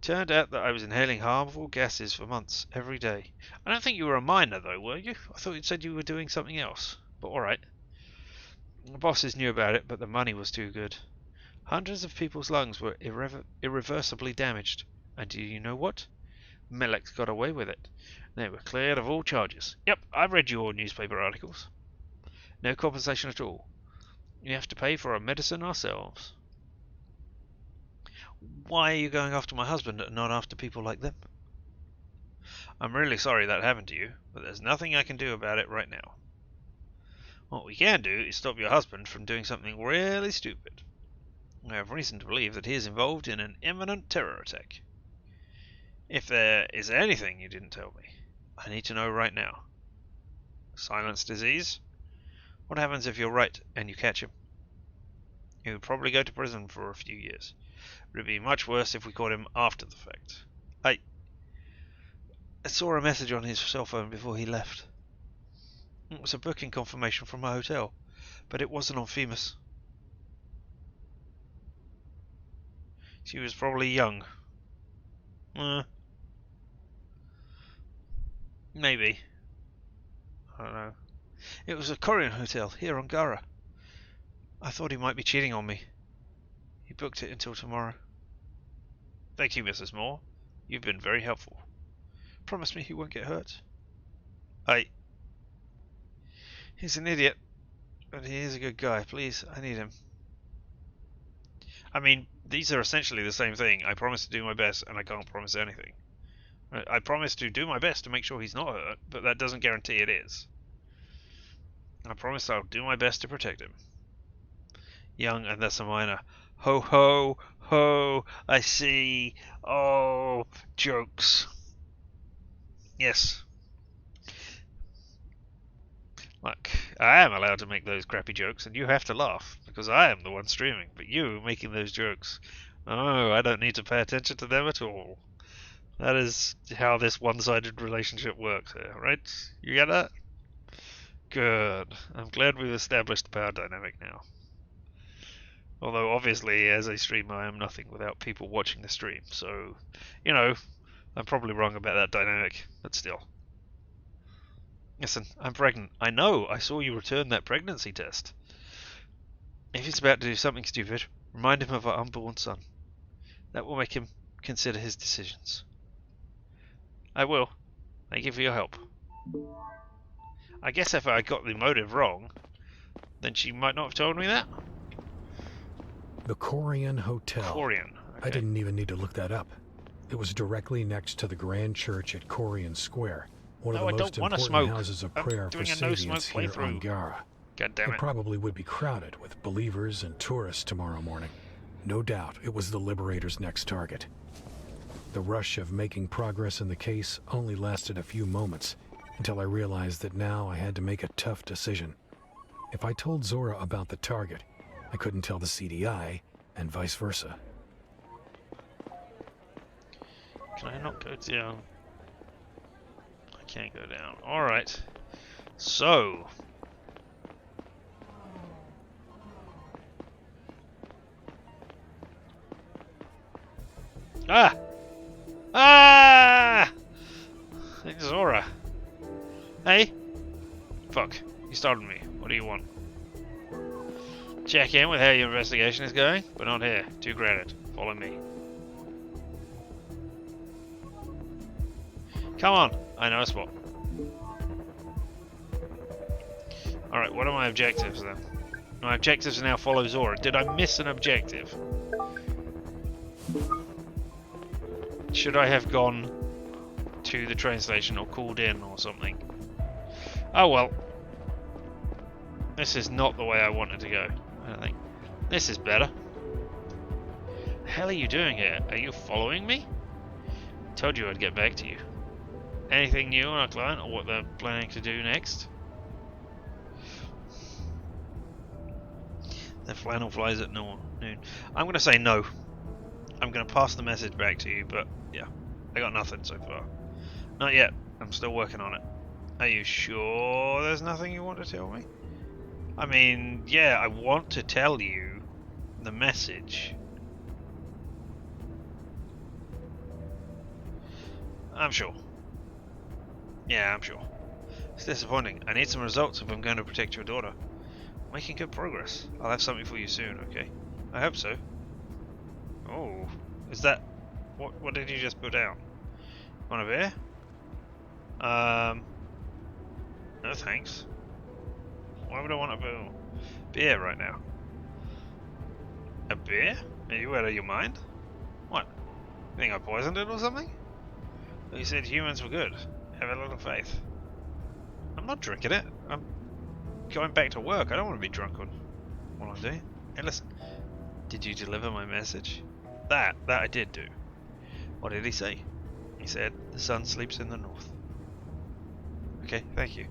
A: Turned out that I was inhaling harmful gases for months, every day. I don't think you were a miner, though, were you? I thought you said you were doing something else. But alright. The bosses knew about it, but the money was too good. Hundreds of people's lungs were irreversibly damaged, And do you know what? Melek got away with it. They were cleared of all charges. Yep, I've read your newspaper articles. No compensation at all. We have to pay for our medicine ourselves. Why are you going after my husband and not after people like them? I'm really sorry that happened to you, but there's nothing I can do about it right now. What we can do is stop your husband from doing something really stupid. I have reason to believe that he is involved in an imminent terror attack. If there is anything you didn't tell me, I need to know right now. Silence disease? What happens if you're right and you catch him? He would probably go to prison for a few years. It would be much worse if we caught him after the fact. I saw a message on his cell phone before he left. It was a booking confirmation from my hotel, but it wasn't on Femus. She was probably young. Maybe. I don't know. It was a Korean hotel here on Gara. I thought he might be cheating on me. He booked it until tomorrow. Thank you, Mrs. Moore. You've been very helpful. Promise me he won't get hurt. He's an idiot, but he is a good guy. Please, I need him. I mean, these are essentially the same thing. I promise to do my best, and I can't promise anything. I promise to do my best to make sure he's not hurt, but that doesn't guarantee it is. I promise I'll do my best to protect him. Young and thus a minor. Ho ho ho, I see. Oh, jokes. Yes. Look, I am allowed to make those crappy jokes, and you have to laugh, because I am the one streaming, but you making those jokes. Oh, I don't need to pay attention to them at all. That is how this one-sided relationship works here, right? You get that? Good. I'm glad we've established the power dynamic now. Although, obviously, as a streamer, I am nothing without people watching the stream, so, you know, I'm probably wrong about that dynamic, but still. Listen, I'm pregnant. I know, I saw you return that pregnancy test. If he's about to do something stupid, remind him of our unborn son. That will make him consider his decisions. I will. Thank you for your help. I guess if I got the motive wrong, then she might not have told me that?
B: The Korean Hotel.
A: Korean. Okay.
B: I didn't even need to look that up. It was directly next to the Grand Church at Korean Square, one of the most important houses of prayer for Sabians here on Gara.
A: God damn it.
B: It probably would be crowded with believers and tourists tomorrow morning. No doubt it was the Liberator's next target. The rush of making progress in the case only lasted a few moments, until I realized that now I had to make a tough decision. If I told Zora about the target, I couldn't tell the CDI, and vice versa.
A: Can I not go down? I can't go down. Alright. So. Ah! Ah! Zora. Hey? Fuck. You startled me. What do you want? Check in with how your investigation is going, but not here. Too crowded. Follow me. Come on. I know a spot. Alright, what are my objectives then? My objectives are now follow Zora. Did I miss an objective? Should I have gone to the train station or called in or something? Oh well. This is not the way I wanted to go, I don't think. This is better. The hell are you doing here? Are you following me? Told you I'd get back to you. Anything new on our client or what they're planning to do next? The flannel flies at noon. I'm going to say no. I'm going to pass the message back to you, but yeah, I got nothing so far. Not yet. I'm still working on it. Are you sure there's nothing you want to tell me? I mean, yeah, I want to tell you the message. I'm sure. Yeah, I'm sure. It's disappointing. I need some results if I'm going to protect your daughter. I'm making good progress. I'll have something for you soon, okay? I hope so. Oh, is that What did you just put down? Want a beer? No thanks. Why would I want a beer right now? A beer? Are you out of your mind? What? You think I poisoned it or something? You said humans were good. Have a little faith. I'm not drinking it. I'm going back to work. I don't want to be drunk on what I'm doing. Hey, listen. Did you deliver my message? That I did do. What did he say? He said, the sun sleeps in the north. Okay, thank you.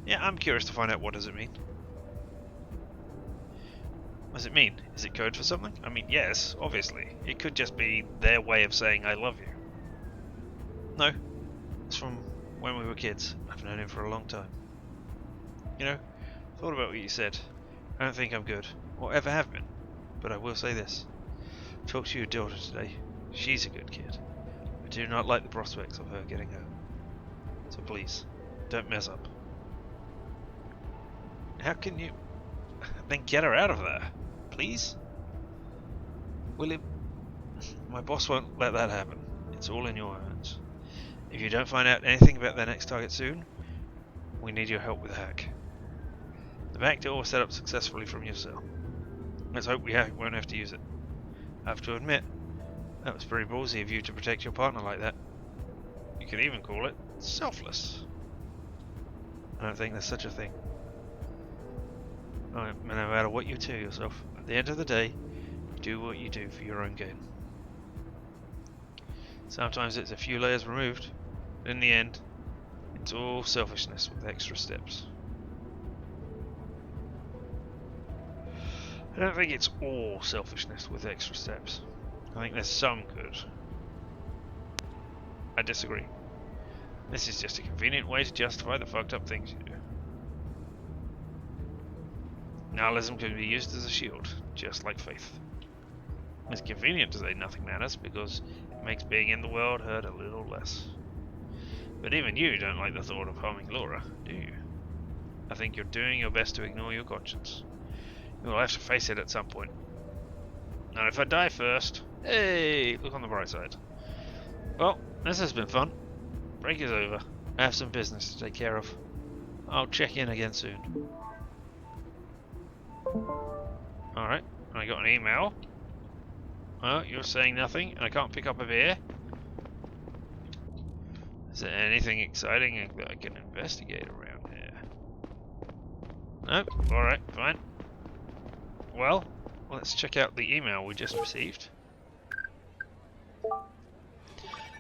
A: Yeah, I'm curious to find out what does it mean. What does it mean? Is it code for something? I mean, yes, obviously. It could just be their way of saying I love you. No, it's from when we were kids. I've known him for a long time. You know, thought about what you said. I don't think I'm good, or ever have been. But I will say this. Talk to your daughter today. She's a good kid. I do not like the prospects of her getting hurt. So please, don't mess up. How can you... Then get her out of there. Please? William, my boss won't let that happen. It's all in your hands. If you don't find out anything about their next target soon, we need your help with the hack. The back door was set up successfully from your cell. Let's hope we won't have to use it. I have to admit, that was pretty ballsy of you to protect your partner like that. You could even call it selfless. I don't think there's such a thing. No matter what you tell yourself, at the end of the day, do what you do for your own gain. Sometimes it's a few layers removed, but in the end, it's all selfishness with extra steps. I don't think it's all selfishness with extra steps. I think there's some good. I disagree. This is just a convenient way to justify the fucked up things you do. Nihilism can be used as a shield, just like faith. It's convenient to say nothing matters because it makes being in the world hurt a little less. But even you don't like the thought of harming Laura, do you? I think you're doing your best to ignore your conscience. You'll have to face it at some point. And if I die first, hey, look on the bright side. Well, this has been fun. Break is over. I have some business to take care of. I'll check in again soon. Alright, I got an email. Oh, you're saying nothing, and I can't pick up a beer? Is there anything exciting that I can investigate around here? Nope, alright, fine. Well, let's check out the email we just received.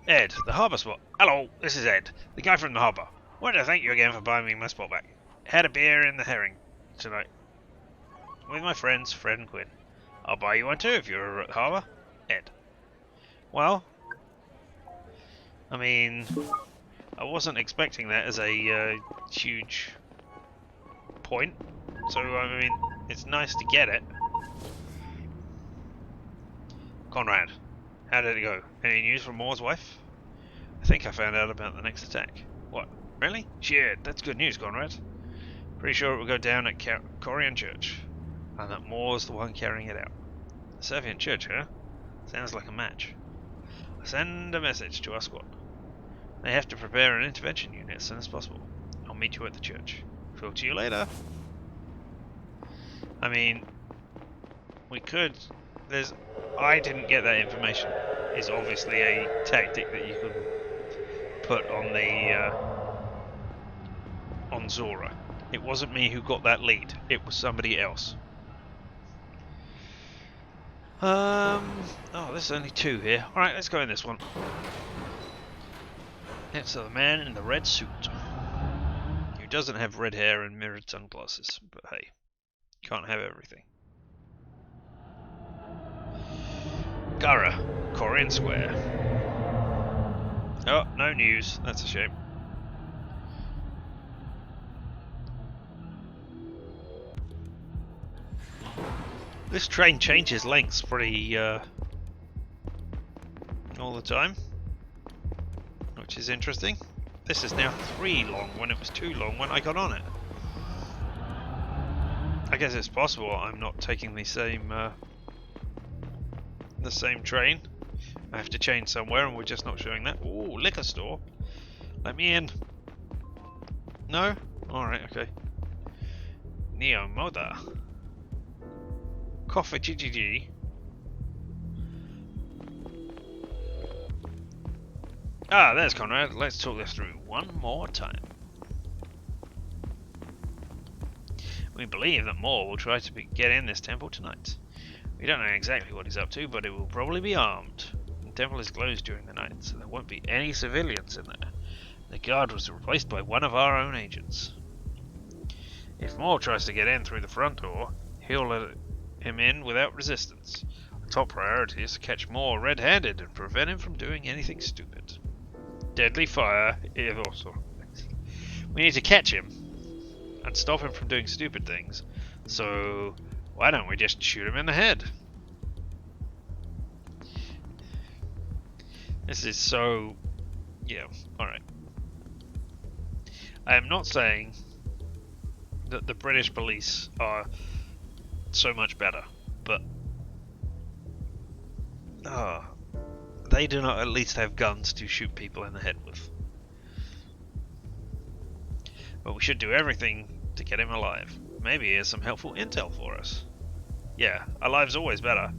A: Ed, the harbour spot. Hello, this is Ed, the guy from the harbour. Wanted to thank you again for buying me my spot back. Had a beer in the herring tonight. With my friends, Fred and Quinn. I'll buy you one too if you're at harbour. Ed. Well, I mean, I wasn't expecting that as a huge point. So, I mean, it's nice to get it. Conrad, how did it go? Any news from Moore's wife? I think I found out about the next attack. What? Really? Shit, that's good news, Conrad. Pretty sure it will go down at Korean Church. And that Moore's the one carrying it out. Servian Church, huh? Sounds like a match. Send a message to our squad. They have to prepare an intervention unit as soon as possible. I'll meet you at the church. Talk to you later. I mean, we could... I didn't get that information. It's obviously a tactic that you could put on the... on Zora. It wasn't me who got that lead. It was somebody else. Oh, there's only two here. Alright, let's go in this one. It's the man in the red suit. Who doesn't have red hair and mirrored sunglasses. But hey, can't have everything. Gara, Korean Square. Oh, no news. That's a shame. This train changes lengths pretty all the time, which is interesting. This is now 3 long when it was 2 long when I got on it. I guess it's possible I'm not taking the same the same train. I have to change somewhere and we're just not showing that. Ooh, liquor store. Let me in. No? Alright, okay. Neo Moda. Coffee GGG. Ah, there's Conrad. Let's talk this through one more time. We believe that Moore will try to get in this temple tonight. We don't know exactly what he's up to, but it will probably be armed. The temple is closed during the night, so there won't be any civilians in there. The guard was replaced by one of our own agents. If Moore tries to get in through the front door, he'll let him in without resistance. Our top priority is to catch Moore red-handed and prevent him from doing anything stupid. Deadly fire is also. We need to catch him and stop him from doing stupid things. So why don't we just shoot him in the head? This is so... yeah, alright. I am not saying that the British police are so much better, but they do not at least have guns to shoot people in the head with. But we should do everything to get him alive. Maybe he has some helpful intel for us. Yeah, alive's always better.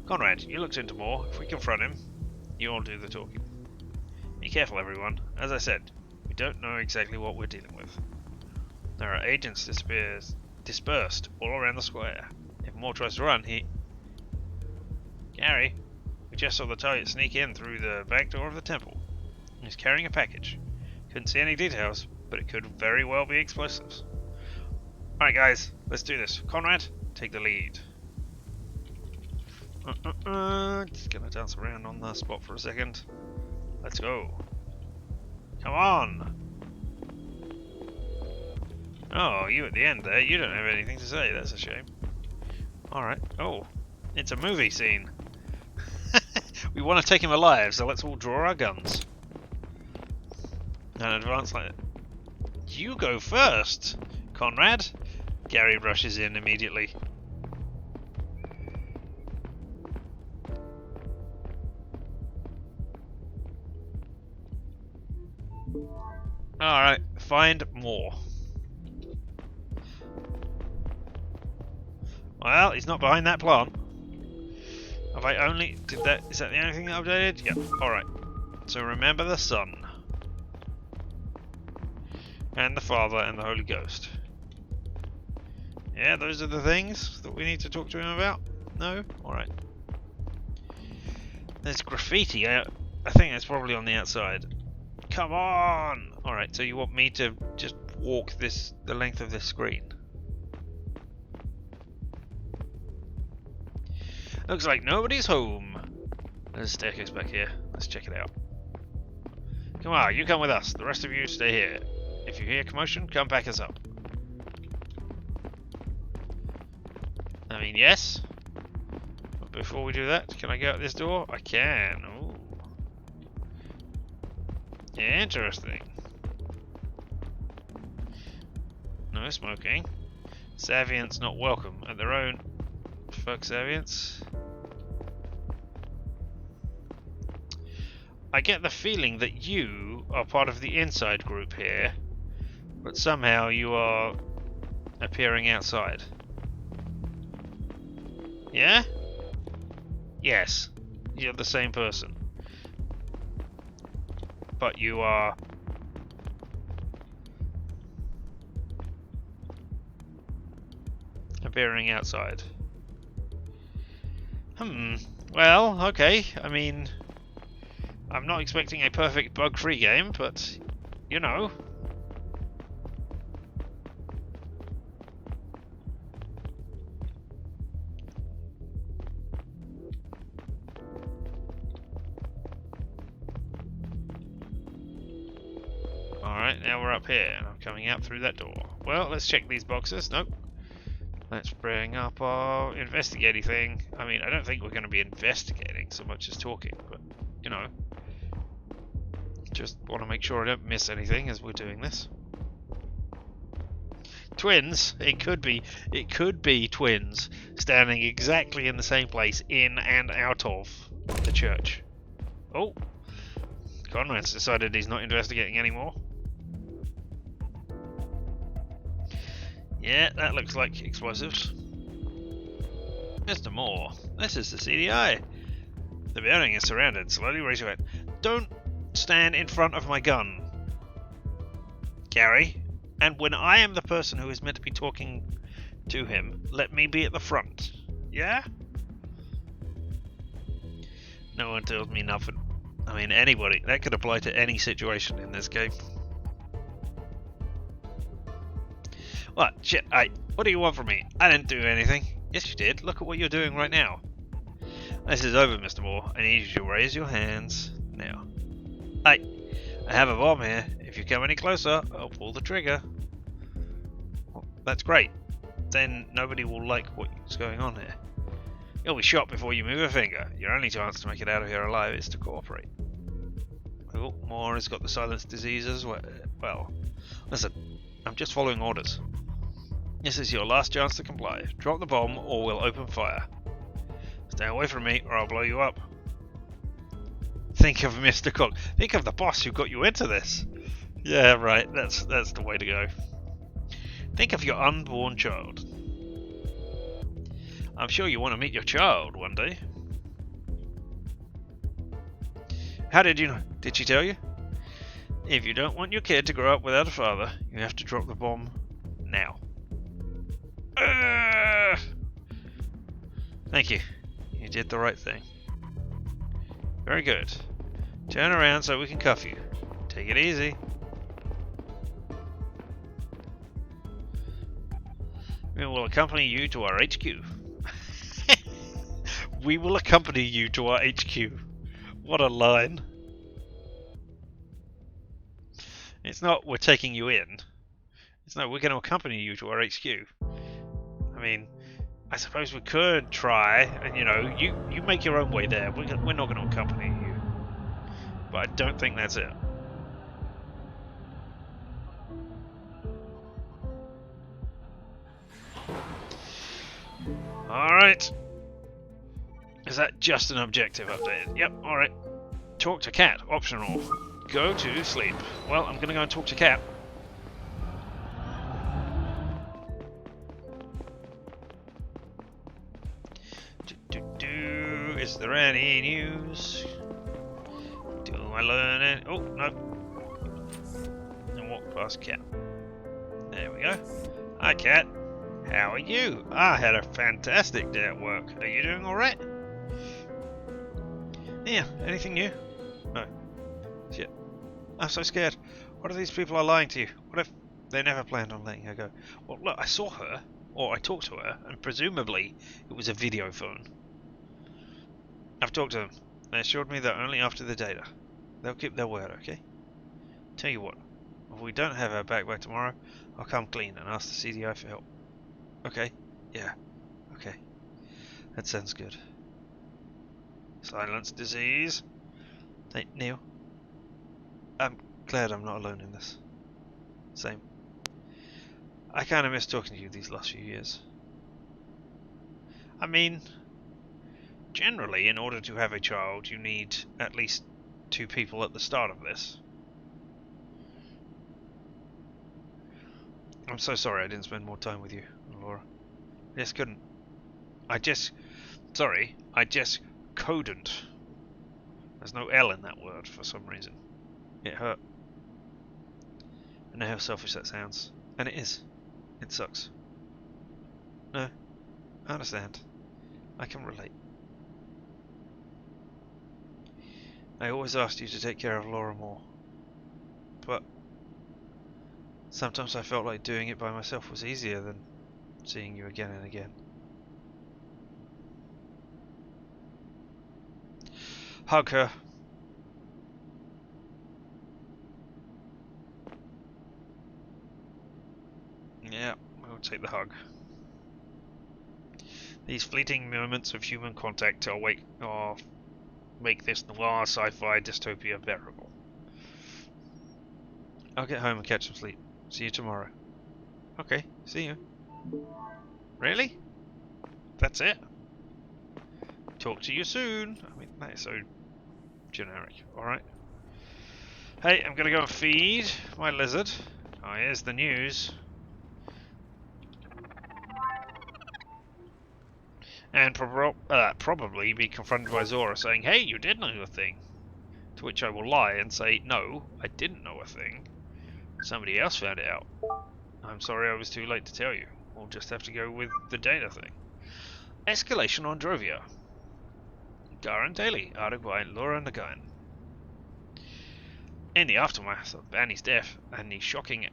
A: Conrad, you looked into more. If we confront him, you all do the talking. Be careful, everyone. As I said, we don't know exactly what we're dealing with. There are agents dispersed all around the square. If Moore tries to run, Gary, we just saw the target sneak in through the back door of the temple. He's carrying a package. Couldn't see any details, but it could very well be explosives. Alright guys, let's do this. Conrad, take the lead. Just gonna dance around on the spot for a second. Let's go. Come on! Oh, you at the end there, you don't have anything to say, that's a shame. Alright, oh, it's a movie scene. We want to take him alive, so let's all draw our guns. And advance like that. You go first, Conrad. Gary rushes in immediately. Alright, find more. Well, he's not behind that plant. Have I only... is that the only thing that updated? Yep, alright. So remember the Son. And the Father and the Holy Ghost. Yeah, those are the things that we need to talk to him about? No? Alright. There's graffiti. I think that's probably on the outside. Come on! Alright, so you want me to just walk the length of this screen? Looks like nobody's home. There's a staircase back here. Let's check it out. Come on, you come with us. The rest of you stay here. If you hear commotion, come back us up. I mean, yes. But before we do that, can I go out this door? I can. Ooh. Interesting. No smoking. Saviants not welcome at their own. Fuck Saviants. I get the feeling that you are part of the inside group here, but somehow you are appearing outside. Yeah? Yes, you're the same person. But you are... appearing outside. Well, okay, I mean... I'm not expecting a perfect bug-free game, but... you know... Alright, now we're up here, and I'm coming out through that door. Well, let's check these boxes. Nope. Let's bring up our investigating thing. I mean, I don't think we're going to be investigating so much as talking, but, you know. Just want to make sure I don't miss anything as we're doing this. Twins? It could be. It could be twins standing exactly in the same place, in and out of the church. Oh, Conrad's decided he's not investigating anymore. Yeah, that looks like explosives. Mr. Moore, this is the CDI. The building is surrounded. Slowly raise your hand. Don't stand in front of my gun, Gary. And when I am the person who is meant to be talking to him, let me be at the front. Yeah? No one tells me nothing. I mean, anybody. That could apply to any situation in this game. What? Shit, what do you want from me? I didn't do anything. Yes, you did. Look at what you're doing right now. This is over, Mr. Moore. I need you to raise your hands now. I have a bomb here. If you come any closer, I'll pull the trigger. Well, that's great. Then nobody will like what's going on here. You'll be shot before you move a finger. Your only chance to make it out of here alive is to cooperate. Oh, Moore has got the silence disease as well. Well, listen, I'm just following orders. This is your last chance to comply. Drop the bomb or we'll open fire. Stay away from me or I'll blow you up. Think of Mr. Cook. Think of the boss who got you into this. Yeah, right. That's the way to go. Think of your unborn child. I'm sure you want to meet your child one day. How did you know? Did she tell you? If you don't want your kid to grow up without a father, you have to drop the bomb now. Thank you. You did the right thing. Very good. Turn around so we can cuff you. Take it easy. We will accompany you to our HQ. We will accompany you to our HQ. What a line. It's not we're taking you in. It's no, we're going to accompany you to our HQ. I mean, I suppose we could try, and you make your own way there. We're not going to accompany you. But I don't think that's it. Alright. Is that just an objective update? Yep, alright. Talk to Cat, optional. Go to sleep. Well, I'm going to go and talk to Cat. Is there any news? Do I learn it? Oh, no. And walk past Cat. There we go. Hi, Cat. How are you? I had a fantastic day at work. Are you doing alright? Yeah, anything new? No. Shit. I'm so scared. What if these people are lying to you? What if they never planned on letting her go? Well, look, I saw her, or I talked to her, and presumably it was a video phone. I've talked to them. They assured me that only after the data. They'll keep their word, okay? Tell you what, if we don't have her back by tomorrow, I'll come clean and ask the CDI for help. Okay? Yeah. Okay. That sounds good. Silence disease. Hey, Neil. I'm glad I'm not alone in this. Same. I kind of miss talking to you these last few years. I mean, generally, in order to have a child, you need at least 2 people at the start of this. I'm so sorry I didn't spend more time with you, Laura. I just couldn't. I just couldn't. There's no L in that word for some reason. It hurt. I know how selfish that sounds. And it is. It sucks. No, I understand. I can relate. I always asked you to take care of Laura more. But sometimes I felt like doing it by myself was easier than seeing you again and again. Hug her. Yeah, we'll take the hug. These fleeting moments of human contact make this noir sci-fi dystopia bearable. I'll get home and catch some sleep. See you tomorrow. Okay, see you. Really? That's it? Talk to you soon. I mean, that is so generic. Alright. Hey, I'm gonna go and feed my lizard. Oh, here's the news. And probably be confronted by Zora saying, hey, you did know a thing. To which I will lie and say, no, I didn't know a thing. Somebody else found it out. I'm sorry I was too late to tell you. We'll just have to go with the data thing. Escalation on Drovia. Garan Daily, article by Laura Nagayan. In the aftermath of Banny's death and the shocking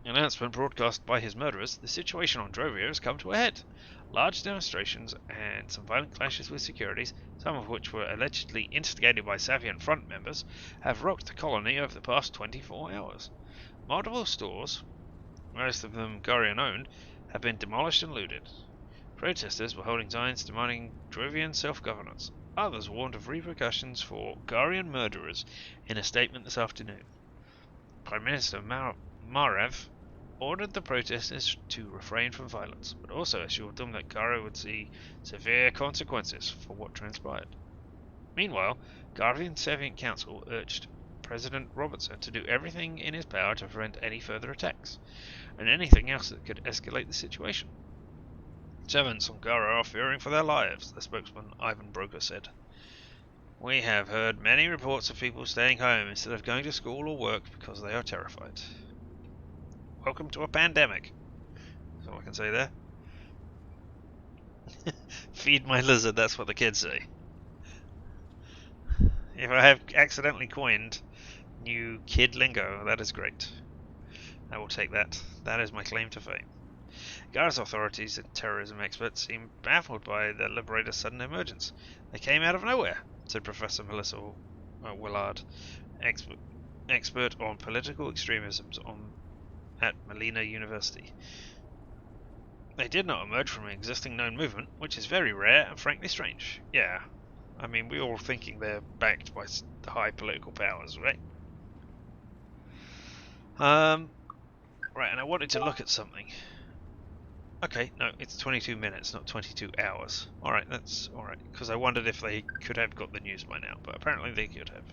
A: announcement broadcast by his murderers, the situation on Drovia has come to a head. Large demonstrations and some violent clashes with securities, some of which were allegedly instigated by Savian Front members, have rocked the colony over the past 24 hours. Multiple stores, most of them Garian owned, have been demolished and looted. Protesters were holding signs demanding Drovian self-governance. Others warned of repercussions for Garian murderers in a statement this afternoon. Prime Minister Marev ordered the protesters to refrain from violence, but also assured them that Gara would see severe consequences for what transpired. Meanwhile, Guardian Savient Council urged President Robertson to do everything in his power to prevent any further attacks, and anything else that could escalate the situation. Servants on Gara are fearing for their lives, the spokesman Ivan Broker said. We have heard many reports of people staying home instead of going to school or work because they are terrified. Welcome to a pandemic. That's all I can say there. Feed my lizard, that's what the kids say. If I have accidentally coined new kid lingo, that is great. I will take that. That is my claim to fame. Gara's authorities and terrorism experts seem baffled by the Liberator's sudden emergence. They came out of nowhere, said Professor Melissa Willard, expert on political extremisms at Melina University. They did not emerge from an existing known movement, which is very rare and frankly strange. Yeah, I mean, we're all thinking they're backed by high political powers, right? Right, and I wanted to look at something. Okay, no, it's 22 minutes, not 22 hours. Alright, that's alright, because I wondered if they could have got the news by now, but apparently they could have.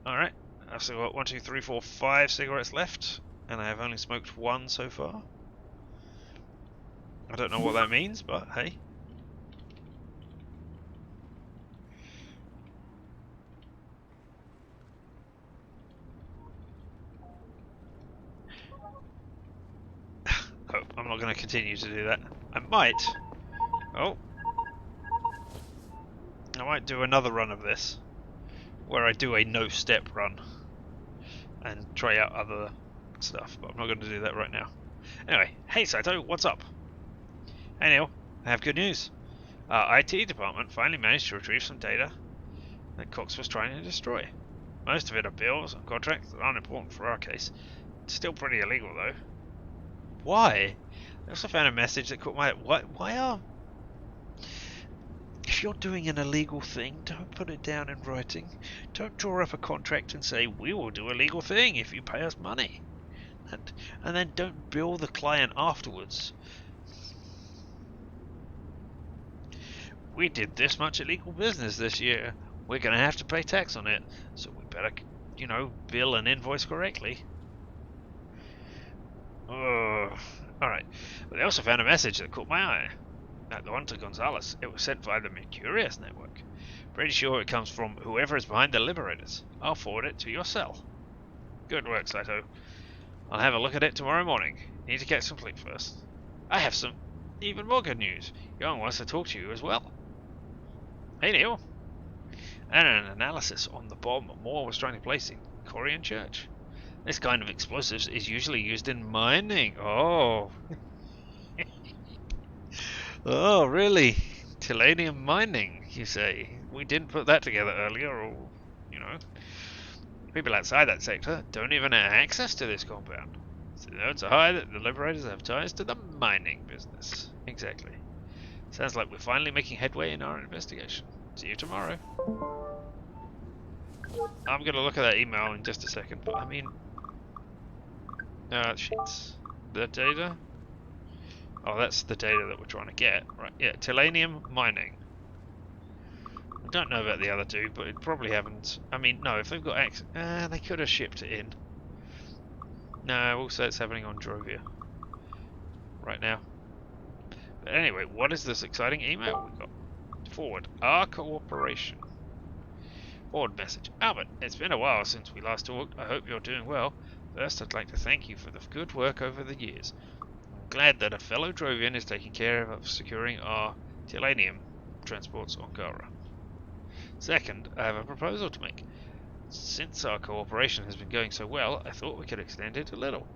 A: Alright, I've still got 1, 2, 3, 4, 5 cigarettes left, and I have only smoked one so far. I don't know what that means, but hey. Oh, I'm not going to continue to do that. I might. Oh. I might do another run of this, where I do a no-step run, and try out other stuff, but I'm not going to do that right now. Anyway, hey Saito, what's up? Hey Neil, I have good news. Our IT department finally managed to retrieve some data that Cox was trying to destroy. Most of it are bills and contracts that aren't important for our case. It's still pretty illegal though. Why? I also found a message that caught my... Why are... If you're doing an illegal thing, don't put it down in writing. Don't draw up a contract and say, we will do a legal thing if you pay us money. And then don't bill the client afterwards. We did this much illegal business this year. We're going to have to pay tax on it, so we better, bill and invoice correctly. Alright. But they also found a message that caught my eye. The one to Gonzalez. It was sent via the Mercurius network. Pretty sure it comes from whoever is behind the Liberators. I'll forward it to your cell. Good work, Saito. I'll have a look at it tomorrow morning. Need to get some sleep first. I have some even more good news. Young wants to talk to you as well. Hey Neil. And an analysis on the bomb Moore was trying to place in Corian Church. This kind of explosives is usually used in mining. Oh. Oh, really? Tellurium mining, you say? We didn't put that together earlier, or, people outside that sector don't even have access to this compound. So the odds are high that the Liberators have ties to the mining business. Exactly. Sounds like we're finally making headway in our investigation. See you tomorrow. I'm going to look at that email in just a second, but I mean... sheets. the data? Oh, that's the data that we're trying to get. Right, yeah, Telanium mining. I don't know about the other two, but it probably haven't. I mean, no, if they've got access... they could have shipped it in. No, we'll say it's happening on Drovia. Right now. But anyway, what is this exciting email we got? Forward. Our cooperation. Forward message. Albert, it's been a while since we last talked. I hope you're doing well. First, I'd like to thank you for the good work over the years. I'm glad that a fellow Drovian is taking care of securing our Telanium transports on Gara. Second, I have a proposal to make. Since our cooperation has been going so well, I thought we could extend it a little.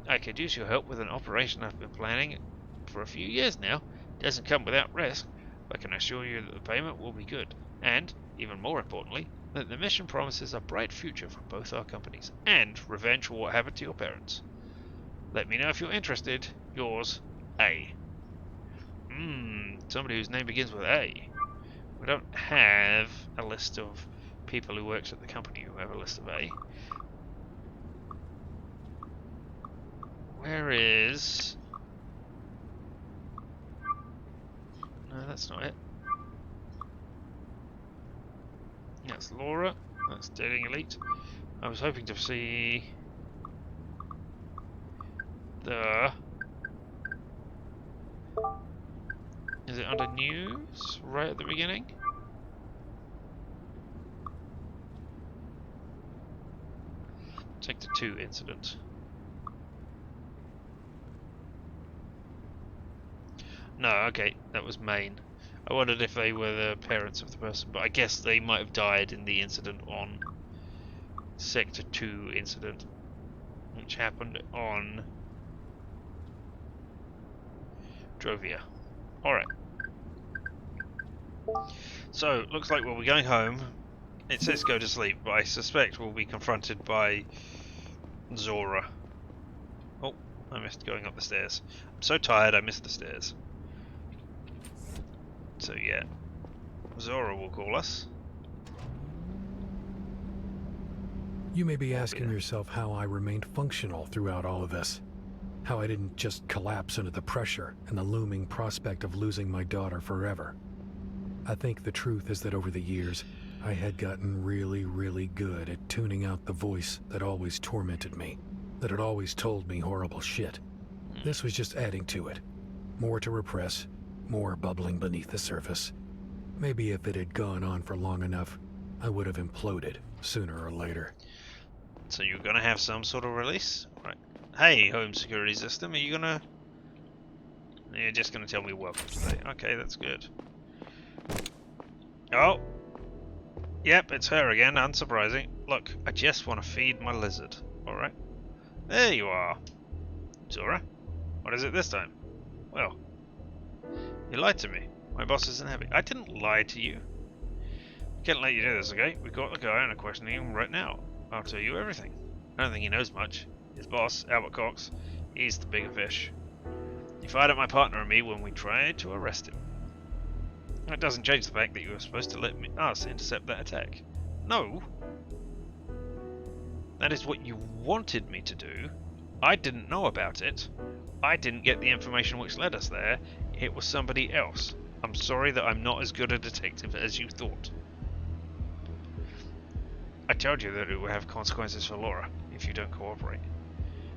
A: I could use your help with an operation I've been planning for a few years now. It doesn't come without risk, but I can assure you that the payment will be good, and, even more importantly, that the mission promises a bright future for both our companies, and revenge for what happened to your parents. Let me know if you're interested. Yours, A. Somebody whose name begins with A. We don't have a list of people who works at the company who have a list of A. Where is... No, that's not it. That's Laura. That's Dating Elite. I was hoping to see the... Is it under news right at the beginning? Sector 2 incident. No, okay, that was Maine. I wondered if they were the parents of the person, but I guess they might have died in the incident on Sector 2 incident, which happened on Drovia. Alright. So, looks like we'll be going home. It says go to sleep, but I suspect we'll be confronted by Zora. Oh, I missed going up the stairs. I'm so tired I missed the stairs. So yeah, Zora will call us.
B: You may be asking yourself how I remained functional throughout all of this. How I didn't just collapse under the pressure and the looming prospect of losing my daughter forever. I think the truth is that over the years, I had gotten really, really good at tuning out the voice that always tormented me, that had always told me horrible shit. This was just adding to it. More to repress, more bubbling beneath the surface. Maybe if it had gone on for long enough, I would have imploded sooner or later.
A: So you're gonna have some sort of release? Right. Hey, home security system, are you gonna... You're just gonna tell me welcome today. Okay, that's good. Oh! Yep, it's her again, unsurprising. Look, I just want to feed my lizard. Alright. There you are. Zora? What is it this time? Well, you lied to me. My boss isn't happy. I didn't lie to you. I can't let you do this, okay? We got the guy and are questioning him right now. I'll tell you everything. I don't think he knows much. His boss, Albert Cox, he's the bigger fish. He fired at my partner and me when we tried to arrest him. That doesn't change the fact that you were supposed to let us intercept that attack. No! That is what you wanted me to do. I didn't know about it. I didn't get the information which led us there. It was somebody else. I'm sorry that I'm not as good a detective as you thought. I told you that it would have consequences for Laura if you don't cooperate.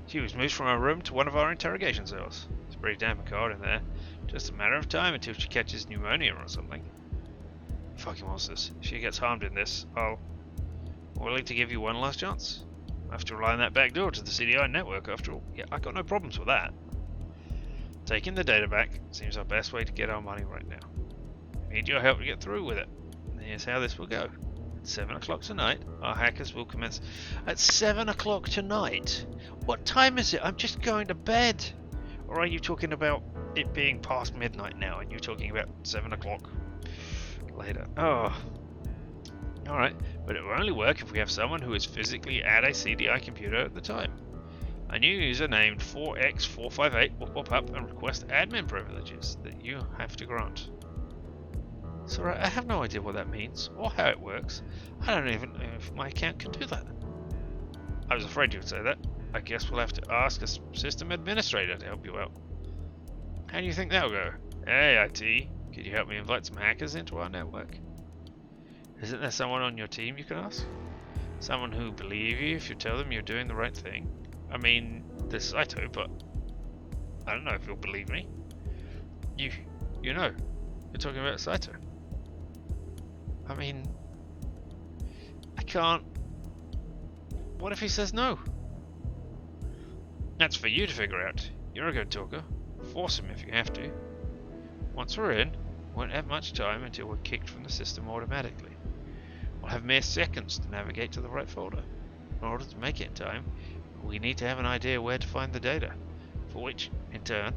A: She was moved from her room to one of our interrogation cells. It's pretty damn cold in there. Just a matter of time until she catches pneumonia or something. Fucking monsters. If she gets harmed in this, I'm willing to give you one last chance. I have to rely on that back door to the CDI network after all. Yeah, I got no problems with that. Taking the data back seems our best way to get our money right now. We need your help to get through with it. And here's how this will go. At 7 o'clock tonight, our hackers will commence... At 7 o'clock tonight? What time is it? I'm just going to bed. Or are you talking about it being past midnight now and you're talking about 7 o'clock later? Oh. Alright, but it will only work if we have someone who is physically at a CDI computer at the time. A new user named 4x458 will pop up and request admin privileges that you have to grant. Sorry, I have no idea what that means, or how it works. I don't even know if my account can do that. I was afraid you would say that. I guess we'll have to ask a system administrator to help you out. How do you think that'll go? Hey, IT, could you help me invite some hackers into our network? Isn't there someone on your team you can ask? Someone who will believe you if you tell them you're doing the right thing? I mean, there's Saito, but I don't know if he'll believe me. You know, you're talking about Saito. I mean, I can't. What if he says no? That's for you to figure out. You're a good talker. Force him if you have to. Once we're in, we won't have much time until we're kicked from the system automatically. We'll have mere seconds to navigate to the right folder. In order to make it in time, we need to have an idea where to find the data, for which, in turn,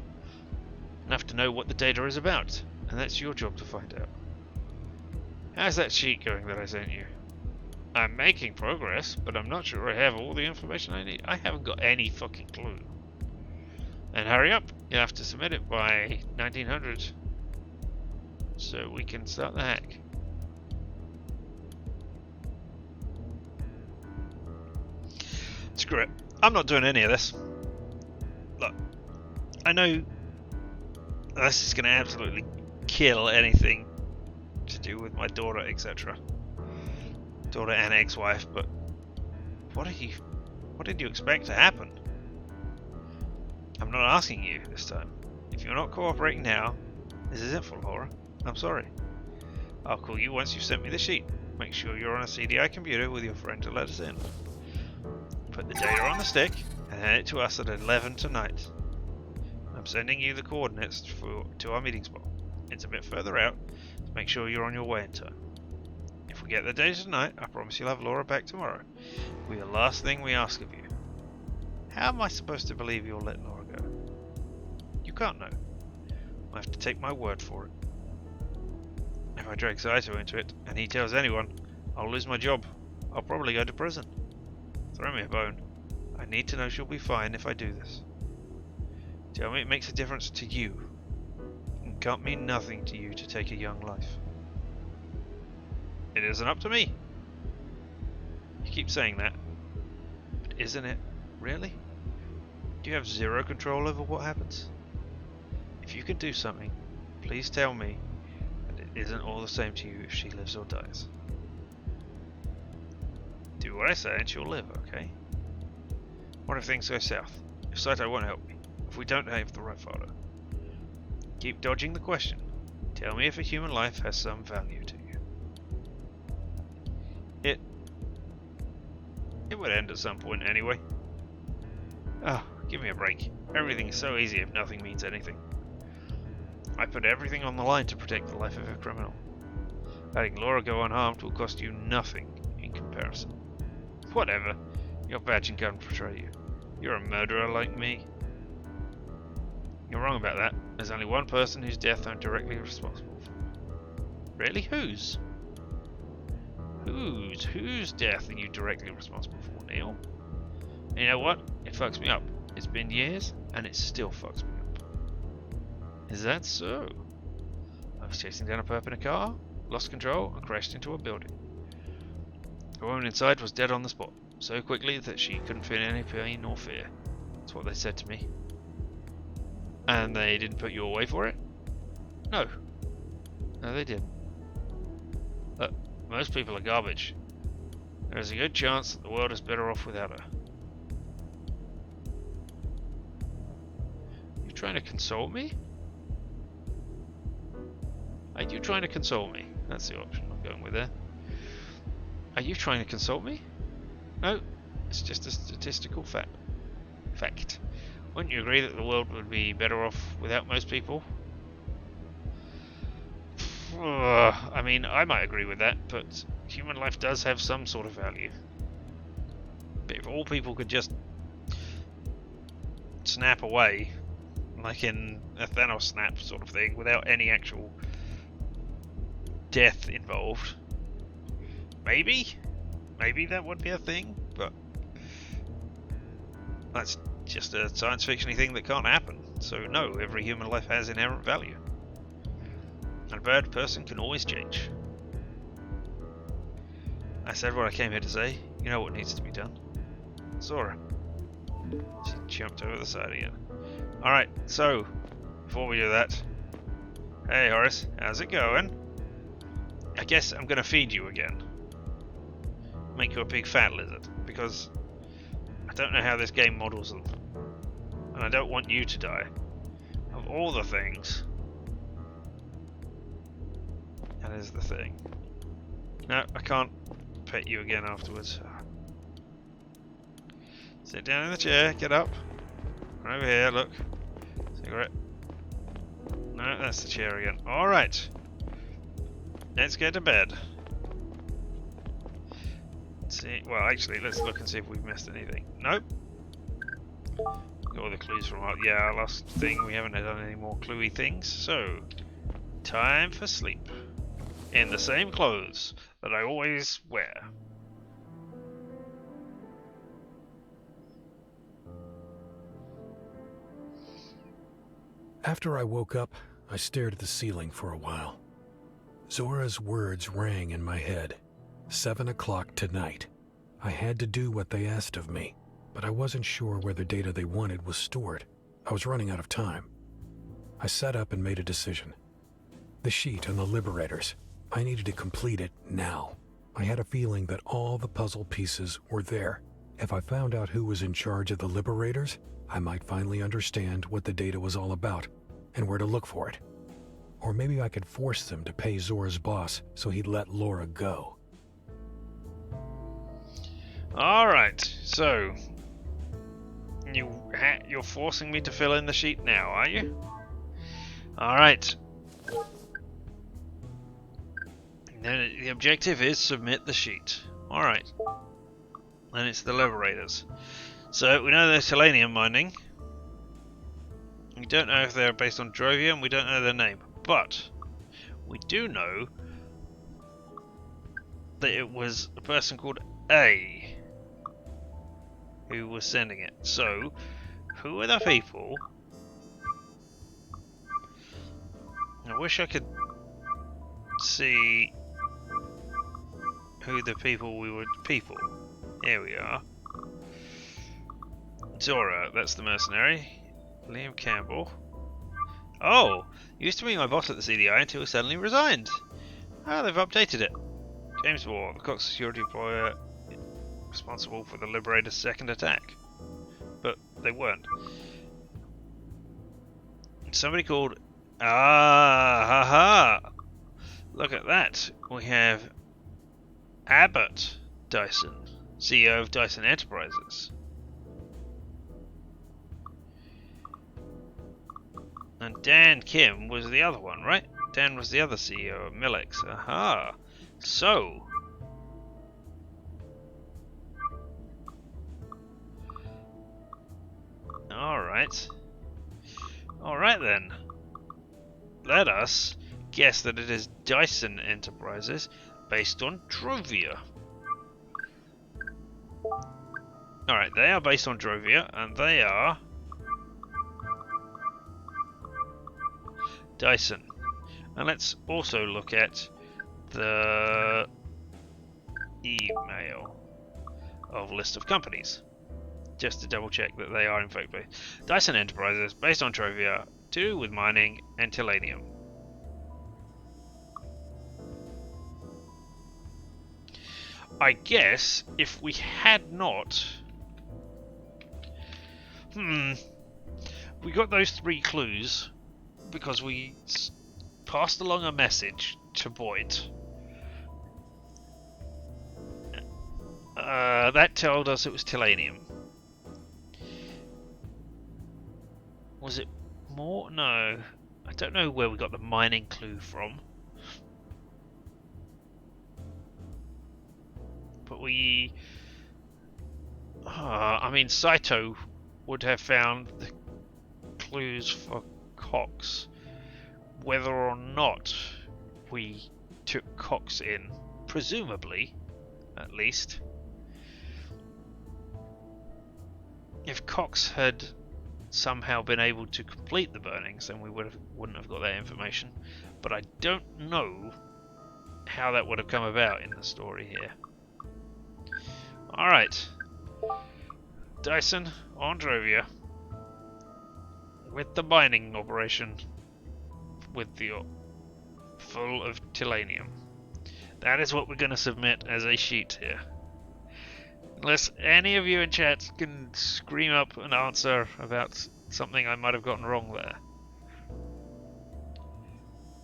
A: we'll have to know what the data is about, and that's your job to find out. How's that sheet going that I sent you? I'm making progress, but I'm not sure I have all the information I need. I haven't got any fucking clue. And hurry up, you'll have to submit it by 1900, so we can start the hack. Screw it. I'm not doing any of this. Look, I know this is going to absolutely kill anything to do with my daughter, etc. Daughter and ex-wife, but what did you expect to happen? I'm not asking you this time. If you're not cooperating now, this isn't for Laura. I'm sorry. I'll call you once you've sent me the sheet. Make sure you're on a CDI computer with your friend to let us in. Put the data on the stick and hand it to us at 11 tonight. I'm sending you the coordinates to our meeting spot. It's a bit further out, so make sure you're on your way in time. If we get the data tonight, I promise you'll have Laura back tomorrow. It'll be the last thing we ask of you. How am I supposed to believe you'll let Laura go? You can't know. I have to take my word for it. If I drag Saito into it, and he tells anyone, I'll lose my job. I'll probably go to prison. Throw me a bone. I need to know she'll be fine if I do this. Tell me it makes a difference to you. It can't mean nothing to you to take a young life. It isn't up to me. You keep saying that. But isn't it? Really? Do you have zero control over what happens? If you can do something, please tell me that it isn't all the same to you if she lives or dies. Do what I say and she'll live, okay? What if things go south? If Saito won't help me? If we don't have the right folder? Keep dodging the question. Tell me if a human life has some value to you. It would end at some point anyway. Oh, give me a break. Everything is so easy if nothing means anything. I put everything on the line to protect the life of a criminal. Letting Laura go unharmed will cost you nothing in comparison. Whatever. Your badge and gun betray you. You're a murderer like me. You're wrong about that. There's only one person whose death I'm directly responsible for. Really? Whose? Whose death are you directly responsible for, Neil? And you know what? It fucks me up. It's been years, and it still fucks me up. Is that so? I was chasing down a perp in a car, lost control, and crashed into a building. The woman inside was dead on the spot, so quickly that she couldn't feel any pain or fear. That's what they said to me. And they didn't put you away for it? No. No, they didn't. Look, most people are garbage. There's a good chance that the world is better off without her. You trying to console me? Are you trying to console me? That's the option I'm going with there. Are you trying to consult me? No, it's just a statistical fact. Wouldn't you agree that the world would be better off without most people? I mean, I might agree with that, but human life does have some sort of value. But if all people could just snap away, like in a Thanos snap sort of thing, without any actual death involved, maybe that would be a thing, but that's just a science fiction-y thing that can't happen. So no, every human life has inherent value. And a bad person can always change. I said what I came here to say. You know what needs to be done. Zora. She jumped over the side again. Alright, so, before we do that... Hey Horace, how's it going? I guess I'm gonna feed you again. Make you a big fat lizard, because I don't know how this game models them. And I don't want you to die. Of all the things... That is the thing. No, I can't pet you again afterwards. Sit down in the chair, get up. Right over here, look. Cigarette. No, that's the chair again. Alright. Let's get to bed. Let's see. Well, actually, let's look and see if we've missed anything. Nope. Got all the clues from our... Yeah, our last thing. We haven't done any more cluey things. So, time for sleep. In the same clothes that I always wear.
B: After I woke up, I stared at the ceiling for a while. Zora's words rang in my head. 7 o'clock tonight. I had to do what they asked of me, but I wasn't sure where the data they wanted was stored. I was running out of time. I sat up and made a decision. The sheet on the Liberators. I needed to complete it now. I had a feeling that all the puzzle pieces were there. If I found out who was in charge of the Liberators, I might finally understand what the data was all about and where to look for it. Or maybe I could force them to pay Zora's boss so he'd let Laura go.
A: Alright, so... You're forcing me to fill in the sheet now, are you? Alright. The objective is submit the sheet. Alright. And it's the Liberators. So, we know they're selenium mining. We don't know if they're based on Drovia, and we don't know their name. But, we do know that it was a person called A who was sending it. So, who are the people? I wish I could see who the people we would... People. Here we are. Zora, that's the mercenary. Liam Campbell. Oh! Used to be my boss at the CDI until he suddenly resigned. Ah, they've updated it. James Moore, the Cox security employer responsible for the Liberator's second attack. But they weren't. Somebody called... Ah, haha! Look at that. We have Abbott Dyson, CEO of Dyson Enterprises. And Dan Kim was the other one, right? Dan was the other CEO of Millex. Aha! So... Alright. Alright then. Let us guess that it is Dyson Enterprises based on Drovia. Alright, they are based on Drovia, and they are... Dyson. And let's also look at the email of list of companies, just to double check that they are in fact based. Dyson Enterprises, based on Trovia, to do with mining and Telenium. I guess if we had not... We got those 3 clues because we passed along a message to Boyd. That told us it was Telenium. Was it more? No. I don't know where we got the mining clue from. But we... I mean, Saito would have found the clues for Cox. Whether or not we took Cox in, presumably, at least. If Cox had somehow been able to complete the burnings, then we wouldn't have got that information. But I don't know how that would have come about in the story here. Alright. Dyson, on Drovia. With the binding operation. With the full of Tilanium. That is what we're going to submit as a sheet here. Unless any of you in chat can scream up an answer about something I might have gotten wrong there.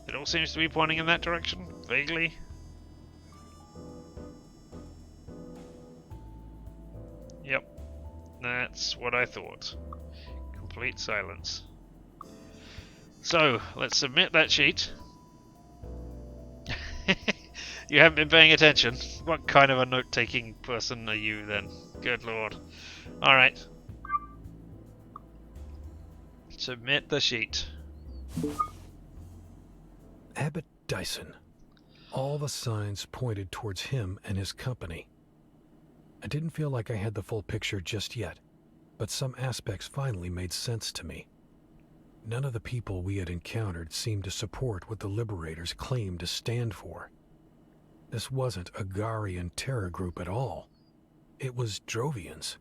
A: It all seems to be pointing in that direction, vaguely. Yep, that's what I thought. Complete silence. So, let's submit that sheet. You haven't been paying attention. What kind of a note-taking person are you then? Good lord. Alright. Submit the sheet.
B: Abbott Dyson. All the signs pointed towards him and his company. I didn't feel like I had the full picture just yet, but some aspects finally made sense to me. None of the people we had encountered seemed to support what the Liberators claimed to stand for. This wasn't a Garian terror group at all. It was Drovians,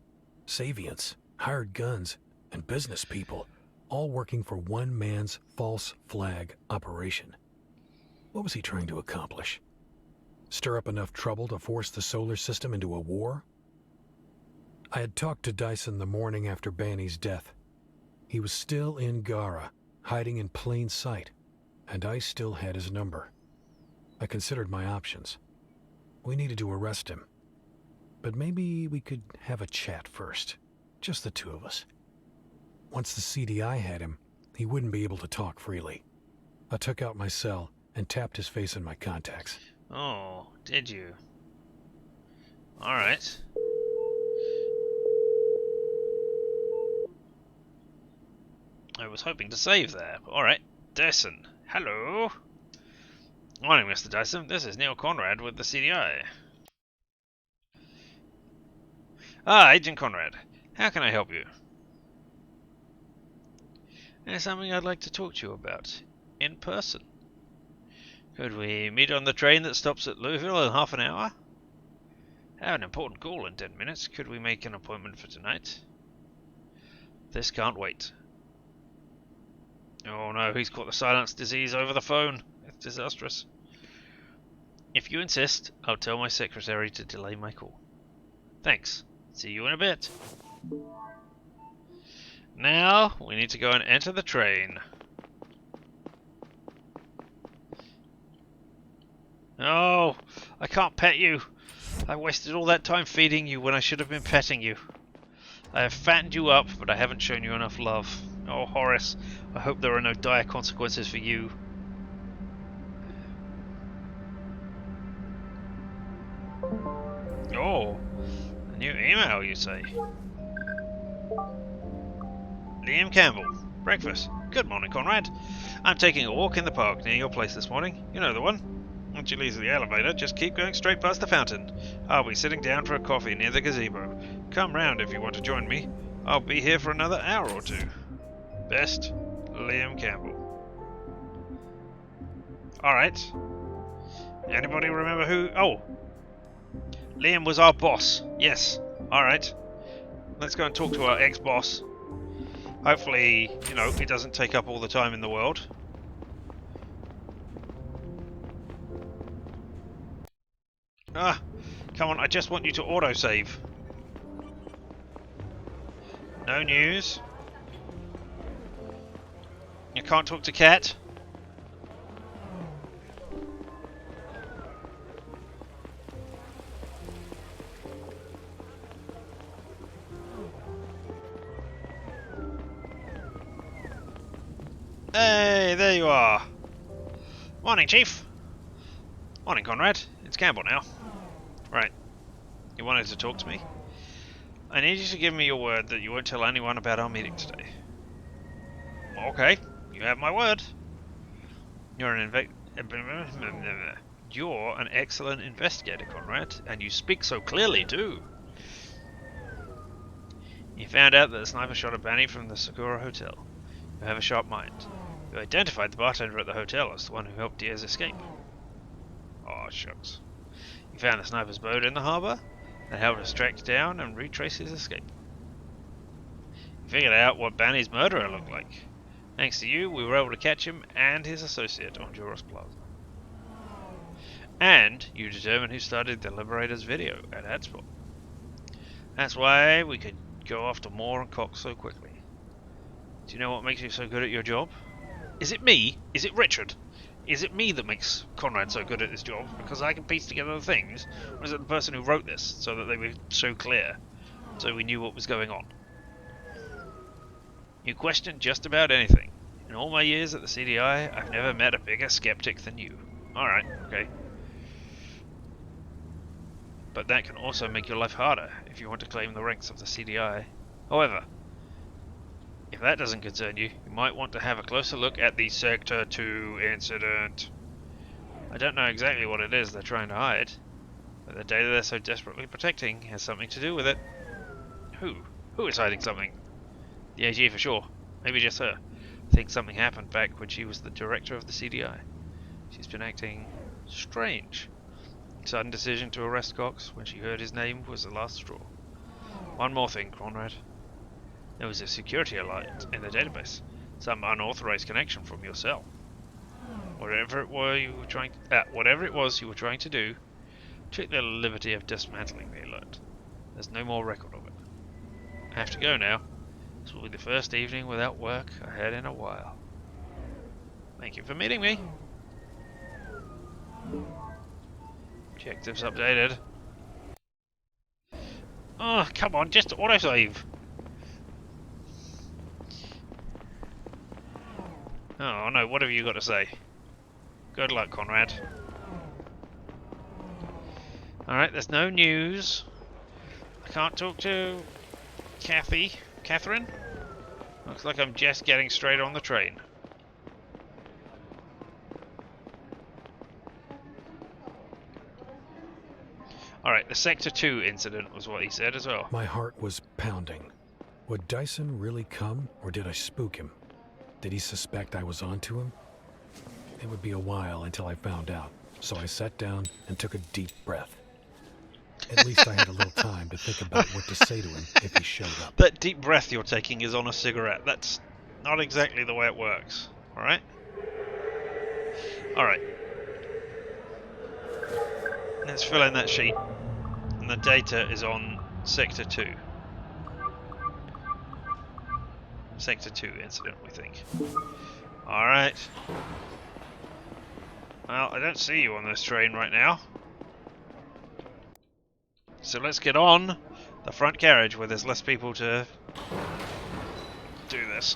B: Savians, hired guns, and business people, all working for one man's false flag operation. What was he trying to accomplish? Stir up enough trouble to force the solar system into a war? I had talked to Dyson the morning after Banny's death. He was still in Gara, hiding in plain sight, and I still had his number. I considered my options. We needed to arrest him. But maybe we could have a chat first. Just the two of us. Once the CDI had him, he wouldn't be able to talk freely. I took out my cell and tapped his face in my contacts.
A: Oh, did you? Alright. I was hoping to save there. Alright, Dyson. Hello. Morning, Mr. Dyson. This is Neil Conrad with the CDI. Ah, Agent Conrad. How can I help you? There's something I'd like to talk to you about. In person. Could we meet on the train that stops at Louisville in half an hour? I have an important call in 10 minutes. Could we make an appointment for tonight? This can't wait. Oh no, he's caught the silence disease over the phone. It's disastrous. If you insist, I'll tell my secretary to delay my call. Thanks. See you in a bit. Now, we need to go and enter the train. Oh, I can't pet you. I wasted all that time feeding you when I should have been petting you. I have fattened you up, but I haven't shown you enough love. Oh, Horace, I hope there are no dire consequences for you. Oh, a new email, you say? Liam Campbell. Breakfast. Good morning, Conrad. I'm taking a walk in the park near your place this morning. You know the one. Once you leave the elevator, just keep going straight past the fountain. I'll be sitting down for a coffee near the gazebo. Come round if you want to join me. I'll be here for another hour or two. Best, Liam Campbell. Alright. Anybody remember who... Oh! Liam was our boss. Yes. Alright. Let's go and talk to our ex-boss. Hopefully, you know, he doesn't take up all the time in the world. Ah! Come on, I just want you to autosave. No news. You can't talk to Cat. Hey, there you are. Morning, Chief. Morning, Conrad. It's Campbell now. Right. You wanted to talk to me? I need you to give me your word that you won't tell anyone about our meeting today. Okay, you have my word. You're an excellent investigator, Conrad, and you speak so clearly too. You found out that the sniper shot at Banny from the Sakura Hotel. You have a sharp mind. You identified the bartender at the hotel as the one who helped Diaz escape. Oh, shucks. You found the sniper's boat in the harbour and helped us track down and retrace his escape. We figured out what Banny's murderer looked like. Thanks to you, we were able to catch him and his associate on Juros Plaza. And you determined who started the Liberator's video at Hadspot. That's why we could go after Moore and Cox so quickly. Do you know what makes you so good at your job? Is it me? Is it Richard? Is it me that makes Conrad so good at his job because I can piece together the things? Or is it the person who wrote this so that they were so clear, so we knew what was going on? You question just about anything. In all my years at the CDI, I've never met a bigger skeptic than you. Alright, okay. But that can also make your life harder if you want to claim the ranks of the CDI. However, if that doesn't concern you, you might want to have a closer look at the Sector 2 incident. I don't know exactly what it is they're trying to hide, but the data they're so desperately protecting has something to do with it. Who? Who is hiding something? The AG for sure. Maybe just her. I think something happened back when she was the director of the CDI. She's been acting strange. Sudden decision to arrest Cox when she heard his name was the last straw. One more thing, Conrad. There was a security alert in the database. Some unauthorized connection from your cell. Whatever it was you were trying to do, took the liberty of dismantling the alert. There's no more record of it. I have to go now. This will be the first evening without work I had in a while. Thank you for meeting me. Objectives updated. Oh, come on, just autosave. Oh no, what have you got to say? Good luck, Conrad. Alright, there's no news. I can't talk to Catherine? Looks like I'm just getting straight on the train. Alright, the Sector 2 incident was what he said as well.
B: My heart was pounding. Would Dyson really come, or did I spook him? Did he suspect I was onto him? It would be a while until I found out, so I sat down and took a deep breath. At least I had a little time to think about what to say to him if he showed up.
A: That deep breath you're taking is on a cigarette. That's not exactly the way it works. Alright? Alright. Let's fill in that sheet. And the data is on Sector 2. Sector 2 incident, we think. Alright. Well, I don't see you on this train right now. So let's get on the front carriage where there's less people to do this.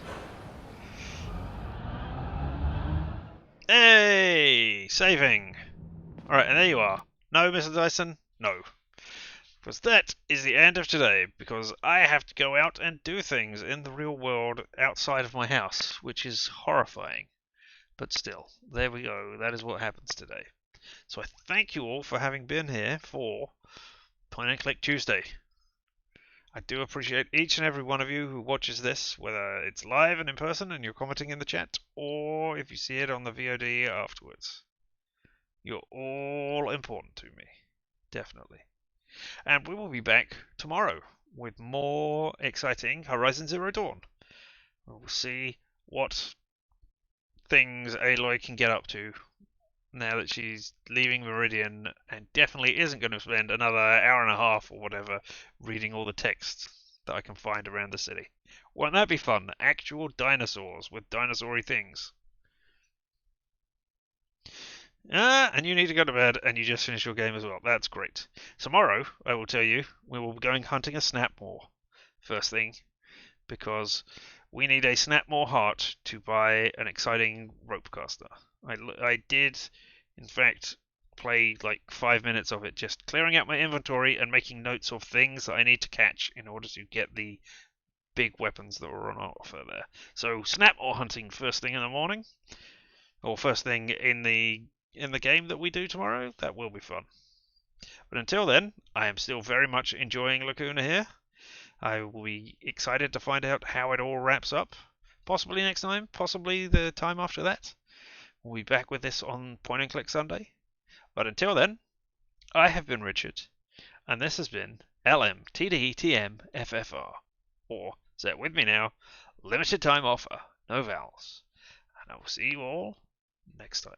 A: Hey! Saving! Alright, and there you are. No, Mr. Dyson? No. Because that is the end of today, because I have to go out and do things in the real world outside of my house, which is horrifying. But still, there we go. That is what happens today. So I thank you all for having been here for Point and Click Tuesday. I do appreciate each and every one of you who watches this, whether it's live and in person and you're commenting in the chat, or if you see it on the VOD afterwards. You're all important to me. Definitely. And we will be back tomorrow with more exciting Horizon Zero Dawn. We'll see what things Aloy can get up to now that she's leaving Meridian and definitely isn't going to spend another hour and a half or whatever reading all the texts that I can find around the city. Won't that be fun? Actual dinosaurs with dinosaur-y things. And you need to go to bed and you just finished your game as well. That's great. Tomorrow, I will tell you, we will be going hunting a Snapmore. First thing, because we need a Snapmore heart to buy an exciting ropecaster. I did, in fact, play like 5 minutes of it, just clearing out my inventory and making notes of things that I need to catch in order to get the big weapons that were on offer there. So Snapmore hunting first thing in the morning, or first thing in the game that we do tomorrow. That will be fun. But until then, I am still very much enjoying Lacuna here. I will be excited to find out how it all wraps up. Possibly next time, possibly the time after that. We'll be back with this on Point and Click Sunday. But until then, I have been Richard, and this has been LMTDTMFFR, or So with me now, limited time offer, no vowels. And I will see you all next time.